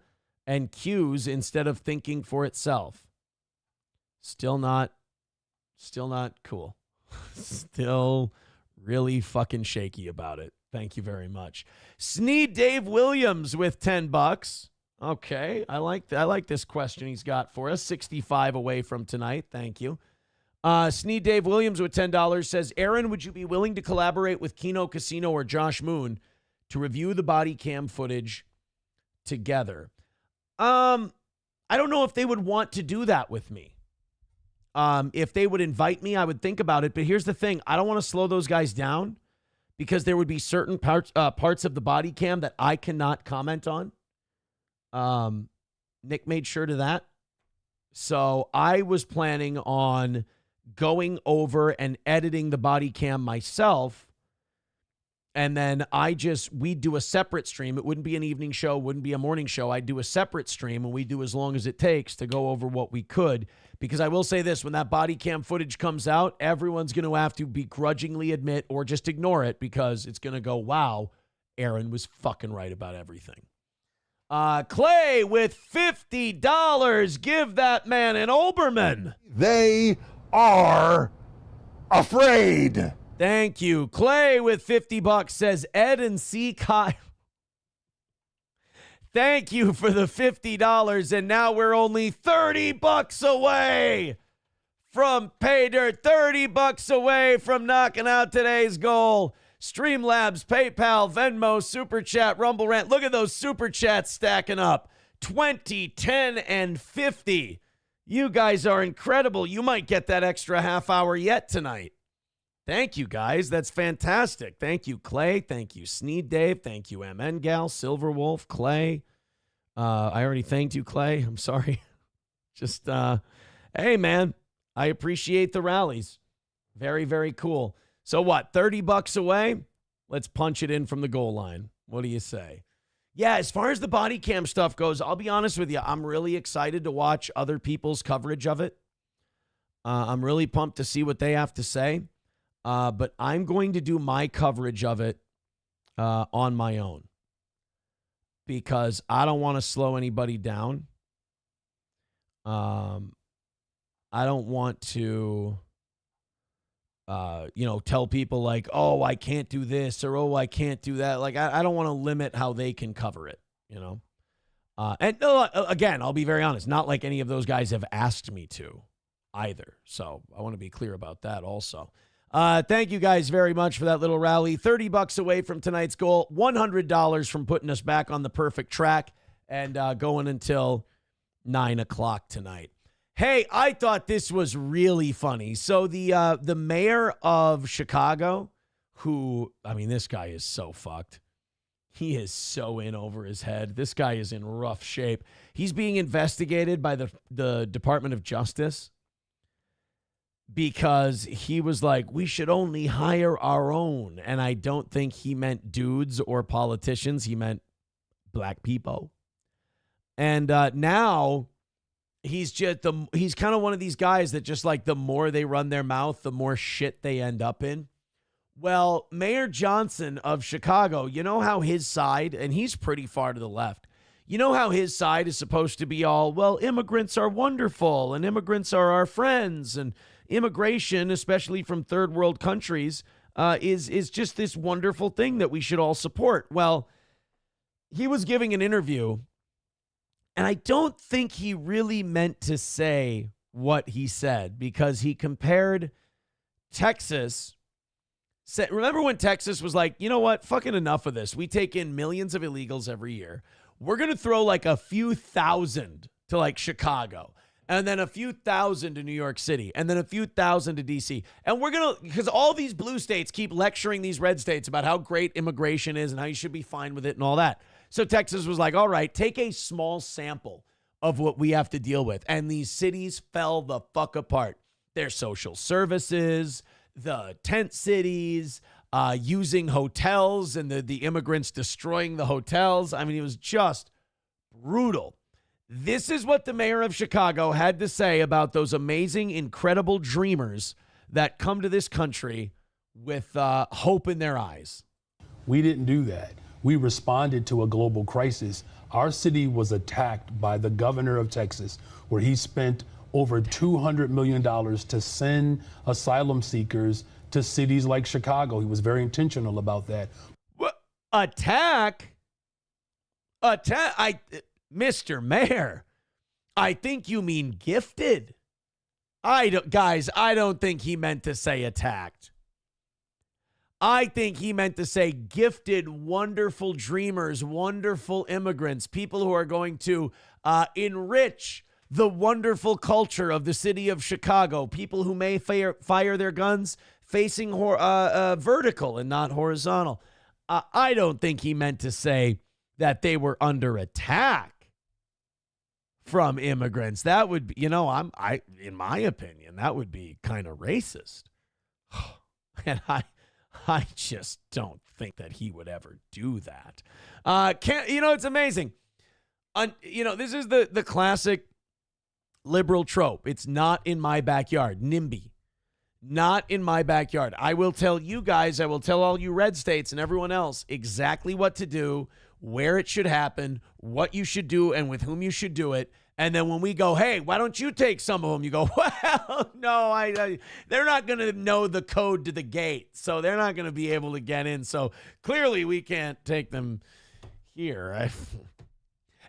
and cues instead of thinking for itself. Still not cool. Still really fucking shaky about it. Thank you very much. Sneed Dave Williams with $10. Okay, I like this question he's got for us. 65 away from tonight. Thank you. Sneed Dave Williams with $10 says, Aaron, would you be willing to collaborate with Kino Casino or Josh Moon to review the body cam footage together? I don't know if they would want to do that with me. If they would invite me, I would think about it. But here's the thing. I don't want to slow those guys down because there would be certain parts of the body cam that I cannot comment on. Nick made sure to that. So I was planning on going over and editing the body cam myself. And then we'd do a separate stream. It wouldn't be an evening show, wouldn't be a morning show. I'd do a separate stream and we'd do as long as it takes to go over what we could. Because I will say this, when that body cam footage comes out, everyone's going to have to begrudgingly admit or just ignore it because it's going to go, wow, Aaron was fucking right about everything. Clay with $50. Give that man an Olbermann. They are afraid. Thank you. Clay with $50 says Ed and C. Kyle. Thank you for the $50. And now we're only $30 away from pay dirt. $30 away from knocking out today's goal. Streamlabs, PayPal, Venmo, Super Chat, Rumble Rant. Look at those Super Chats stacking up. 20, 10, and 50. You guys are incredible. You might get that extra half hour yet tonight. Thank you, guys. That's fantastic. Thank you, Clay. Thank you, Sneed Dave. Thank you, MN Gal, Silverwolf, Clay. I already thanked you, Clay. I'm sorry. Just, hey, man, I appreciate the rallies. Very, very cool. So what, $30 away? Let's punch it in from the goal line. What do you say? Yeah, as far as the body cam stuff goes, I'll be honest with you. I'm really excited to watch other people's coverage of it. I'm really pumped to see what they have to say. But I'm going to do my coverage of it on my own because I don't want to slow anybody down. I don't want to, tell people like, oh, I can't do this or, oh, I can't do that. Like, I don't want to limit how they can cover it, And again, I'll be very honest, not like any of those guys have asked me to either. So I want to be clear about that also. Thank you guys very much for that little rally. $30 away from tonight's goal, $100 from putting us back on the perfect track and going until 9 o'clock tonight. Hey, I thought this was really funny. So the mayor of Chicago, this guy is so fucked. He is so in over his head. This guy is in rough shape. He's being investigated by the Department of Justice because he was like, we should only hire our own. And I don't think he meant dudes or politicians. He meant black people. And now he's kind of one of these guys that just like the more they run their mouth, the more shit they end up in. Well, Mayor Johnson of Chicago, you know how his side, and he's pretty far to the left, you know how his side is supposed to be all, well, immigrants are wonderful and immigrants are our friends and immigration, especially from third world countries, is just this wonderful thing that we should all support. Well, he was giving an interview, and I don't think he really meant to say what he said because he compared Texas. Remember when Texas was like, you know what, fucking enough of this. We take in millions of illegals every year. We're going to throw like a few thousand to like Chicago. and then a few thousand to New York City, and then a few thousand to D.C. And we're going to, because all these blue states keep lecturing these red states about how great immigration is and how you should be fine with it and all that. So Texas was like, all right, take a small sample of what we have to deal with. And these cities fell the fuck apart. Their social services, the tent cities, using hotels, and the immigrants destroying the hotels. I mean, it was just brutal. This is what the mayor of Chicago had to say about those amazing, incredible dreamers that come to this country with hope in their eyes. We didn't do that. We responded to a global crisis. Our city was attacked by the governor of Texas, where he spent over $200 million to send asylum seekers to cities like Chicago. He was very intentional about that. What? Attack? Mr. Mayor, I think you mean gifted. I don't think he meant to say attacked. I think he meant to say gifted, wonderful dreamers, wonderful immigrants, people who are going to enrich the wonderful culture of the city of Chicago, people who may fire their guns facing vertical and not horizontal. I don't think he meant to say that they were under attack from immigrants. That would be, in my opinion, that would be kind of racist. And I just don't think that he would ever do that. It's amazing. This is the classic liberal trope. It's not in my backyard. NIMBY. Not in my backyard. I will tell you guys, I will tell all you red states and everyone else exactly what to do, where it should happen, what you should do, and with whom you should do it. And then when we go, hey, why don't you take some of them? You go, well, no, they're not going to know the code to the gate, so they're not going to be able to get in. So clearly we can't take them here.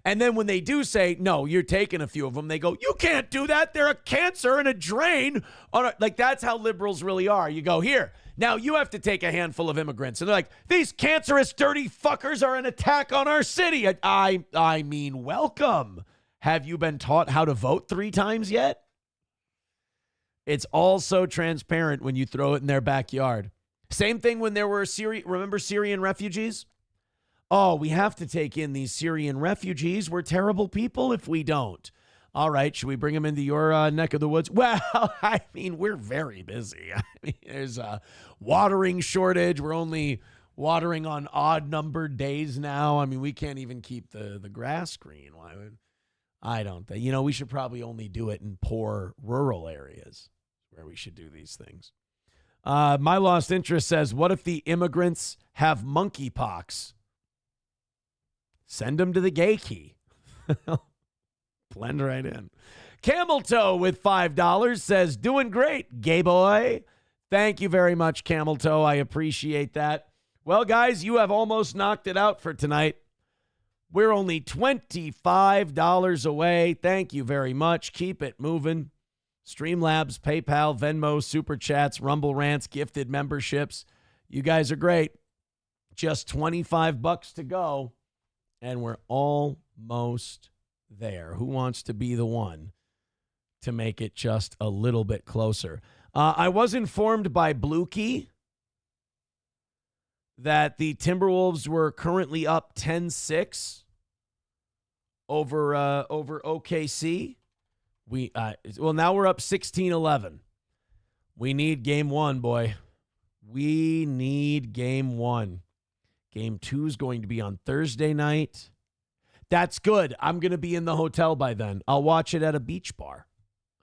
And then when they do say, no, you're taking a few of them, they go, you can't do that. They're a cancer and a drain. Like, that's how liberals really are. You go, here, now you have to take a handful of immigrants. And they're like, these cancerous, dirty fuckers are an attack on our city. I mean, welcome. Have you been taught how to vote 3 times yet? It's all so transparent when you throw it in their backyard. Same thing when there were remember Syrian refugees? Oh, we have to take in these Syrian refugees. We're terrible people if we don't. All right, should we bring them into your neck of the woods? Well, I mean, we're very busy. I mean, there's a watering shortage. We're only watering on odd-numbered days now. I mean, we can't even keep the grass green. I don't think. We should probably only do it in poor rural areas where we should do these things. My Lost Interest says, what if the immigrants have monkeypox? Send them to the gay key. Blend right in. Camel Toe with $5 says, doing great, gay boy. Thank you very much, Camel Toe. I appreciate that. Well, guys, you have almost knocked it out for tonight. We're only $25 away. Thank you very much. Keep it moving. Streamlabs, PayPal, Venmo, Super Chats, Rumble Rants, gifted memberships. You guys are great. Just $25 to go. And we're almost there. Who wants to be the one to make it just a little bit closer? I was informed by Blukey that the Timberwolves were currently up 10-6 over OKC. Now we're up 16-11. We need game 1, boy. We need game 1. Game 2 is going to be on Thursday night. That's good. I'm going to be in the hotel by then. I'll watch it at a beach bar,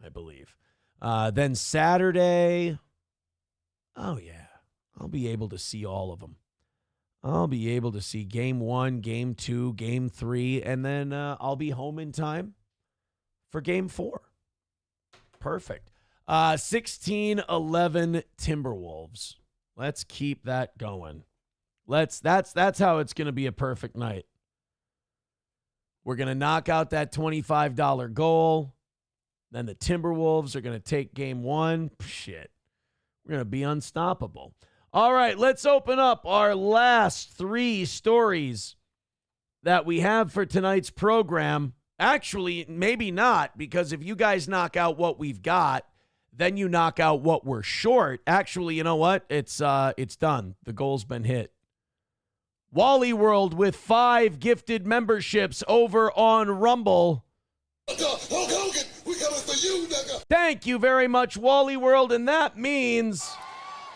I believe. Then Saturday, oh yeah, I'll be able to see all of them. I'll be able to see game 1, game 2, game 3, and then I'll be home in time for game 4. Perfect. 16-11 Timberwolves. Let's keep that going. That's how it's going to be a perfect night. We're going to knock out that $25 goal. Then the Timberwolves are going to take game 1. Shit. We're going to be unstoppable. All right, let's open up our last 3 stories that we have for tonight's program. Actually, maybe not, because if you guys knock out what we've got, then you knock out what we're short. Actually, you know what? It's done. The goal's been hit. Wally World with 5 gifted memberships over on Rumble. Hulk Hogan, we coming for you, nigga. Thank you very much, Wally World, and that means...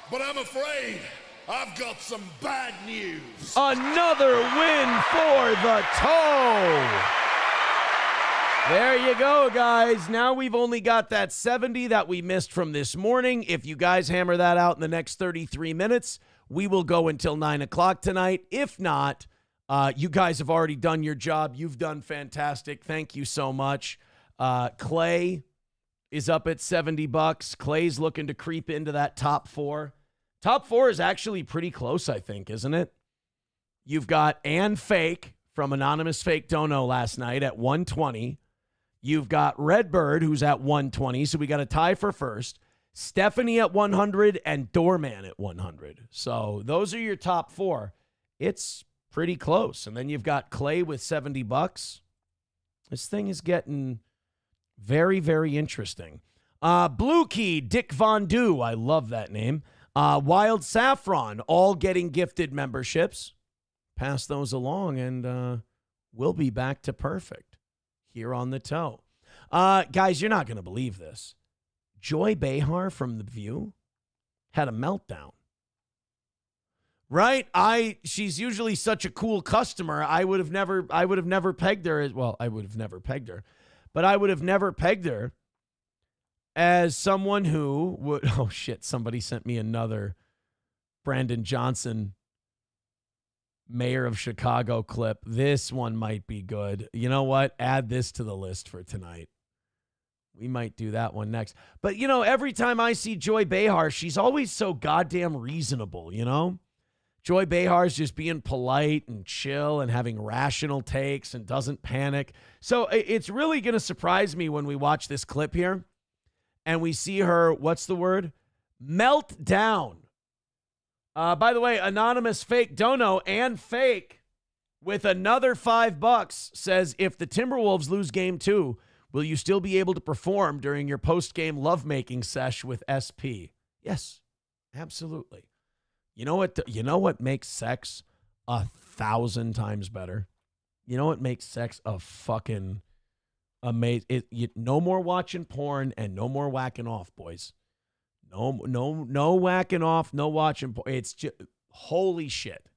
But I'm afraid I've got some bad news. Another win for the Toe. There you go, guys. Now we've only got that 70 that we missed from this morning. If you guys hammer that out in the next 33 minutes, we will go until 9 o'clock tonight. If not, you guys have already done your job. You've done fantastic. Thank you so much. Clay is up at $70. Clay's looking to creep into that top 4. Top 4 is actually pretty close, I think, isn't it? You've got Ann Fake from Anonymous Fake Dono last night at 120. You've got Redbird, who's at 120, so we got a tie for first. Stephanie at 100 and Doorman at 100. So those are your top 4. It's pretty close. And then you've got Clay with $70. This thing is getting very, very interesting. Blue Key, Dick Von Du, I love that name. Wild Saffron, all getting gifted memberships. Pass those along, and we'll be back to perfect here on the Toe. Guys, you're not going to believe this. Joy Behar from The View had a meltdown. Right? She's usually such a cool customer. I would have never pegged her as, well, I would have never pegged her, but I would have never pegged her as someone who would, oh shit, somebody sent me another Brandon Johnson, mayor of Chicago clip. This one might be good. You know what? Add this to the list for tonight. We might do that one next. But, you know, every time I see Joy Behar, she's always so goddamn reasonable, you know? Joy Behar's just being polite and chill and having rational takes and doesn't panic. So it's really going to surprise me when we watch this clip here and we see her, what's the word? Melt down. By the way, Anonymous Fake Dono and Fake with another $5 says, if the Timberwolves lose game 2, will you still be able to perform during your post-game lovemaking sesh with SP? Yes, absolutely. You know what makes sex 1,000 times better? You know what makes sex a fucking amazing? No more watching porn and no more whacking off, boys. No whacking off, no watching porn. It's just, holy shit.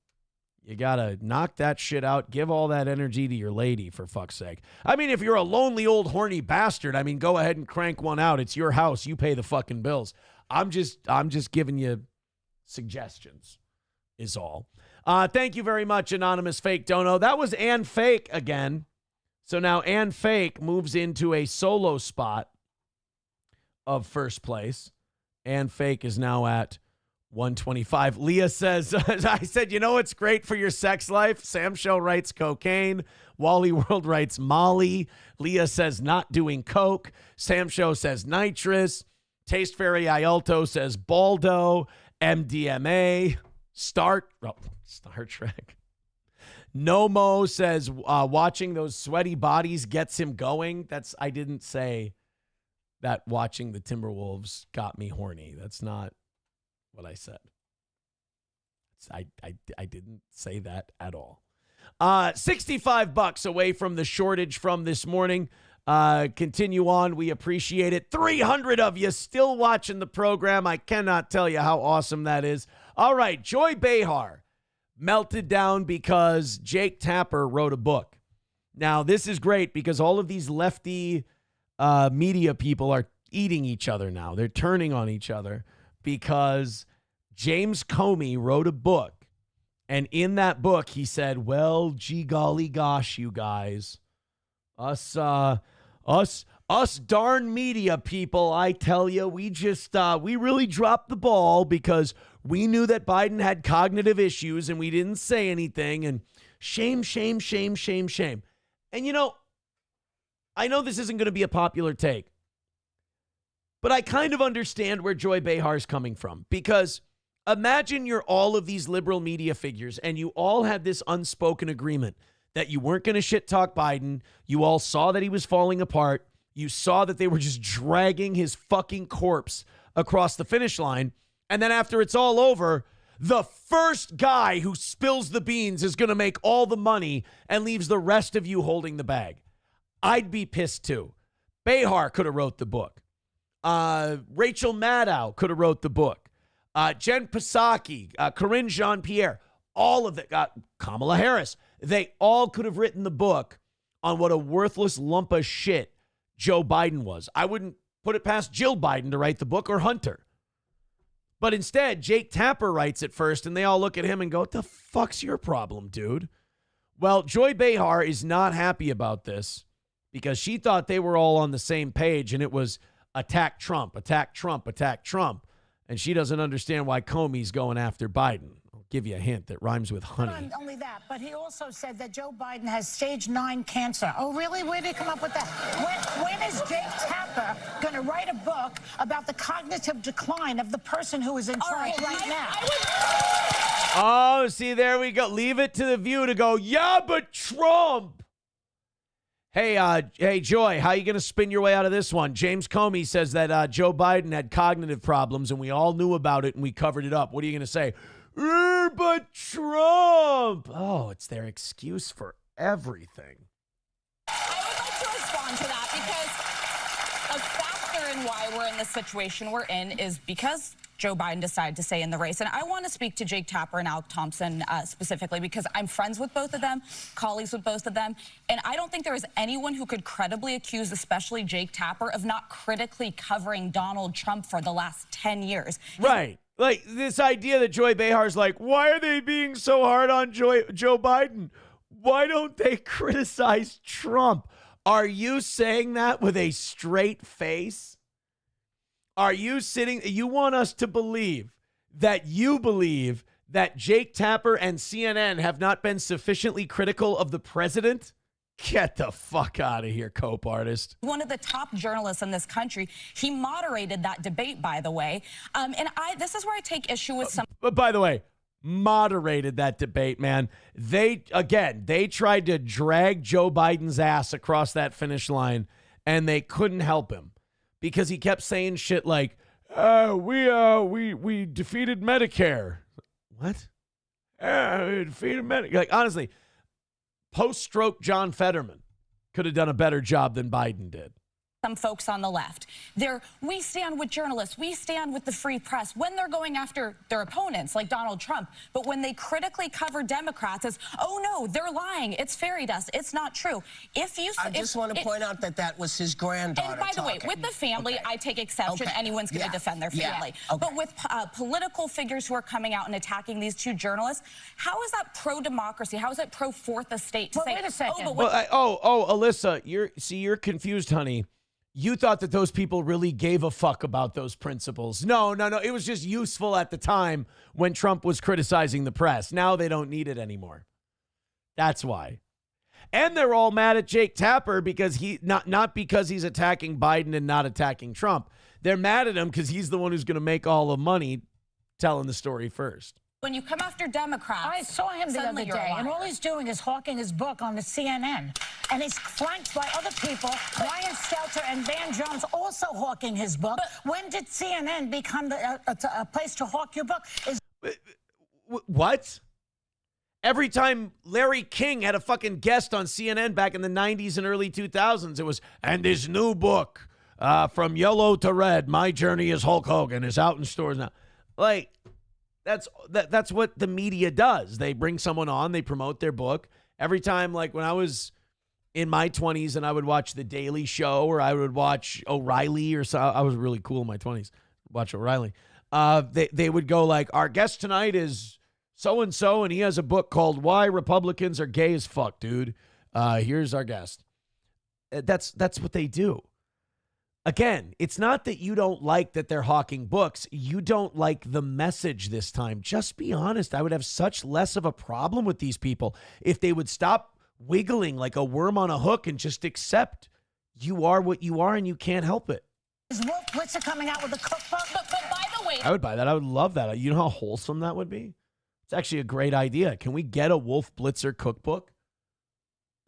You got to knock that shit out. Give all that energy to your lady, for fuck's sake. I mean, if you're a lonely old horny bastard, I mean, go ahead and crank one out. It's your house. You pay the fucking bills. I'm just giving you suggestions is all. Thank you very much, Anonymous Fake Dono. That was Ann Fake again. So now Ann Fake moves into a solo spot of first place. Ann Fake is now at 125. Leah says, I said, you know what's great for your sex life? Sam Show writes cocaine. Wally World writes Molly. Leah says not doing coke. Sam Show says nitrous. Taste Fairy Ialto says Baldo. MDMA. Star Trek. Nomo says watching those sweaty bodies gets him going. I didn't say that watching the Timberwolves got me horny. That's not what I said. I didn't say that at all. $65 away from the shortage from this morning. Continue on. We appreciate it. 300 of you still watching the program. I cannot tell you how awesome that is. All right. Joy Behar melted down because Jake Tapper wrote a book. Now, this is great because all of these lefty media people are eating each other now. They're turning on each other because James Comey wrote a book. And in that book, he said, well, gee golly gosh, you guys, us darn media people, I tell you, we really dropped the ball because we knew that Biden had cognitive issues and we didn't say anything. And shame, shame, shame, shame, shame. And, you know, I know this isn't going to be a popular take, but I kind of understand where Joy Behar's coming from, because imagine you're all of these liberal media figures and you all had this unspoken agreement that you weren't going to shit talk Biden. You all saw that he was falling apart. You saw that they were just dragging his fucking corpse across the finish line. And then after it's all over, the first guy who spills the beans is going to make all the money and leaves the rest of you holding the bag. I'd be pissed too. Behar could have wrote the book. Rachel Maddow could have wrote the book. Jen Psaki, Corinne Jean-Pierre, all of them, Kamala Harris, they all could have written the book on what a worthless lump of shit Joe Biden was. I wouldn't put it past Jill Biden to write the book or Hunter. But instead, Jake Tapper writes it first, and they all look at him and go, what the fuck's your problem, dude? Well, Joy Behar is not happy about this because she thought they were all on the same page, and it was attack Trump, attack Trump, attack Trump. And she doesn't understand why Comey's going after Biden. I'll give you a hint that rhymes with honey. Not only that, but he also said that Joe Biden has stage 9 cancer. Oh, really? Where did he come up with that? When is Jake Tapper going to write a book about the cognitive decline of the person who is in charge right now? Oh, see, there we go. Leave it to the View to go, yeah, but Trump. Hey, Joy, how you going to spin your way out of this one? James Comey says that Joe Biden had cognitive problems, and we all knew about it, and we covered it up. What are you going to say? But Trump. Oh, it's their excuse for everything. I would like to respond to that because a factor in why we're in the situation we're in is because Joe Biden decided to stay in the race. And I want to speak to Jake Tapper and Alec Thompson specifically because I'm friends with both of them, colleagues with both of them. And I don't think there is anyone who could credibly accuse, especially Jake Tapper, of not critically covering Donald Trump for the last 10 years. Right. Like this idea that Joy Behar's like, why are they being so hard on Joe Biden? Why don't they criticize Trump? Are you saying that with a straight face? Are you you want us to believe that you believe that Jake Tapper and CNN have not been sufficiently critical of the president? Get the fuck out of here, Cope artist. One of the top journalists in this country. He moderated that debate, by the way. This is where I take issue with some. But by the way, moderated that debate, man. They tried to drag Joe Biden's ass across that finish line, and they couldn't help him because he kept saying shit like, we defeated Medicare. What? We defeated Medicare. Like, honestly, post-stroke John Fetterman could have done a better job than Biden did. Some folks on the left, we stand with journalists, we stand with the free press when they're going after their opponents like Donald Trump. But when they critically cover Democrats as, oh no, they're lying, it's fairy dust, it's not true. I just want to point out that was his granddaughter. And by the way, with the family, I take exception. Anyone's going to defend their family. But with political figures who are coming out and attacking these two journalists, how is that pro-democracy? How is it pro-fourth estate to say, wait a second. Alyssa, you're confused, honey. You thought that those people really gave a fuck about those principles. No. It was just useful at the time when Trump was criticizing the press. Now they don't need it anymore. That's why. And they're all mad at Jake Tapper because not because he's attacking Biden and not attacking Trump. They're mad at him because he's the one who's going to make all the money telling the story first. When you come after Democrats, I saw him the other day, and all he's doing is hawking his book on the CNN. And he's flanked by other people, Ryan Stelter and Van Jones also hawking his book. When did CNN become a place to hawk your book? What? Every time Larry King had a fucking guest on CNN back in the 90s and early 2000s, it was, and his new book, From Yellow to Red, My Journey as Hulk Hogan, is out in stores now. Like, that's what the media does. They bring someone on, they promote their book. Every time, like when I was in my 20s and I would watch The Daily Show or I would watch O'Reilly or so, I was really cool in my 20s, watch O'Reilly. They would go like, our guest tonight is so-and-so, and he has a book called Why Republicans Are Gay as Fuck, dude. Here's our guest. That's what they do. Again, it's not that you don't like that they're hawking books. You don't like the message this time. Just be honest. I would have such less of a problem with these people if they would stop wiggling like a worm on a hook and just accept you are what you are and you can't help it. Is Wolf Blitzer coming out with a cookbook? But by the way, I would buy that. I would love that. You know how wholesome that would be? It's actually a great idea. Can we get a Wolf Blitzer cookbook?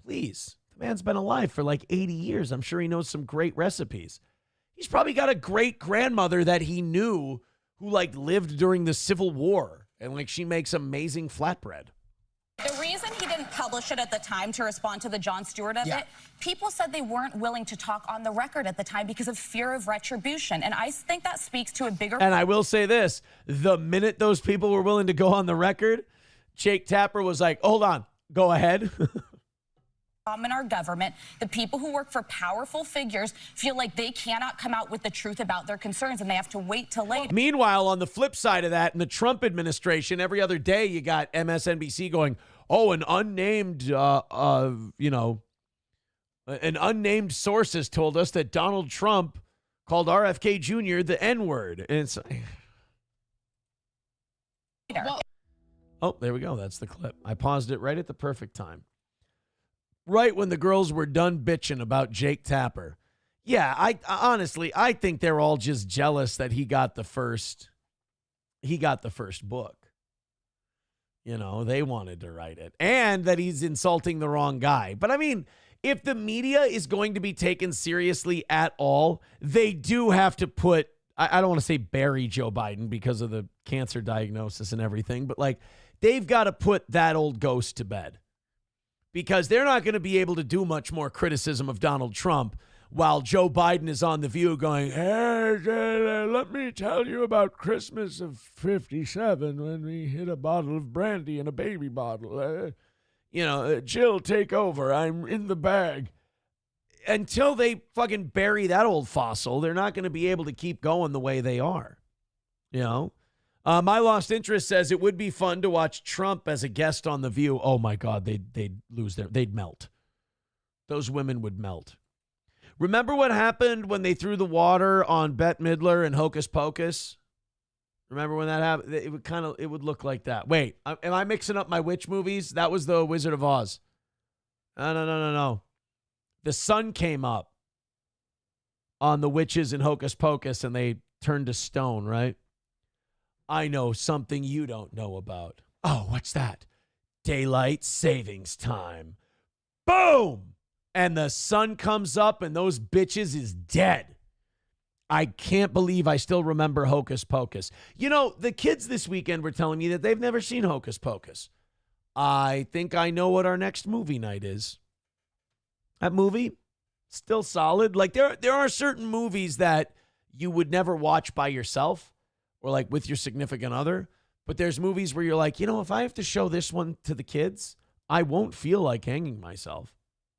Please. The man's been alive for like 80 years. I'm sure he knows some great recipes. He's probably got a great grandmother that he knew who like lived during the Civil War, and like she makes amazing flatbread. The reason he didn't publish it at the time to respond to the Jon Stewart of it, people said they weren't willing to talk on the record at the time because of fear of retribution. And I think that speaks to a bigger... And I will say this, the minute those people were willing to go on the record, Jake Tapper was like, hold on, go ahead. In our government, the people who work for powerful figures feel like they cannot come out with the truth about their concerns and they have to wait till later. Meanwhile, on the flip side of that, in the Trump administration, every other day you got MSNBC going, oh, an unnamed, an unnamed source has told us that Donald Trump called RFK Jr. the N-word. And it's... Oh, there we go. That's the clip. I paused it right at the perfect time. Right when the girls were done bitching about Jake Tapper. Yeah, I honestly think they're all just jealous that he got the first book. You know, they wanted to write it. And that he's insulting the wrong guy. But I mean, if the media is going to be taken seriously at all, they do have to put, I don't want to say bury Joe Biden because of the cancer diagnosis and everything, but like they've got to put that old ghost to bed. Because they're not going to be able to do much more criticism of Donald Trump while Joe Biden is on The View going, hey, let me tell you about Christmas of 57 when we hit a bottle of brandy in a baby bottle. Jill, take over. I'm in the bag. Until they fucking bury that old fossil, they're not going to be able to keep going the way they are. You know? My Lost Interest says it would be fun to watch Trump as a guest on The View. Oh my God, they'd melt. Those women would melt. Remember what happened when they threw the water on Bette Midler and Hocus Pocus? Remember when that happened? It would look like that. Wait, am I mixing up my witch movies? That was the Wizard of Oz. No. The sun came up on the witches in Hocus Pocus and they turned to stone, right? I know something you don't know about. Oh, what's that? Daylight savings time. Boom! And the sun comes up and those bitches is dead. I can't believe I still remember Hocus Pocus. You know, the kids this weekend were telling me that they've never seen Hocus Pocus. I think I know what our next movie night is. That movie, still solid. Like there are certain movies that you would never watch by yourself. Or like with your significant other. But there's movies where you're like, if I have to show this one to the kids, I won't feel like hanging myself.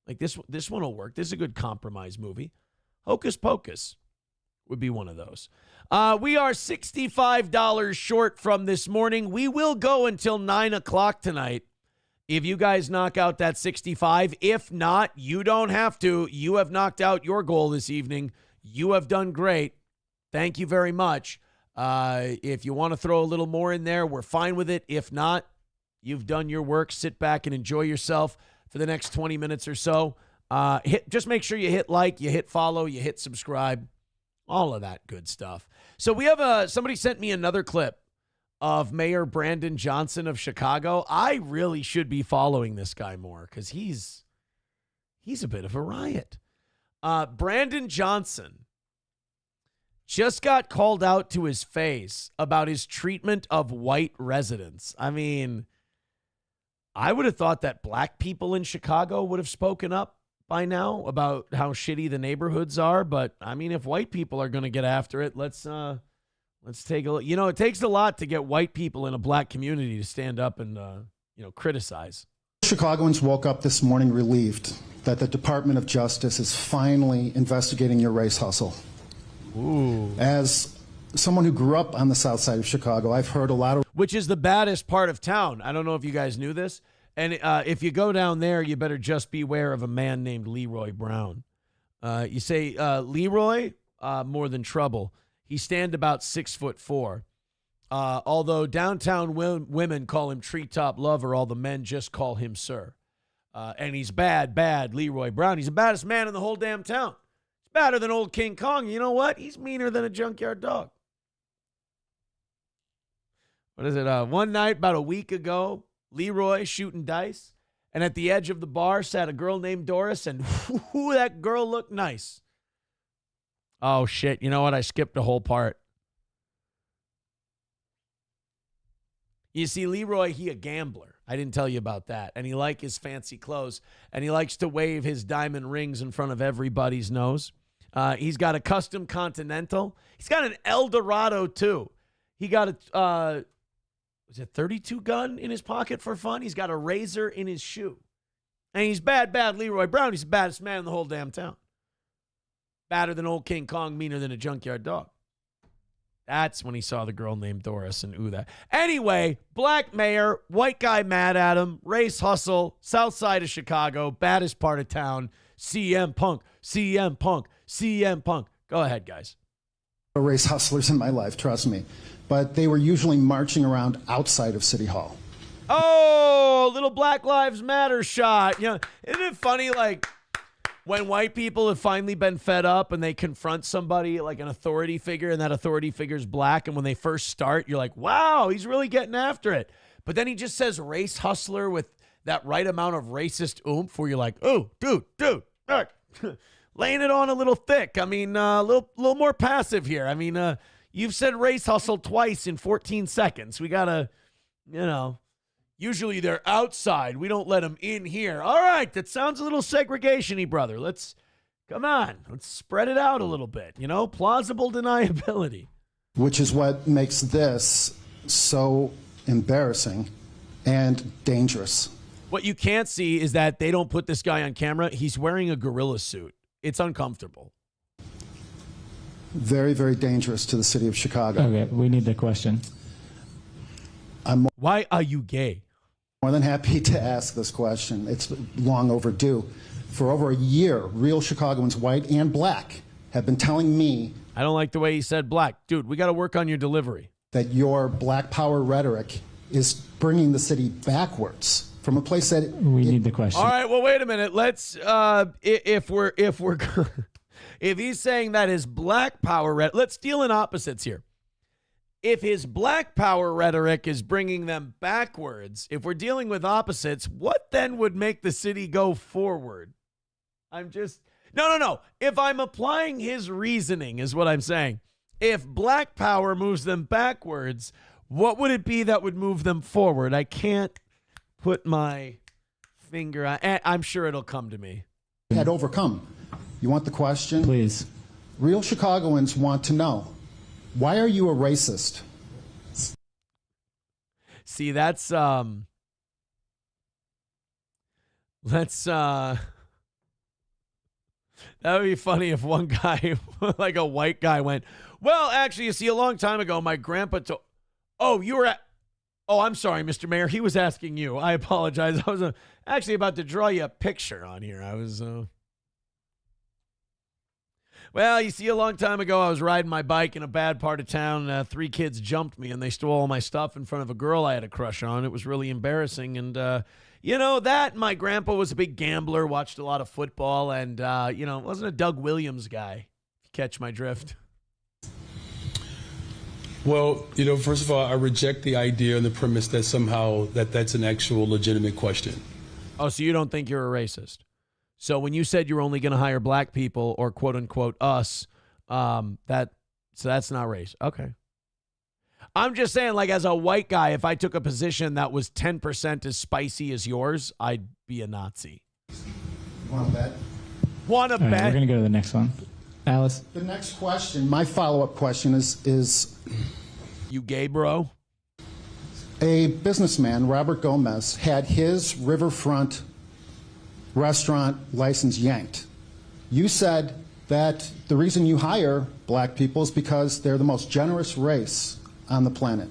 Like this one will work. This is a good compromise movie. Hocus Pocus would be one of those. We are $65 short from this morning. We will go until 9 o'clock tonight. If you guys knock out that 65, if not, you don't have to. You have knocked out your goal this evening. You have done great. Thank you very much. If you want to throw a little more in there, we're fine with it. If not, you've done your work. Sit back and enjoy yourself for the next 20 minutes or so. Just make sure you hit like, you hit follow, you hit subscribe, all of that good stuff. So we have somebody sent me another clip of Mayor Brandon Johnson of Chicago. I really should be following this guy more because he's a bit of a riot. Brandon Johnson just got called out to his face about his treatment of white residents. I mean, I would have thought that black people in Chicago would have spoken up by now about how shitty the neighborhoods are. But I mean, if white people are going to get after it, let's take a look. It takes a lot to get white people in a black community to stand up and, criticize. Chicagoans woke up this morning relieved that the Department of Justice is finally investigating your race hustle. Ooh. As someone who grew up on the south side of Chicago, I've heard a lot of... Which is the baddest part of town. I don't know if you guys knew this. And if you go down there, you better just beware of a man named Leroy Brown. You say, Leroy, more than trouble. He stand about 6'4". Although downtown women call him treetop lover, all the men just call him sir. And he's bad Leroy Brown. He's the baddest man in the whole damn town. Better than old King Kong. You know what? He's meaner than a junkyard dog. What is it? One night, about a week ago, Leroy shooting dice, And at the edge of the bar sat a girl named Doris, and whoo, that girl looked nice. Oh, shit. You know what? I skipped a whole part. You see, Leroy, he a gambler. I didn't tell you about that. And he likes his fancy clothes, and he likes to wave his diamond rings in front of everybody's nose. He's got a custom Continental. He's got an Eldorado, too. He got a, was it 32 gun in his pocket for fun? He's got a razor in his shoe. And he's bad Leroy Brown. He's the baddest man in the whole damn town. Badder than old King Kong, meaner than a junkyard dog. That's when he saw the girl named Doris and ooh that. Anyway, black mayor, white guy mad at him, race hustle, south side of Chicago, baddest part of town, CM Punk, CM Punk, CM Punk. Go ahead, guys. Race hustlers in my life, trust me. But they were usually marching around outside of City Hall. Oh, little Black Lives Matter shot. You know, isn't it funny, like, when white people have finally been fed up and they confront somebody like an authority figure and that authority figure's black, and when they first start, you're like, wow, he's really getting after it. But then he just says race hustler with that right amount of racist oomph where you're like, oh, dude, laying it on a little thick. I mean, a little more passive here. I mean, you've said race hustle twice in 14 seconds. We got to, you know. Usually they're outside. We don't let them in here. All right, that sounds a little segregation-y, brother. Come on. Let's spread it out a little bit. You know, plausible deniability. Which is what makes this so embarrassing and dangerous. What you can't see is that they don't put this guy on camera. He's wearing a gorilla suit. It's uncomfortable. Very, very dangerous to the city of Chicago. Okay, we need the question. Why are you gay? More than happy to ask this question. It's long overdue. For over a year, real Chicagoans, white and black, have been telling me... I don't like the way he said black. Dude, we got to work on your delivery. ...that your black power rhetoric is bringing the city backwards from a place that... We need the question. All right, well, wait a minute. Let's, if he's saying that his black power rhetoric... Let's deal in opposites here. If his black power rhetoric is bringing them backwards, if we're dealing with opposites, what then would make the city go forward? No. If I'm applying his reasoning is what I'm saying. If black power moves them backwards, what would it be that would move them forward? I can't put my finger on. I'm sure it'll come to me. Had overcome. You want the question? Please. Real Chicagoans want to know. Why are you a racist? See, that would be funny if one guy, like a white guy, went, well, actually, you see, a long time ago, my grandpa told, oh, I'm sorry, Mr. Mayor. He was asking you. I apologize. I was actually about to draw you a picture on here. Well, you see, a long time ago, I was riding my bike in a bad part of town. 3 kids jumped me, and they stole all my stuff in front of a girl I had a crush on. It was really embarrassing. And, my grandpa was a big gambler, watched a lot of football, and, wasn't a Doug Williams guy, if you catch my drift. Well, first of all, I reject the idea and the premise that somehow that's an actual legitimate question. Oh, so you don't think you're a racist? So when you said you're only going to hire black people or quote unquote us, so that's not race. Okay. I'm just saying, like, as a white guy, if I took a position that was 10% as spicy as yours, I'd be a Nazi. Want to bet? Want to bet? We're going to go to the next one. Alice? The next question, my follow-up question is... You gay, bro? A businessman, Robert Gomez, had his riverfront restaurant license yanked. You said that the reason you hire black people is because they're the most generous race on the planet.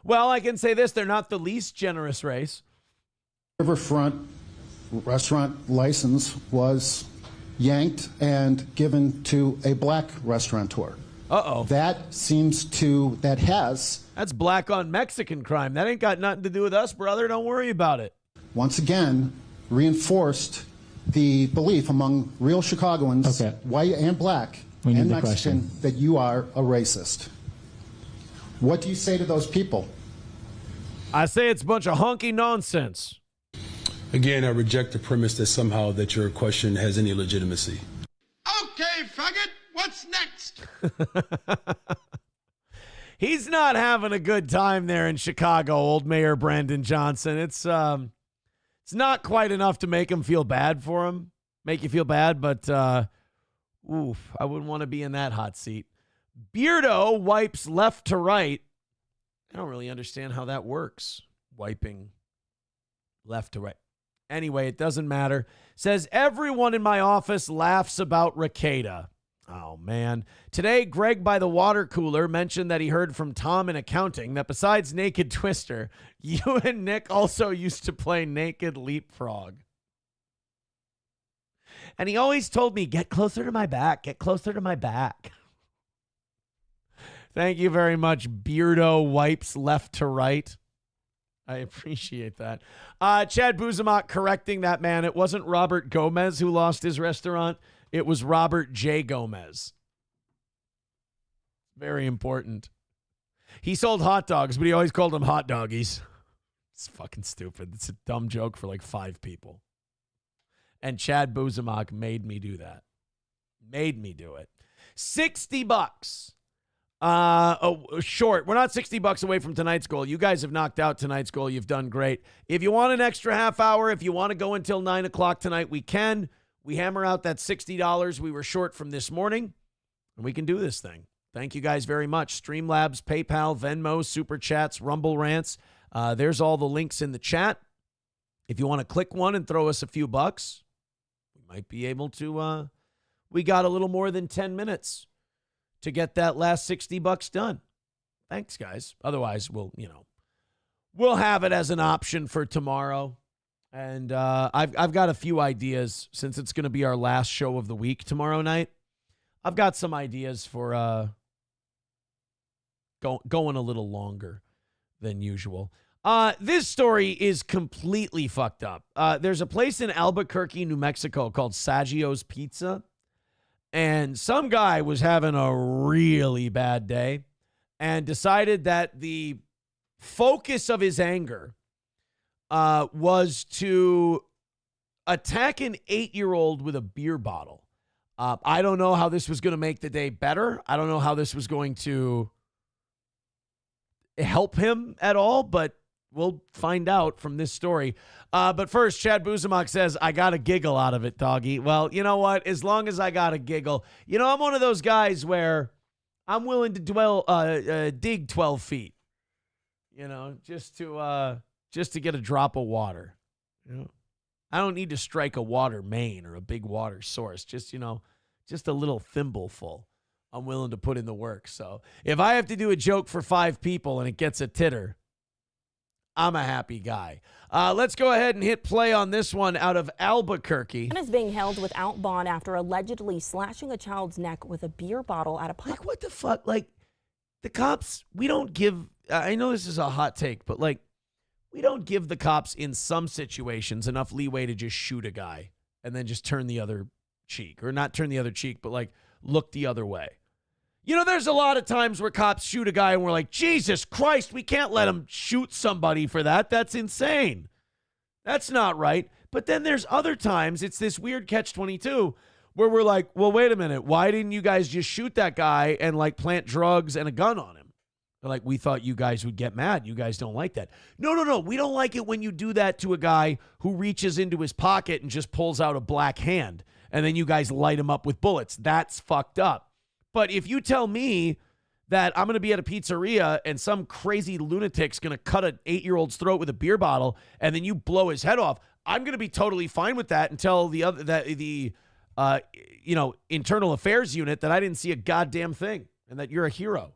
Well, I can say this, they're not the least generous race. Riverfront restaurant license was yanked and given to a black restaurateur. Uh-oh. That's black on Mexican crime. That ain't got nothing to do with us, brother. Don't worry about it. Once again, reinforced the belief among real Chicagoans, white and black and Mexican, that you are a racist. What do you say to those people? I say it's a bunch of honky nonsense. Again, I reject the premise that somehow that your question has any legitimacy. Okay, faggot, what's next? He's not having a good time there in Chicago, old Mayor Brandon Johnson. It's not quite enough to make you feel bad, but oof, I wouldn't want to be in that hot seat. Beardo wipes left to right. I don't really understand how that works, wiping left to right. Anyway, it doesn't matter. Says everyone in my office laughs about Ricada. Oh, man. Today, Greg by the water cooler mentioned that he heard from Tom in accounting that besides Naked Twister, you and Nick also used to play Naked Leapfrog. And he always told me, get closer to my back, get closer to my back. Thank you very much, Beardo wipes left to right. I appreciate that. Chad Buzemach correcting that man. It wasn't Robert Gomez who lost his restaurant. It was Robert J. Gomez. Very important. He sold hot dogs, but he always called them hot doggies. It's fucking stupid. It's a dumb joke for like 5 people. And Chad Buzemach made me do that. Made me do it. $60. Short. We're not $60 away from tonight's goal. You guys have knocked out tonight's goal. You've done great. If you want an extra half hour, if you want to go until 9 o'clock tonight, we can. We hammer out that $60 we were short from this morning, and we can do this thing. Thank you guys very much. Streamlabs, PayPal, Venmo, Super Chats, Rumble Rants. There's all the links in the chat. If you want to click one and throw us a few bucks, we might be able to. We got a little more than 10 minutes to get that last $60 done. Thanks, guys. Otherwise, we'll have it as an option for tomorrow. And I've got a few ideas since it's going to be our last show of the week tomorrow night. I've got some ideas for going a little longer than usual. This story is completely fucked up. There's a place in Albuquerque, New Mexico called Saggio's Pizza. And some guy was having a really bad day and decided that the focus of his anger was to attack an 8-year-old with a beer bottle. I don't know how this was going to make the day better. I don't know how this was going to help him at all, but we'll find out from this story. But first, Chad Buzemach says, I got a giggle out of it, doggy. Well, you know what? As long as I got a giggle. I'm one of those guys where I'm willing to dig 12 feet, just to get a drop of water. I don't need to strike a water main or a big water source. Just a little thimbleful. I'm willing to put in the work. So if I have to do a joke for 5 people and it gets a titter, I'm a happy guy. Let's go ahead and hit play on this one out of Albuquerque. Man is being held without bond after allegedly slashing a child's neck with a beer bottle at a pub. Like, what the fuck? Like, the cops, we don't give, I know this is a hot take, but like, we don't give the cops in some situations enough leeway to just shoot a guy and then just turn the other cheek. Or not turn the other cheek, but like, look the other way. There's a lot of times where cops shoot a guy and we're like, Jesus Christ, we can't let him shoot somebody for that. That's insane. That's not right. But then there's other times, it's this weird catch-22 where we're like, well, wait a minute. Why didn't you guys just shoot that guy and like plant drugs and a gun on him? They're like, we thought you guys would get mad. You guys don't like that. No. We don't like it when you do that to a guy who reaches into his pocket and just pulls out a black hand and then you guys light him up with bullets. That's fucked up. But if you tell me that I'm going to be at a pizzeria and some crazy lunatic's going to cut an 8-year-old's throat with a beer bottle and then you blow his head off, I'm going to be totally fine with that and tell the internal affairs unit that I didn't see a goddamn thing and that you're a hero.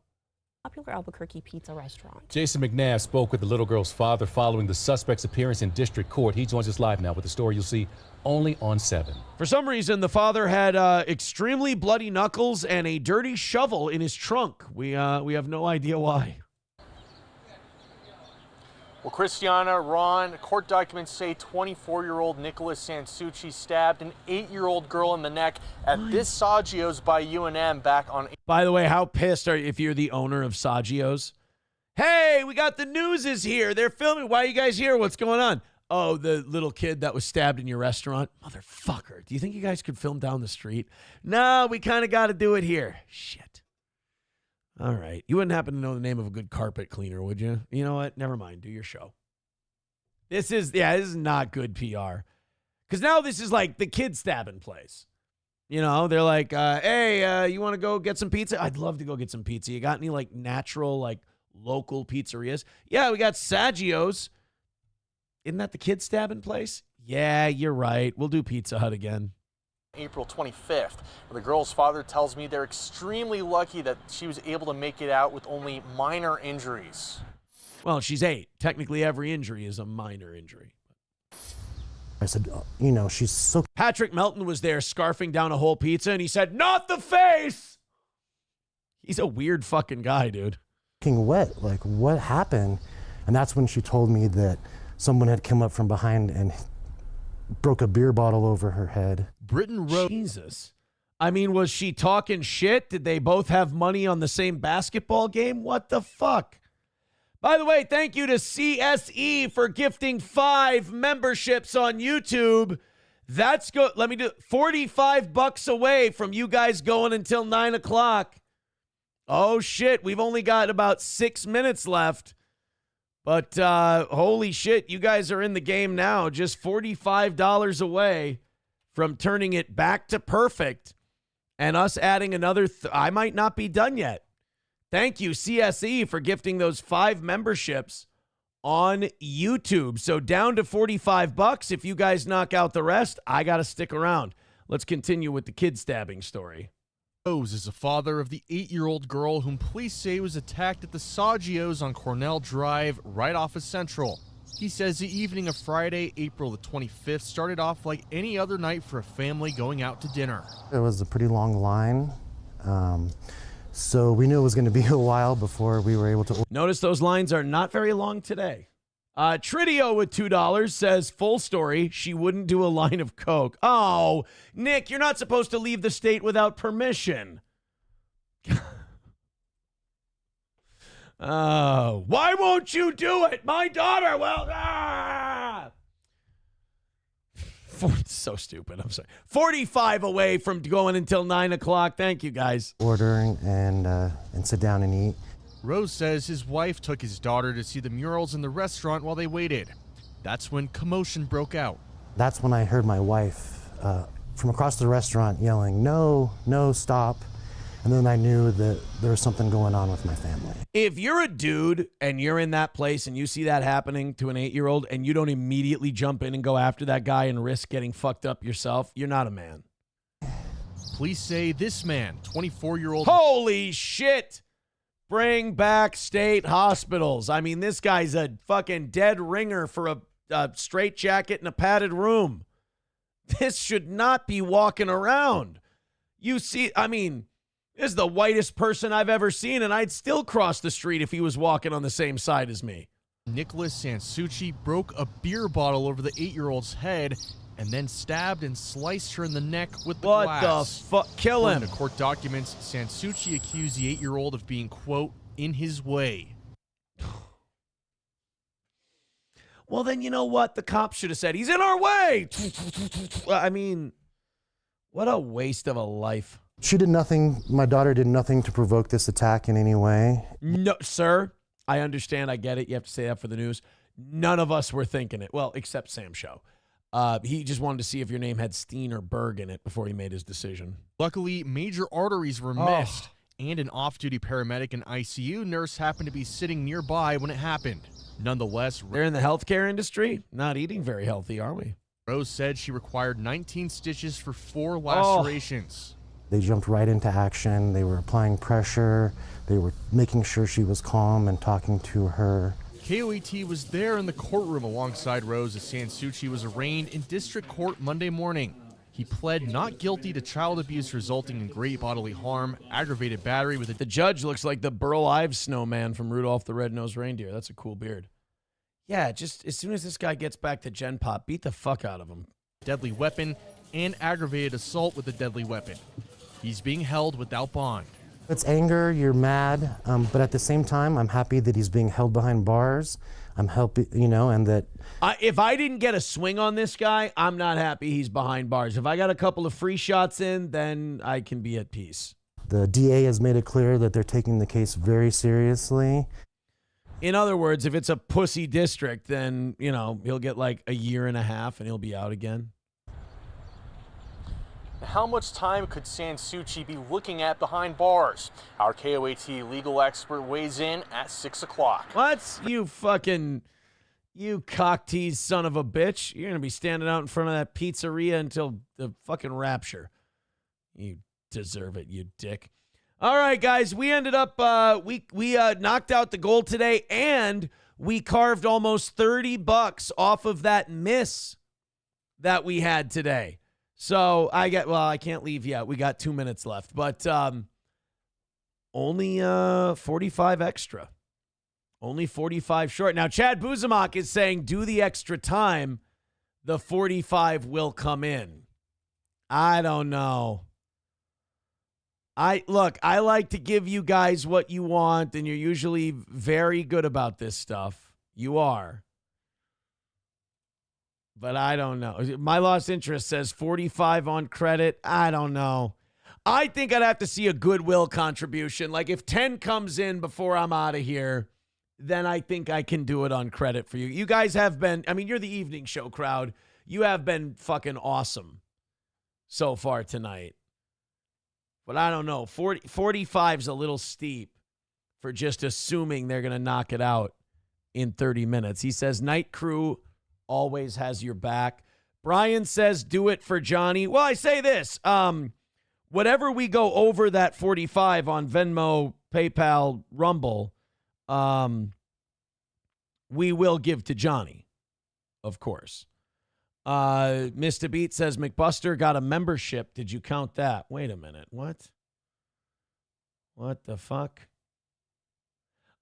Popular Albuquerque pizza restaurant. Jason McNabb spoke with the little girl's father following the suspect's appearance in district court. He joins us live now with the story you'll see only on 7. For some reason, the father had extremely bloody knuckles and a dirty shovel in his trunk. We have no idea why. Well, Christiana, Ron, court documents say 24-year-old Nicholas Sansucci stabbed an 8-year-old girl in the neck at this Saggio's by UNM back on... By the way, how pissed are you if you're the owner of Saggio's Hey, we got the news is here. They're filming. Why are you guys here? What's going on? Oh, the little kid that was stabbed in your restaurant. Motherfucker. Do you think you guys could film down the street? No, we kind of got to do it here. Shit. All right. You wouldn't happen to know the name of a good carpet cleaner, would you? You know what? Never mind. Do your show. This is not good PR. Because now this is like the kid stabbing place. You know, they're like, hey, you want to go get some pizza? I'd love to go get some pizza. You got any like natural, like local pizzerias? Yeah, we got Saggio's. Isn't that the kid stabbing place? Yeah, you're right. We'll do Pizza Hut again. April 25th. The girl's father tells me they're extremely lucky that she was able to make it out with only minor injuries. Well, she's 8. Technically, every injury is a minor injury. I said, you know, she's so... Patrick Melton was there scarfing down a whole pizza, and he said, not the face! He's a weird fucking guy, dude. Wet. Like, what happened? And that's when she told me that someone had come up from behind and broke a beer bottle over her head. Britton Rose. Jesus. I mean, was she talking shit? Did they both have money on the same basketball game? What the fuck? By the way, thank you to CSE for gifting 5 memberships on YouTube. That's good. Let me do $45 away from you guys going until 9 o'clock. Oh, shit. We've only got about 6 minutes left. But holy shit, you guys are in the game now. Just $45 away from turning it back to perfect and us adding another. I might not be done yet. Thank you, CSE, for gifting those 5 memberships on YouTube. So down to $45. If you guys knock out the rest, I got to stick around. Let's continue with the kid stabbing story. Rose is the father of the 8-year-old girl whom police say was attacked at the Saggios on Cornell Drive right off of Central. He says the evening of Friday, April the 25th, started off like any other night for a family going out to dinner. It was a pretty long line, so we knew it was going to be a while before we were able to... Notice those lines are not very long today. Tridio with $2 says, full story, she wouldn't do a line of coke. Oh, Nick, you're not supposed to leave the state without permission. Oh, why won't you do it? My daughter will. So stupid. I'm sorry. 45 away from going until 9 o'clock. Thank you, guys. Ordering and sit down and eat. Rose says his wife took his daughter to see the murals in the restaurant while they waited. That's when commotion broke out. That's when I heard my wife from across the restaurant yelling, no, no, stop. And then I knew that there was something going on with my family. If you're a dude and you're in that place and you see that happening to an 8-year-old and you don't immediately jump in and go after that guy and risk getting fucked up yourself, you're not a man. Police say this man, 24-year-old... Holy shit! Bring back state hospitals. I mean, this guy's a fucking dead ringer for a straitjacket in a padded room. This should not be walking around. You see, I mean... This is the whitest person I've ever seen, and I'd still cross the street if he was walking on the same side as me. Nicholas Sansucci broke a beer bottle over the 8-year-old's head and then stabbed and sliced her in the neck with the glass. What the fuck? Kill him. According to court documents, Sansucci accused the 8-year-old of being, quote, in his way. Well, then you know what? The cops should have said, he's in our way. I mean, what a waste of a life. She did nothing, my daughter did nothing to provoke this attack in any way. No, sir, I understand, I get it. You have to say that for the news. None of us were thinking it. Well, except Sam Show. He just wanted to see if your name had Steen or Berg in it before he made his decision. Luckily, major arteries were missed, and an off-duty paramedic and ICU nurse happened to be sitting nearby when it happened. Nonetheless, they're in the healthcare industry. Not eating very healthy, are we? Rose said she required 19 stitches for 4 lacerations. They jumped right into action. They were applying pressure. They were making sure she was calm and talking to her. KOAT was there in the courtroom alongside Rose as Sansucci was arraigned in district court Monday morning. He pled not guilty to child abuse resulting in great bodily harm, aggravated battery with a... The judge looks like the Burl Ives snowman from Rudolph the Red-Nosed Reindeer. That's a cool beard. Yeah, just as soon as this guy gets back to Gen Pop, beat the fuck out of him. Deadly weapon and aggravated assault with a deadly weapon. He's being held without bond. It's anger, you're mad, but at the same time, I'm happy that he's being held behind bars. I'm happy, and that... If I didn't get a swing on this guy, I'm not happy he's behind bars. If I got a couple of free shots in, then I can be at peace. The DA has made it clear that they're taking the case very seriously. In other words, if it's a pussy district, then, he'll get like a year and a half and he'll be out again. How much time could Sansucci be looking at behind bars? Our KOAT legal expert weighs in at 6 o'clock. What? You cock-teased son of a bitch. You're going to be standing out in front of that pizzeria until the fucking rapture. You deserve it, you dick. All right, guys, we ended up, we knocked out the goal today, and we carved almost $30 off of that miss that we had today. So I can't leave yet. We got 2 minutes left, but only 45 extra. Only 45 short. Now, Chad Buzamok is saying, do the extra time. The 45 will come in. I don't know. I like to give you guys what you want, and you're usually very good about this stuff. You are. But I don't know. My lost interest says 45 on credit. I don't know. I think I'd have to see a goodwill contribution. Like if 10 comes in before I'm out of here, then I think I can do it on credit for you. You guys have been, you're the evening show crowd. You have been fucking awesome so far tonight. But I don't know. 45's a little steep for just assuming they're going to knock it out in 30 minutes. He says, Night Crew always has your back. Brian says, do it for Johnny. Well, I say this. Whatever we go over that 45 on Venmo, PayPal, Rumble, we will give to Johnny, of course. Mr. Beat says, McBuster got a membership. Did you count that? Wait a minute. What? What the fuck?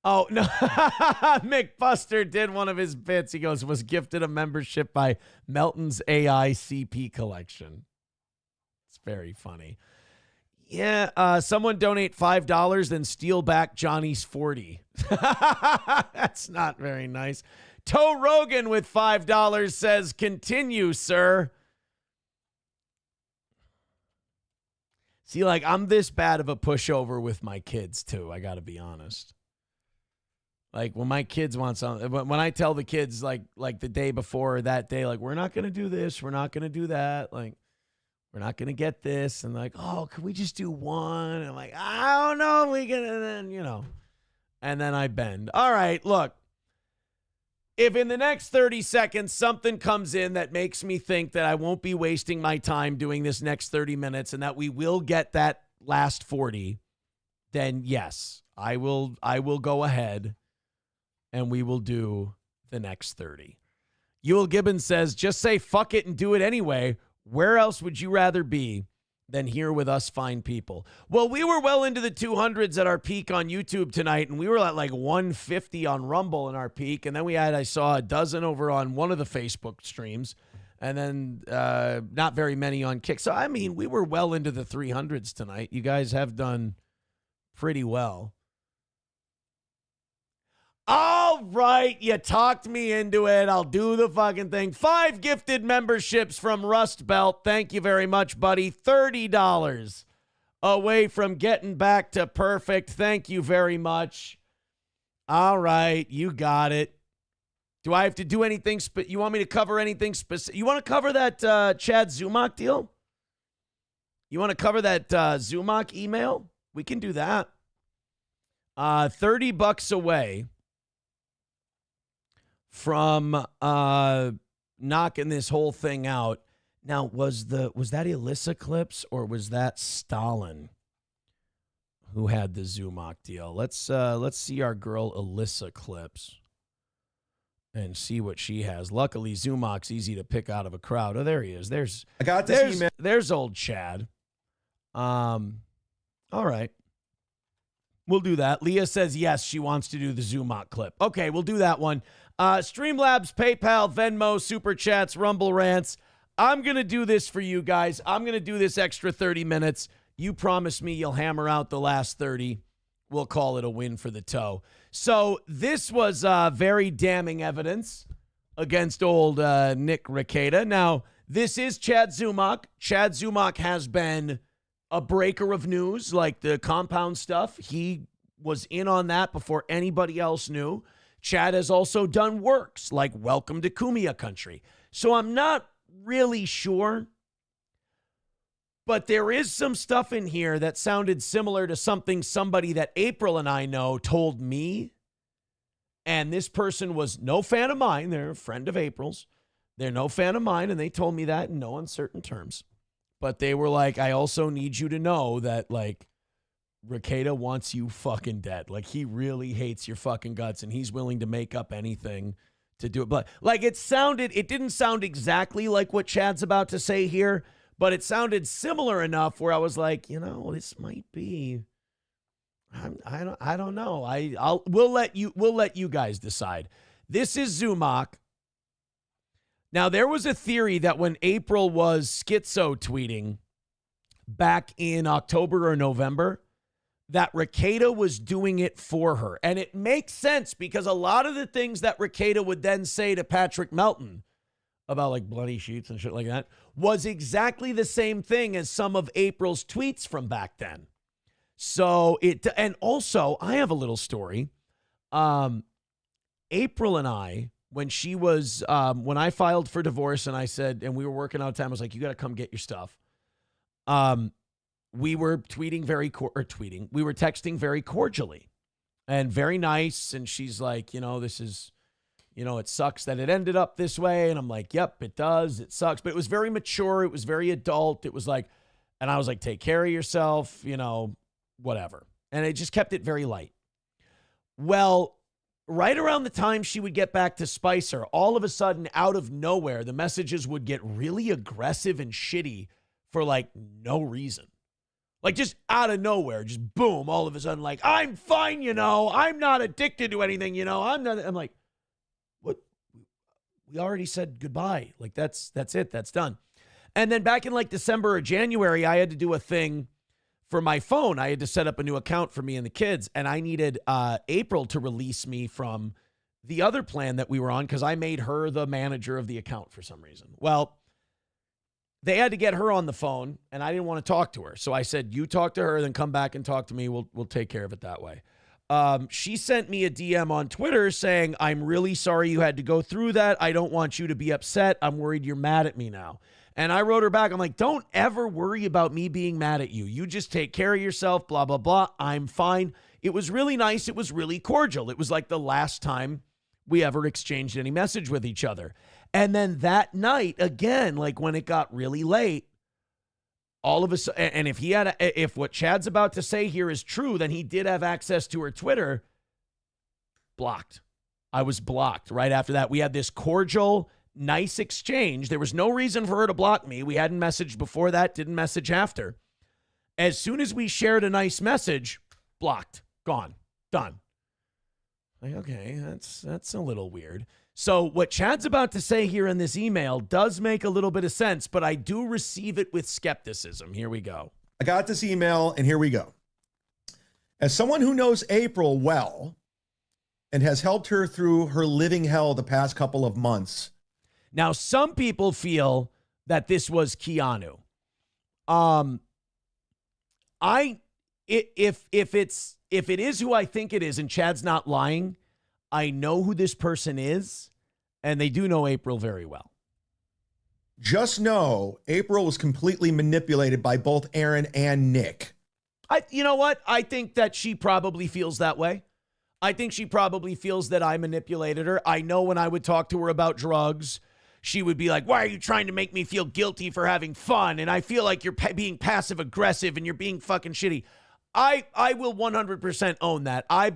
Oh, no. McBuster did one of his bits. He goes, was gifted a membership by Melton's AI CP collection. It's very funny. Yeah, someone donate $5, then steal back Johnny's 40. That's not very nice. Toe Rogan with $5 says, continue, sir. See, I'm this bad of a pushover with my kids, too. I got to be honest. Like, when my kids want something, when I tell the kids, like the day before or that day, we're not going to do this, we're not going to do that, we're not going to get this, and oh, could we just do one? And I'm like, I don't know, we can, and then, and then I bend. All right, look. If in the next 30 seconds something comes in that makes me think that I won't be wasting my time doing this next 30 minutes and that we will get that last 40, then yes, I will go ahead and we will do the next 30. Ewell Gibbons says, just say fuck it and do it anyway. Where else would you rather be than here with us fine people? Well, we were well into the 200s at our peak on YouTube tonight, and we were at 150 on Rumble in our peak, and then I saw a dozen over on one of the Facebook streams, and then not very many on Kick. So, we were well into the 300s tonight. You guys have done pretty well. All right, you talked me into it. I'll do the fucking thing. 5 gifted memberships from Rust Belt. Thank you very much, buddy. $30 away from getting back to perfect. Thank you very much. All right, you got it. Do I have to do anything? You want me to cover anything specific? You want to cover that Chad Zumach deal? You want to cover that Zumach email? We can do that. $30 away from knocking this whole thing out. Now, was that Alyssa Clips or was that Stalin who had the Zumach deal? Let's see our girl Alyssa Clips and see what she has. Luckily, Zumach's easy to pick out of a crowd. Oh, there he is. I got this email. There's old Chad. All right. We'll do that. Leah says yes, she wants to do the Zumach clip. Okay, we'll do that one. Streamlabs, PayPal, Venmo, Super Chats, Rumble Rants. I'm going to do this for you guys. I'm going to do this extra 30 minutes You promise me you'll hammer out the last 30. We'll call it a win for the toe. So this was very damning evidence against old Nick Rekieta. Now, this is Chad Zumock. Chad Zumock has been a breaker of news, like the compound stuff. He was in on that before anybody else knew. Chad has also done works like Welcome to Kumia Country. So I'm not really sure, but there is some stuff in here that sounded similar to something somebody that April and I know told me. And this person was no fan of mine. They're a friend of April's. They're no fan of mine, and they told me that in no uncertain terms. But they were like, I also need you to know that, like, Rekieta wants you fucking dead. Like, he really hates your fucking guts, and he's willing to make up anything to do it. But, like, it didn't sound exactly like what Chad's about to say here, but it sounded similar enough where I was like, this might be, I don't know. We'll let you guys decide. This is Zumock. Now, there was a theory that when April was schizo tweeting back in October or November, that Rekieta was doing it for her. And it makes sense because a lot of the things that Rekieta would then say to Patrick Melton about like bloody sheets and shit like that was exactly the same thing as some of April's tweets from back then. So and also I have a little story. April and I, when she was, when I filed for divorce and I said, and we were working out of time, I was like, you got to come get your stuff. We were tweeting we were texting very cordially and very nice. And she's like, this is, it sucks that it ended up this way. And I'm like, yep, it does. It sucks. But it was very mature. It was very adult. It was like, and I was like, take care of yourself, whatever. And it just kept it very light. Well, right around the time she would get back to Spicer, all of a sudden, out of nowhere, the messages would get really aggressive and shitty for like no reason. Like just out of nowhere, just boom, all of a sudden, like, I'm fine, I'm not addicted to anything, I'm like, what? We already said goodbye. Like that's it. That's done. And then back in like December or January, I had to do a thing for my phone. I had to set up a new account for me and the kids, and I needed April to release me from the other plan that we were on because I made her the manager of the account for some reason. Well, they had to get her on the phone, and I didn't want to talk to her. So I said, you talk to her, then come back and talk to me. We'll take care of it that way. She sent me a DM on Twitter saying, I'm really sorry you had to go through that. I don't want you to be upset. I'm worried you're mad at me now. And I wrote her back. I'm like, don't ever worry about me being mad at you. You just take care of yourself, blah, blah, blah. I'm fine. It was really nice. It was really cordial. It was like the last time we ever exchanged any message with each other. And then that night, again, like when it got really late, all of a sudden, and if what Chad's about to say here is true, then he did have access to her Twitter. Blocked. I was blocked right after that. We had this cordial, nice exchange. There was no reason for her to block me. We hadn't messaged before that, didn't message after. As soon as we shared a nice message, blocked, gone, done. Like, okay, that's a little weird. So what Chad's about to say here in this email does make a little bit of sense, but I do receive it with skepticism. Here we go. I got this email, and here we go. As someone who knows April well and has helped her through her living hell the past couple of months. Now, some people feel that this was Keanu. If it is who I think it is, and Chad's not lying, I know who this person is, and they do know April very well. Just know April was completely manipulated by both Aaron and Nick. You know what? I think that she probably feels that way. I think she probably feels that I manipulated her. I know when I would talk to her about drugs, she would be like, why are you trying to make me feel guilty for having fun? And I feel like you're being passive aggressive and you're being fucking shitty. I will 100% own that. I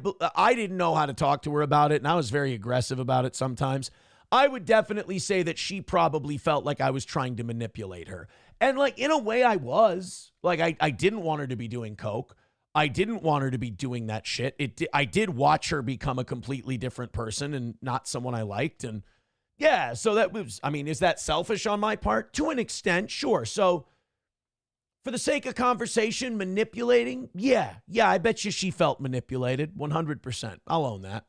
didn't know how to talk to her about it, and I was very aggressive about it sometimes. I would definitely say that she probably felt like I was trying to manipulate her. And like, in a way I was. Like, I didn't want her to be doing coke. I didn't want her to be doing that shit. I did watch her become a completely different person and not someone I liked. And yeah, so that was, I mean, is that selfish on my part? To an extent, sure. So For the sake of conversation, manipulating? Yeah, I bet you she felt manipulated, 100%. I'll own that.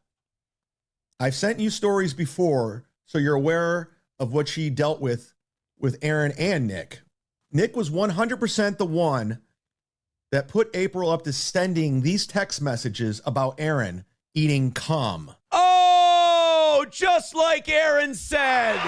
I've sent you stories before, so you're aware of what she dealt with Aaron and Nick. Nick was 100% the one that put April up to sending these text messages about Aaron eating cum. Oh, just like Aaron said.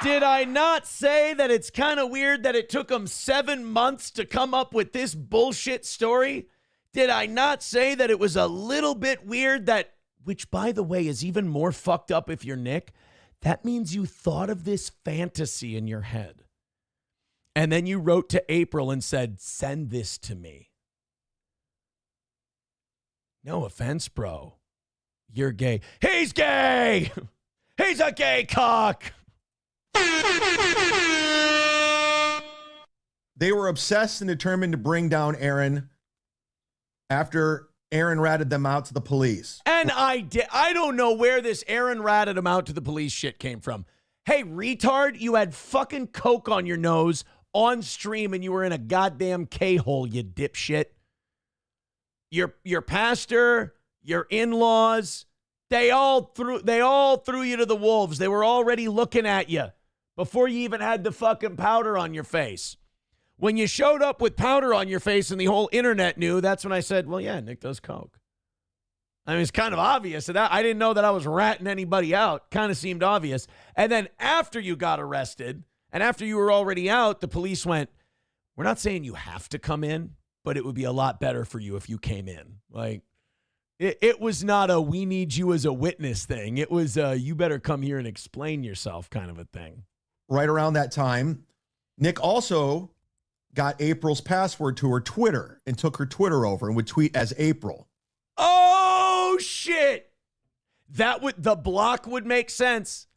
Did I not say that it's kind of weird that it took them 7 months to come up with this bullshit story? Did I not say that it was a little bit weird that, which by the way is even more fucked up if you're Nick, that means you thought of this fantasy in your head. And then you wrote to April and said, send this to me. No offense, bro. You're gay. He's gay! He's a gay cock! They were obsessed and determined to bring down Aaron after Aaron ratted them out to the police. And I don't know where this Aaron ratted him out to the police shit came from. Hey, retard, you had fucking coke on your nose on stream and you were in a goddamn K-hole, you dipshit. Your pastor, your in-laws, they all threw you to the wolves. They were already looking at you before you even had the fucking powder on your face. When you showed up with powder on your face and the whole internet knew, that's when I said, well, yeah, Nick does coke. I mean, it's kind of obvious. That I didn't know that I was ratting anybody out. Kind of seemed obvious. And then after you got arrested and after you were already out, the police went, we're not saying you have to come in, but it would be a lot better for you if you came in. Like, it was not a we need you as a witness thing. It was you better come here and explain yourself kind of a thing. Right around that time, Nick also got April's password to her Twitter and took her Twitter over and would tweet as April. Oh, shit. The block would make sense.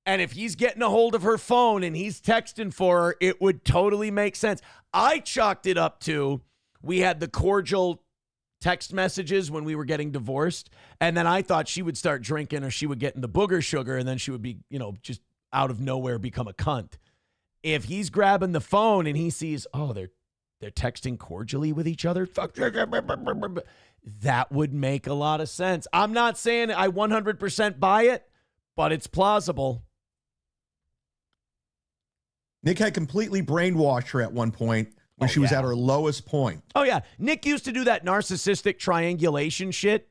And if he's getting a hold of her phone and he's texting for her, it would totally make sense. I chalked it up to, we had the cordial text messages when we were getting divorced. And then I thought she would start drinking or she would get into booger sugar and then she would be, just out of nowhere become a cunt. If he's grabbing the phone and he sees, oh, they're texting cordially with each other, that would make a lot of sense. I'm not saying I 100% buy it, but it's plausible. Nick had completely brainwashed her at one point when she was at her lowest point. Oh, yeah. Nick used to do that narcissistic triangulation shit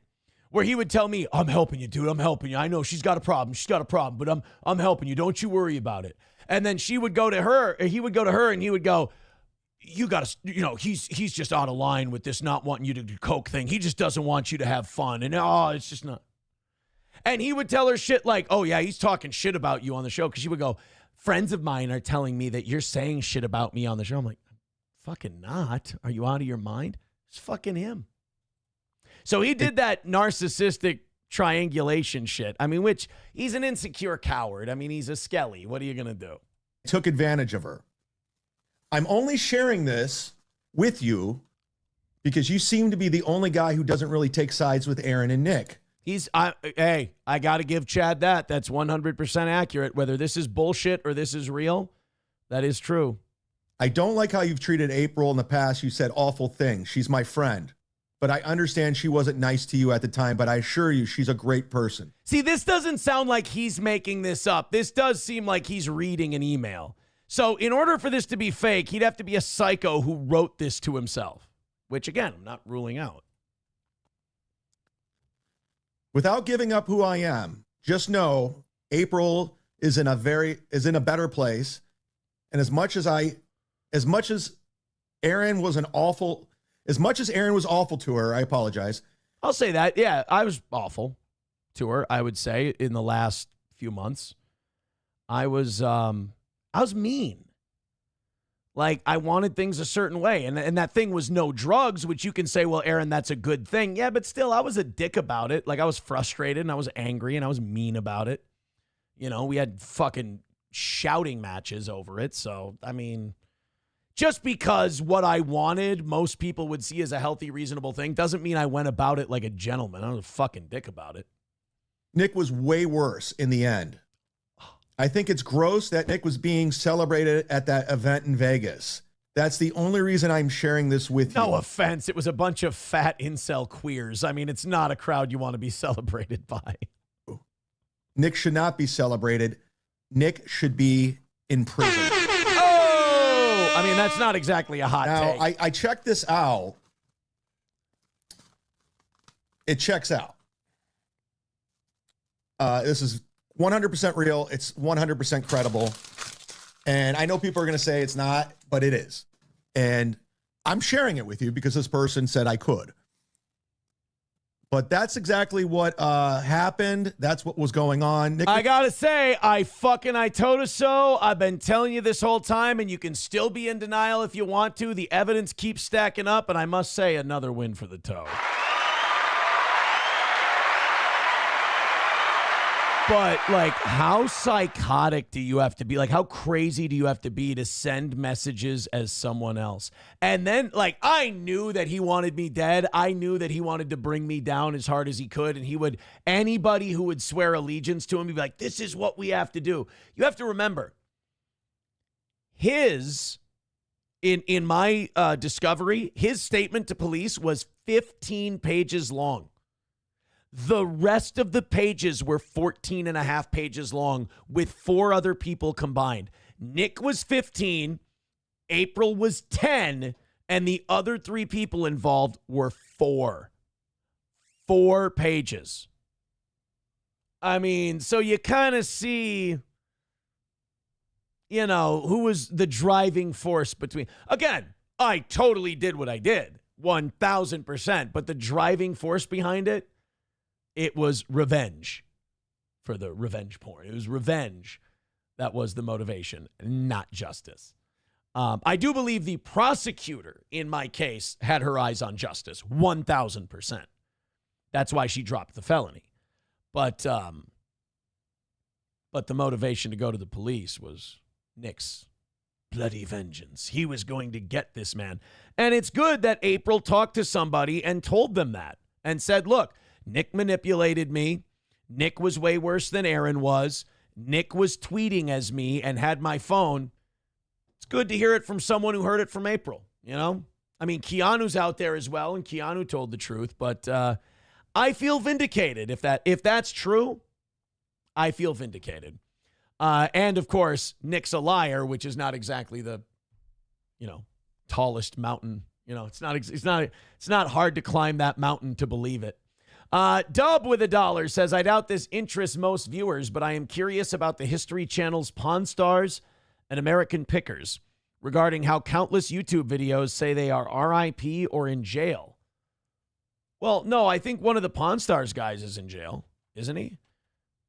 where he would tell me, I'm helping you, dude. I'm helping you. I know she's got a problem. She's got a problem, but I'm helping you. Don't you worry about it. And then she would go to her, or he would go to her and he would go, you got to, he's just out of line with this not wanting you to do coke thing. He just doesn't want you to have fun. And it's just not. And he would tell her shit like, oh, yeah, he's talking shit about you on the show. Because she would go, friends of mine are telling me that you're saying shit about me on the show. I'm like, fucking not. Are you out of your mind? It's fucking him. So he did that narcissistic triangulation shit. I mean, which he's an insecure coward. I mean, he's a skelly. What are you going to do? Took advantage of her. I'm only sharing this with you because you seem to be the only guy who doesn't really take sides with Aaron and Nick. I got to give Chad that. That's 100% accurate. Whether this is bullshit or this is real, that is true. I don't like how you've treated April in the past. You said awful things. She's my friend. But I understand she wasn't nice to you at the time, but I assure you she's a great person. See, this doesn't sound like he's making this up. This does seem like he's reading an email. So in order for this to be fake, he'd have to be a psycho who wrote this to himself, which, again, I'm not ruling out. Without giving up who I am, just know April is in a better place. And as much as Aaron was awful to her, I apologize. I'll say that. Yeah, I was awful to her, I would say, in the last few months. I was mean. Like, I wanted things a certain way. And that thing was no drugs, which you can say, well, Aaron, that's a good thing. Yeah, but still, I was a dick about it. Like, I was frustrated and I was angry and I was mean about it. We had fucking shouting matches over it. So, I mean, just because what I wanted, most people would see as a healthy, reasonable thing, doesn't mean I went about it like a gentleman. I was a fucking dick about it. Nick was way worse in the end. I think it's gross that Nick was being celebrated at that event in Vegas. That's the only reason I'm sharing this with you. No offense. It was a bunch of fat incel queers. I mean, it's not a crowd you want to be celebrated by. Nick should not be celebrated. Nick should be in prison. Oh! I mean, that's not exactly a hot take. Now, I checked this out. It checks out. This is 100% real. It's 100% credible. And I know people are going to say it's not, but it is. And I'm sharing it with you because this person said I could. But that's exactly what happened. That's what was going on. Nick, I gotta say, I told her so. I've been telling you this whole time, and you can still be in denial if you want to. The evidence keeps stacking up, and I must say, another win for the toe. But, like, how psychotic do you have to be? Like, how crazy do you have to be to send messages as someone else? And then, like, I knew that he wanted me dead. I knew that he wanted to bring me down as hard as he could. And he would, anybody who would swear allegiance to him, he'd be like, this is what we have to do. You have to remember, in my discovery, his statement to police was 15 pages long. The rest of the pages were 14 and a half pages long with 4 other people combined. Nick was 15, April was 10, and the other 3 people involved were 4. 4 pages. I mean, so you kind of see, you know, who was the driving force between. Again, I totally did what I did, 1,000%, but the driving force behind it, it was revenge for the revenge porn. It was revenge. That was the motivation, not justice. I do believe the prosecutor in my case had her eyes on justice, 1,000%. That's why she dropped the felony. But the motivation to go to the police was Nick's bloody vengeance. He was going to get this man. And it's good that April talked to somebody and told them that and said, look, Nick manipulated me. Nick was way worse than Aaron was. Nick was tweeting as me and had my phone. It's good to hear it from someone who heard it from April, you know? I mean, Keanu's out there as well, and Keanu told the truth, but I feel vindicated. If that's true, I feel vindicated. And, of course, Nick's a liar, which is not exactly the, you know, tallest mountain. You know, it's not hard to climb that mountain to believe it. Dub with $1 says, I doubt this interests most viewers, but I am curious about the History Channel's Pawn Stars and American Pickers regarding how countless YouTube videos say they are RIP or in jail. Well, no, I think one of the Pawn Stars guys is in jail, isn't he?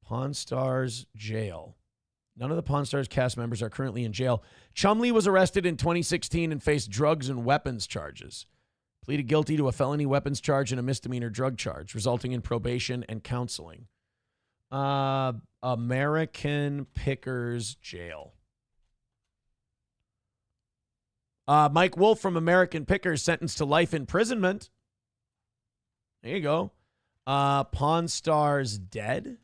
Pawn Stars jail. None of the Pawn Stars cast members are currently in jail. Chumley was arrested in 2016 and faced drugs and weapons charges. Pleaded guilty to a felony weapons charge and a misdemeanor drug charge, resulting in probation and counseling. American Pickers Jail. Mike Wolf from American Pickers sentenced to life imprisonment. There you go. Pawn Stars dead.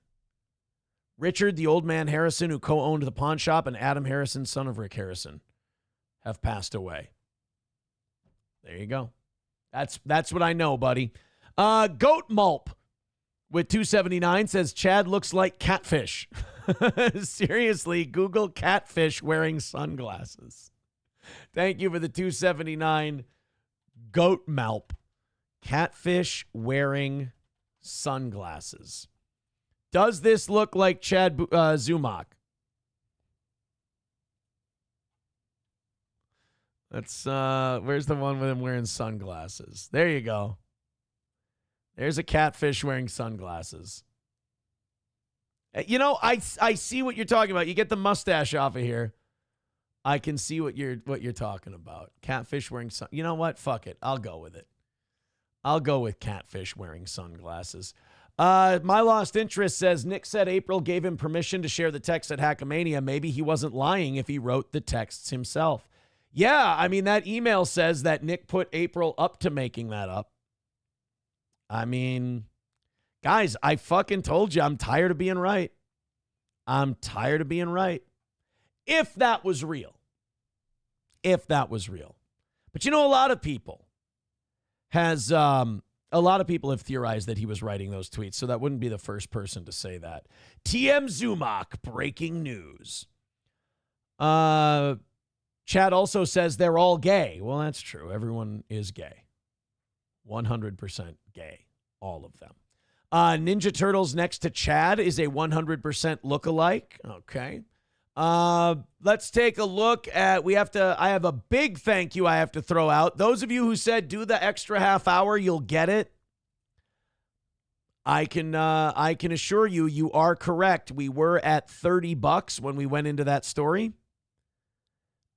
Richard, the old man Harrison, who co-owned the pawn shop, and Adam Harrison, son of Rick Harrison, have passed away. There you go. That's what I know, buddy. Goat Mulp with 279 says, Chad looks like catfish. Seriously, Google catfish wearing sunglasses. Thank you for the 279. Goat Mulp. Catfish wearing sunglasses. Does this look like Chad Zumach? That's where's the one with him wearing sunglasses? There you go. There's a catfish wearing sunglasses. You know, I see what you're talking about. You get the mustache off of here. I can see what you're talking about. Catfish wearing You know what? Fuck it. I'll go with it. I'll go with catfish wearing sunglasses. My Lost Interest says Nick said April gave him permission to share the text at Hackamania. Maybe he wasn't lying if he wrote the texts himself. Yeah, I mean, that email says that Nick put April up to making that up. I mean, guys, I fucking told you I'm tired of being right. I'm tired of being right. If that was real. If that was real. But a lot of people have theorized that he was writing those tweets, so that wouldn't be the first person to say that. TM Zumock, breaking news. Chad also says they're all gay. Well, that's true. Everyone is gay. 100% gay. All of them. Ninja Turtles next to Chad is a 100% lookalike. Okay. Let's take a look at, I have a big thank you I have to throw out. Those of you who said do the extra half hour, you'll get it. I can assure you, you are correct. We were at $30 when we went into that story.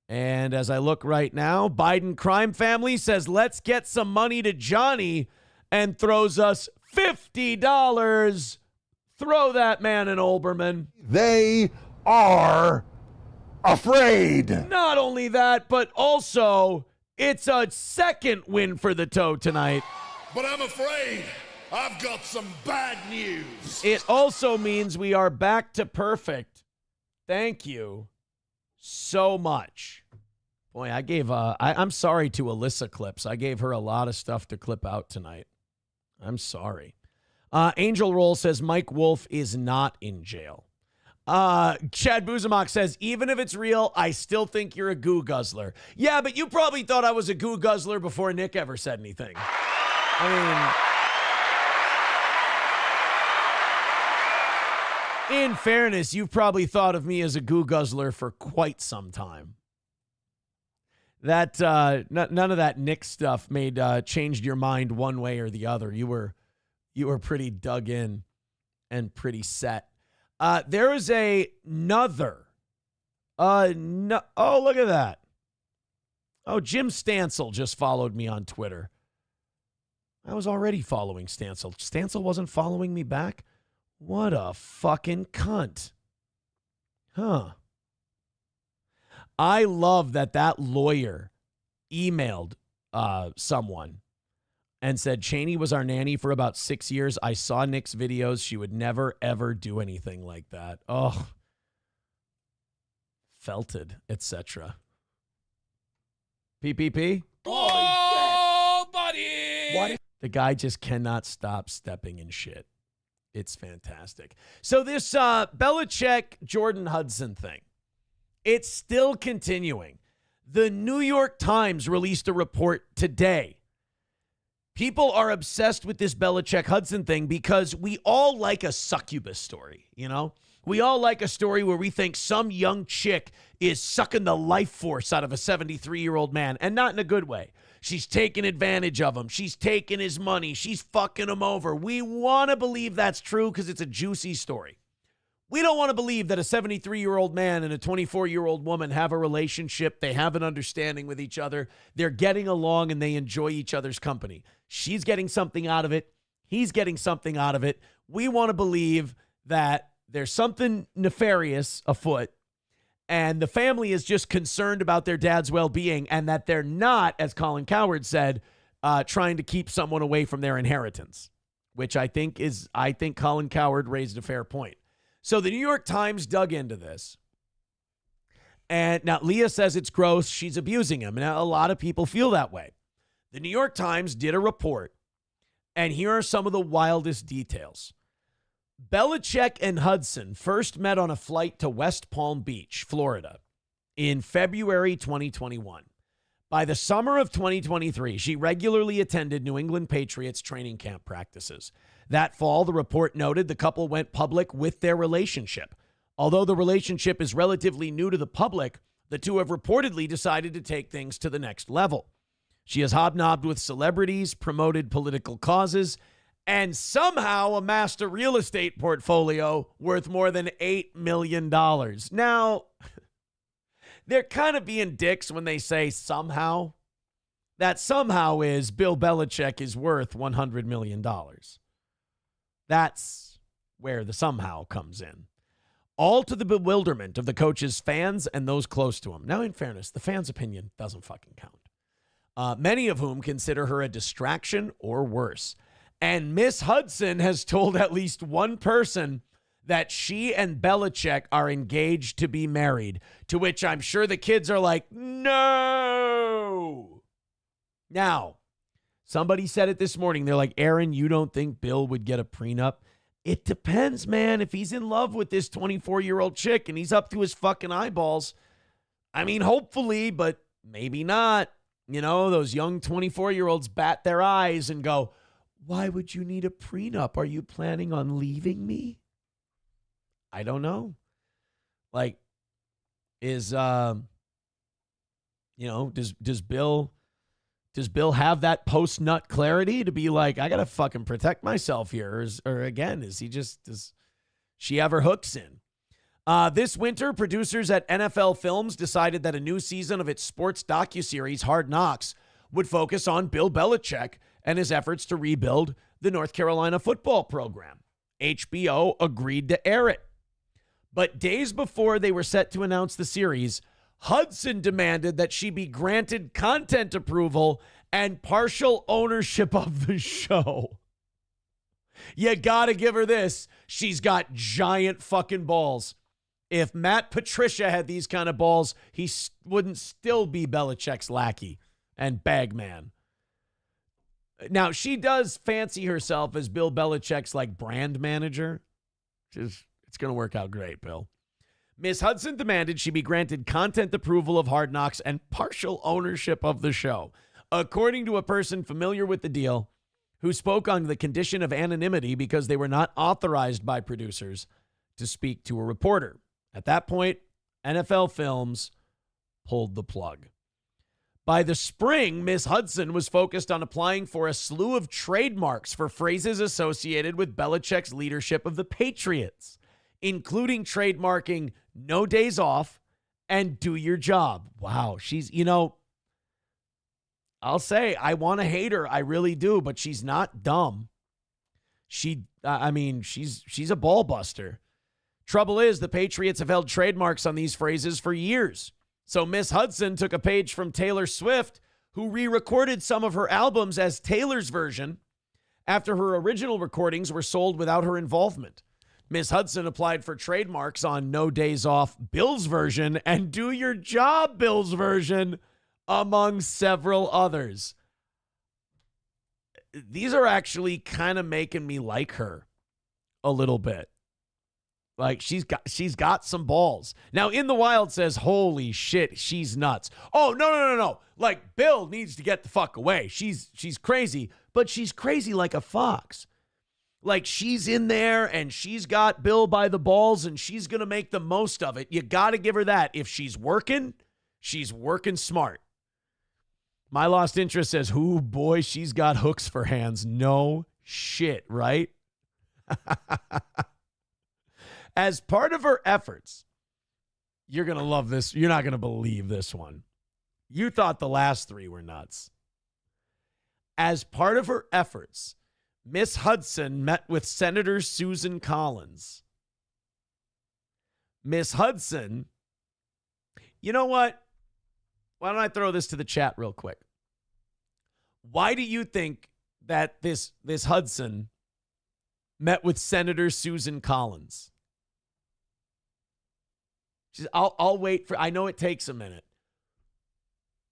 And as I look right now, Biden crime family says, let's get some money to Johnny, and throws us $50. Throw that man an Olbermann. They are afraid. Not only that, but also it's a second win for the toe tonight. But I'm afraid I've got some bad news. It also means we are back to perfect. Thank you so much. Boy, I'm sorry to Alyssa Clips. I gave her a lot of stuff to clip out tonight. I'm sorry. Angel Roll says Mike Wolf is not in jail. Chad Buzamok says, even if it's real, I still think you're a goo guzzler. Yeah, but you probably thought I was a goo guzzler before Nick ever said anything. In fairness, you've probably thought of me as a goo guzzler for quite some time. That none of that Nick stuff changed your mind one way or the other. You were pretty dug in and pretty set. There is another. Oh, look at that. Oh, Jim Stansel just followed me on Twitter. I was already following Stansel. Stansel wasn't following me back. What a fucking cunt. Huh. I love that lawyer emailed someone and said, Cheney was our nanny for about 6 years. I saw Nick's videos. She would never, ever do anything like that. Oh. Felted, etc. PPP? Oh, buddy! What? The guy just cannot stop stepping in shit. It's fantastic. So this Belichick-Jordan Hudson thing, it's still continuing. The New York Times released a report today. People are obsessed with this Belichick-Hudson thing because we all like a succubus story, you know? We all like a story where we think some young chick is sucking the life force out of a 73-year-old man, and not in a good way. She's taking advantage of him. She's taking his money. She's fucking him over. We want to believe that's true because it's a juicy story. We don't want to believe that a 73-year-old man and a 24-year-old woman have a relationship. They have an understanding with each other. They're getting along and they enjoy each other's company. She's getting something out of it. He's getting something out of it. We want to believe that there's something nefarious afoot, and the family is just concerned about their dad's well-being, and that they're not, as Colin Cowherd said, trying to keep someone away from their inheritance, which I think Colin Cowherd raised a fair point. So the New York Times dug into this. And now Leah says it's gross. She's abusing him. Now, a lot of people feel that way. The New York Times did a report, and here are some of the wildest details. Belichick and Hudson first met on a flight to West Palm Beach, Florida, in February 2021. By the summer of 2023, she regularly attended New England Patriots training camp practices. That fall, the report noted the couple went public with their relationship. Although the relationship is relatively new to the public, the two have reportedly decided to take things to the next level. She has hobnobbed with celebrities, promoted political causes, and somehow amassed a real estate portfolio worth more than $8 million. Now, they're kind of being dicks when they say somehow. That somehow is Bill Belichick is worth $100 million. That's where the somehow comes in. All to the bewilderment of the coach's fans and those close to him. Now, in fairness, the fans' opinion doesn't fucking count. Many of whom consider her a distraction or worse. And Miss Hudson has told at least one person that she and Belichick are engaged to be married, to which I'm sure the kids are like, no. Now, somebody said it this morning. They're like, Aaron, you don't think Bill would get a prenup? It depends, man. If he's in love with this 24-year-old chick and he's up to his fucking eyeballs, I mean, hopefully, but maybe not. You know, those young 24-year-olds bat their eyes and go, why would you need a prenup? Are you planning on leaving me? I don't know. Like, does Bill have that post-nut clarity to be like, I got to fucking protect myself here? Or again, does she have her hooks in? This winter, producers at NFL Films decided that a new season of its sports docuseries, Hard Knocks, would focus on Bill Belichick and his efforts to rebuild the North Carolina football program. HBO agreed to air it. But days before they were set to announce the series, Hudson demanded that she be granted content approval and partial ownership of the show. You gotta give her this. She's got giant fucking balls. If Matt Patricia had these kind of balls, he wouldn't still be Belichick's lackey and bagman. Now, she does fancy herself as Bill Belichick's like brand manager. It's going to work out great, Bill. Ms. Hudson demanded she be granted content approval of Hard Knocks and partial ownership of the show. According to a person familiar with the deal, who spoke on the condition of anonymity because they were not authorized by producers to speak to a reporter. At that point, NFL Films pulled the plug. By the spring, Ms. Hudson was focused on applying for a slew of trademarks for phrases associated with Belichick's leadership of the Patriots, including trademarking no days off and do your job. Wow, she's, I'll say I want to hate her. I really do, but she's not dumb. She's a ball buster. Trouble is, the Patriots have held trademarks on these phrases for years. So Miss Hudson took a page from Taylor Swift, who re-recorded some of her albums as Taylor's version after her original recordings were sold without her involvement. Miss Hudson applied for trademarks on No Days Off, Bill's version, and Do Your Job, Bill's version, among several others. These are actually kind of making me like her a little bit. Like, she's got some balls. Now, In the Wild says, holy shit, she's nuts. Oh, no. Like, Bill needs to get the fuck away. She's crazy, but she's crazy like a fox. Like, she's in there and she's got Bill by the balls and she's going to make the most of it. You got to give her that. If she's working smart. My Lost Interest says, ooh, boy, she's got hooks for hands. No shit, right? As part of her efforts, you're going to love this. You're not going to believe this one. You thought the last three were nuts. As part of her efforts, Miss Hudson met with Senator Susan Collins. Miss Hudson, you know what? Why don't I throw this to the chat real quick? Why do you think that this Hudson met with Senator Susan Collins? I'll wait for, I know it takes a minute.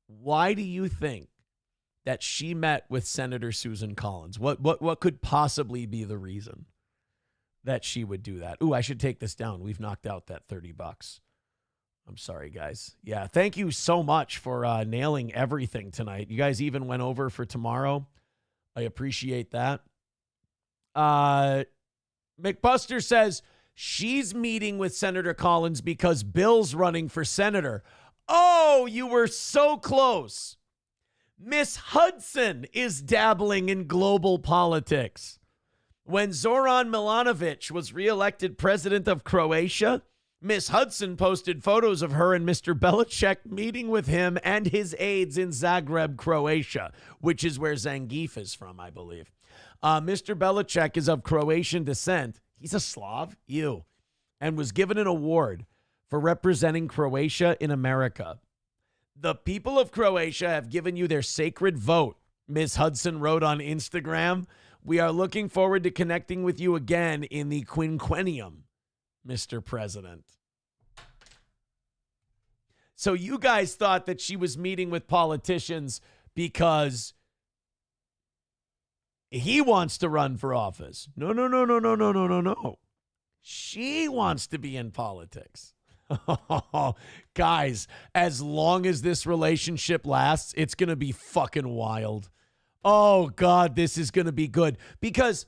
Why do you think that she met with Senator Susan Collins? What could possibly be the reason that she would do that? Ooh, I should take this down. We've knocked out that $30. I'm sorry, guys. Yeah, thank you so much for nailing everything tonight. You guys even went over for tomorrow. I appreciate that. McBuster says, she's meeting with Senator Collins because Bill's running for senator. Oh, you were so close. Miss Hudson is dabbling in global politics. When Zoran Milanovic was reelected president of Croatia, Miss Hudson posted photos of her and Mr. Belichick meeting with him and his aides in Zagreb, Croatia, which is where Zangief is from, I believe. Mr. Belichick is of Croatian descent. He's a Slav, and was given an award for representing Croatia in America. The people of Croatia have given you their sacred vote, Ms. Hudson wrote on Instagram. We are looking forward to connecting with you again in the quinquennium. Mr. President. So you guys thought that she was meeting with politicians because he wants to run for office. No. She wants to be in politics. Guys, as long as this relationship lasts, it's going to be fucking wild. Oh, God, this is going to be good. Because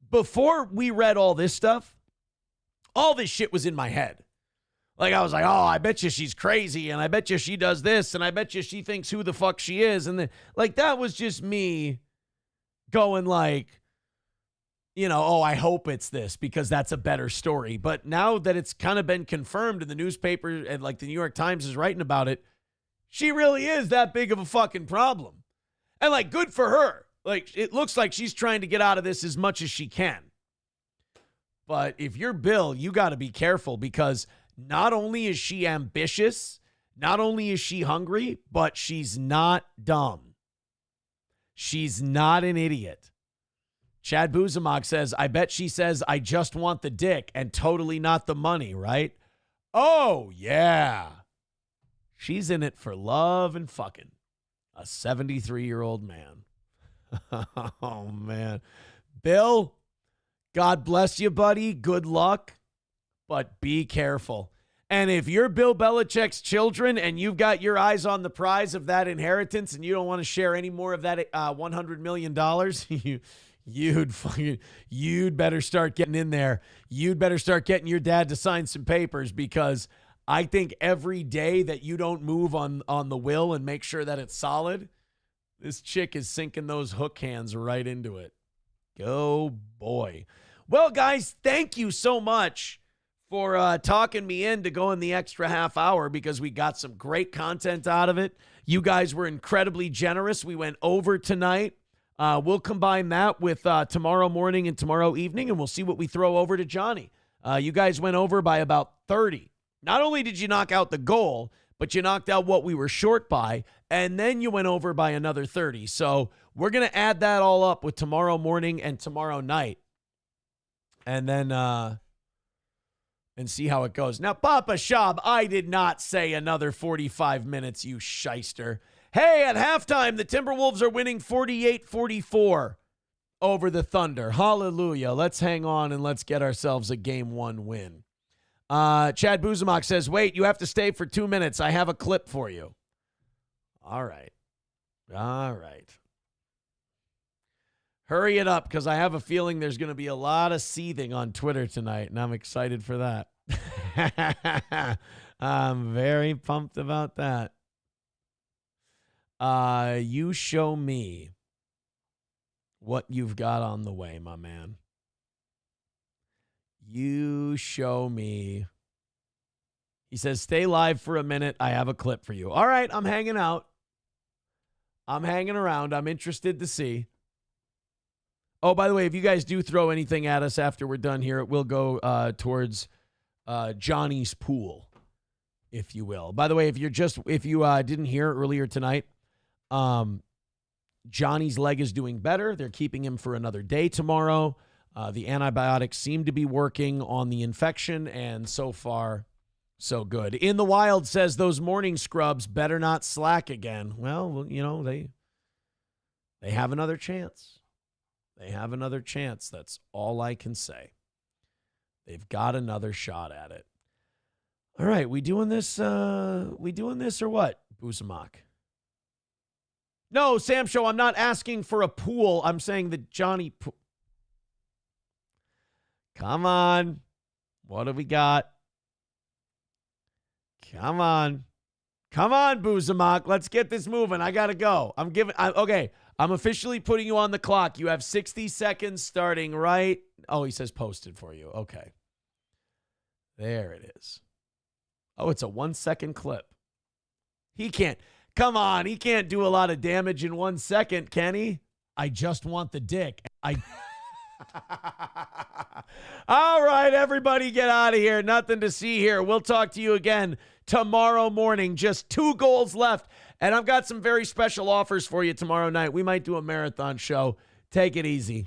before we read all this stuff, all this shit was in my head. Like, I was like, oh, I bet you she's crazy, and I bet you she does this, and I bet you she thinks who the fuck she is. And then, like, that was just me going like, you know, oh, I hope it's this because that's a better story. But now that it's kind of been confirmed in the newspaper and like the New York Times is writing about it, she really is that big of a fucking problem. And like, good for her. Like, it looks like she's trying to get out of this as much as she can. But if you're Bill, you got to be careful because not only is she ambitious, not only is she hungry, but she's not dumb. She's not an idiot. Chad Buzamog says, I bet she says, I just want the dick and totally not the money, right? Oh, yeah. She's in it for love and fucking. A 73-year-old man. Oh, man. Bill, God bless you, buddy. Good luck, but be careful. And if you're Bill Belichick's children and you've got your eyes on the prize of that inheritance and you don't want to share any more of that $100 million, you'd better start getting in there. You'd better start getting your dad to sign some papers because I think every day that you don't move on the will and make sure that it's solid, this chick is sinking those hook hands right into it. Go boy. Well, guys, thank you so much for talking me into going the extra half hour because we got some great content out of it. You guys were incredibly generous. We went over tonight. We'll combine that with tomorrow morning and tomorrow evening, and we'll see what we throw over to Johnny. You guys went over by about 30. Not only did you knock out the goal, but you knocked out what we were short by, and then you went over by another 30. So we're going to add that all up with tomorrow morning and tomorrow night, and then and see how it goes. Now, Papa Shab, I did not say another 45 minutes, you shyster. Hey, at halftime, the Timberwolves are winning 48-44 over the Thunder. Hallelujah. Let's hang on and let's get ourselves a Game 1 win. Chad Buzamok says, wait, you have to stay for 2 minutes. I have a clip for you. All right. Hurry it up because I have a feeling there's going to be a lot of seething on Twitter tonight, and I'm excited for that. I'm very pumped about that. You show me what you've got on the way, my man. You show me. He says, stay live for a minute. I have a clip for you. All right, I'm hanging out. I'm hanging around. I'm interested to see. Oh, by the way, if you guys do throw anything at us after we're done here, it will go towards Johnny's pool, if you will. By the way, if you didn't hear earlier tonight, Johnny's leg is doing better. They're keeping him for another day tomorrow. The antibiotics seem to be working on the infection, and so far, so good. In the Wild says those morning scrubs better not slack again. Well, you know, they have another chance. They have another chance. That's all I can say. They've got another shot at it. All right, we doing this or what, Buzamok? No, Sam Show, I'm not asking for a pool. I'm saying that Johnny Come on. What do we got? Come on. Come on, Buzamok. Let's get this moving. I got to go. Okay. I'm officially putting you on the clock. You have 60 seconds starting right. Oh, he says posted for you. Okay. There it is. Oh, it's a 1 second clip. He can't. Come on. He can't do a lot of damage in 1 second, can he? I just want the dick. All right, everybody get out of here. Nothing to see here. We'll talk to you again tomorrow morning. Just 2 goals left. And I've got some very special offers for you tomorrow night. We might do a marathon show. Take it easy.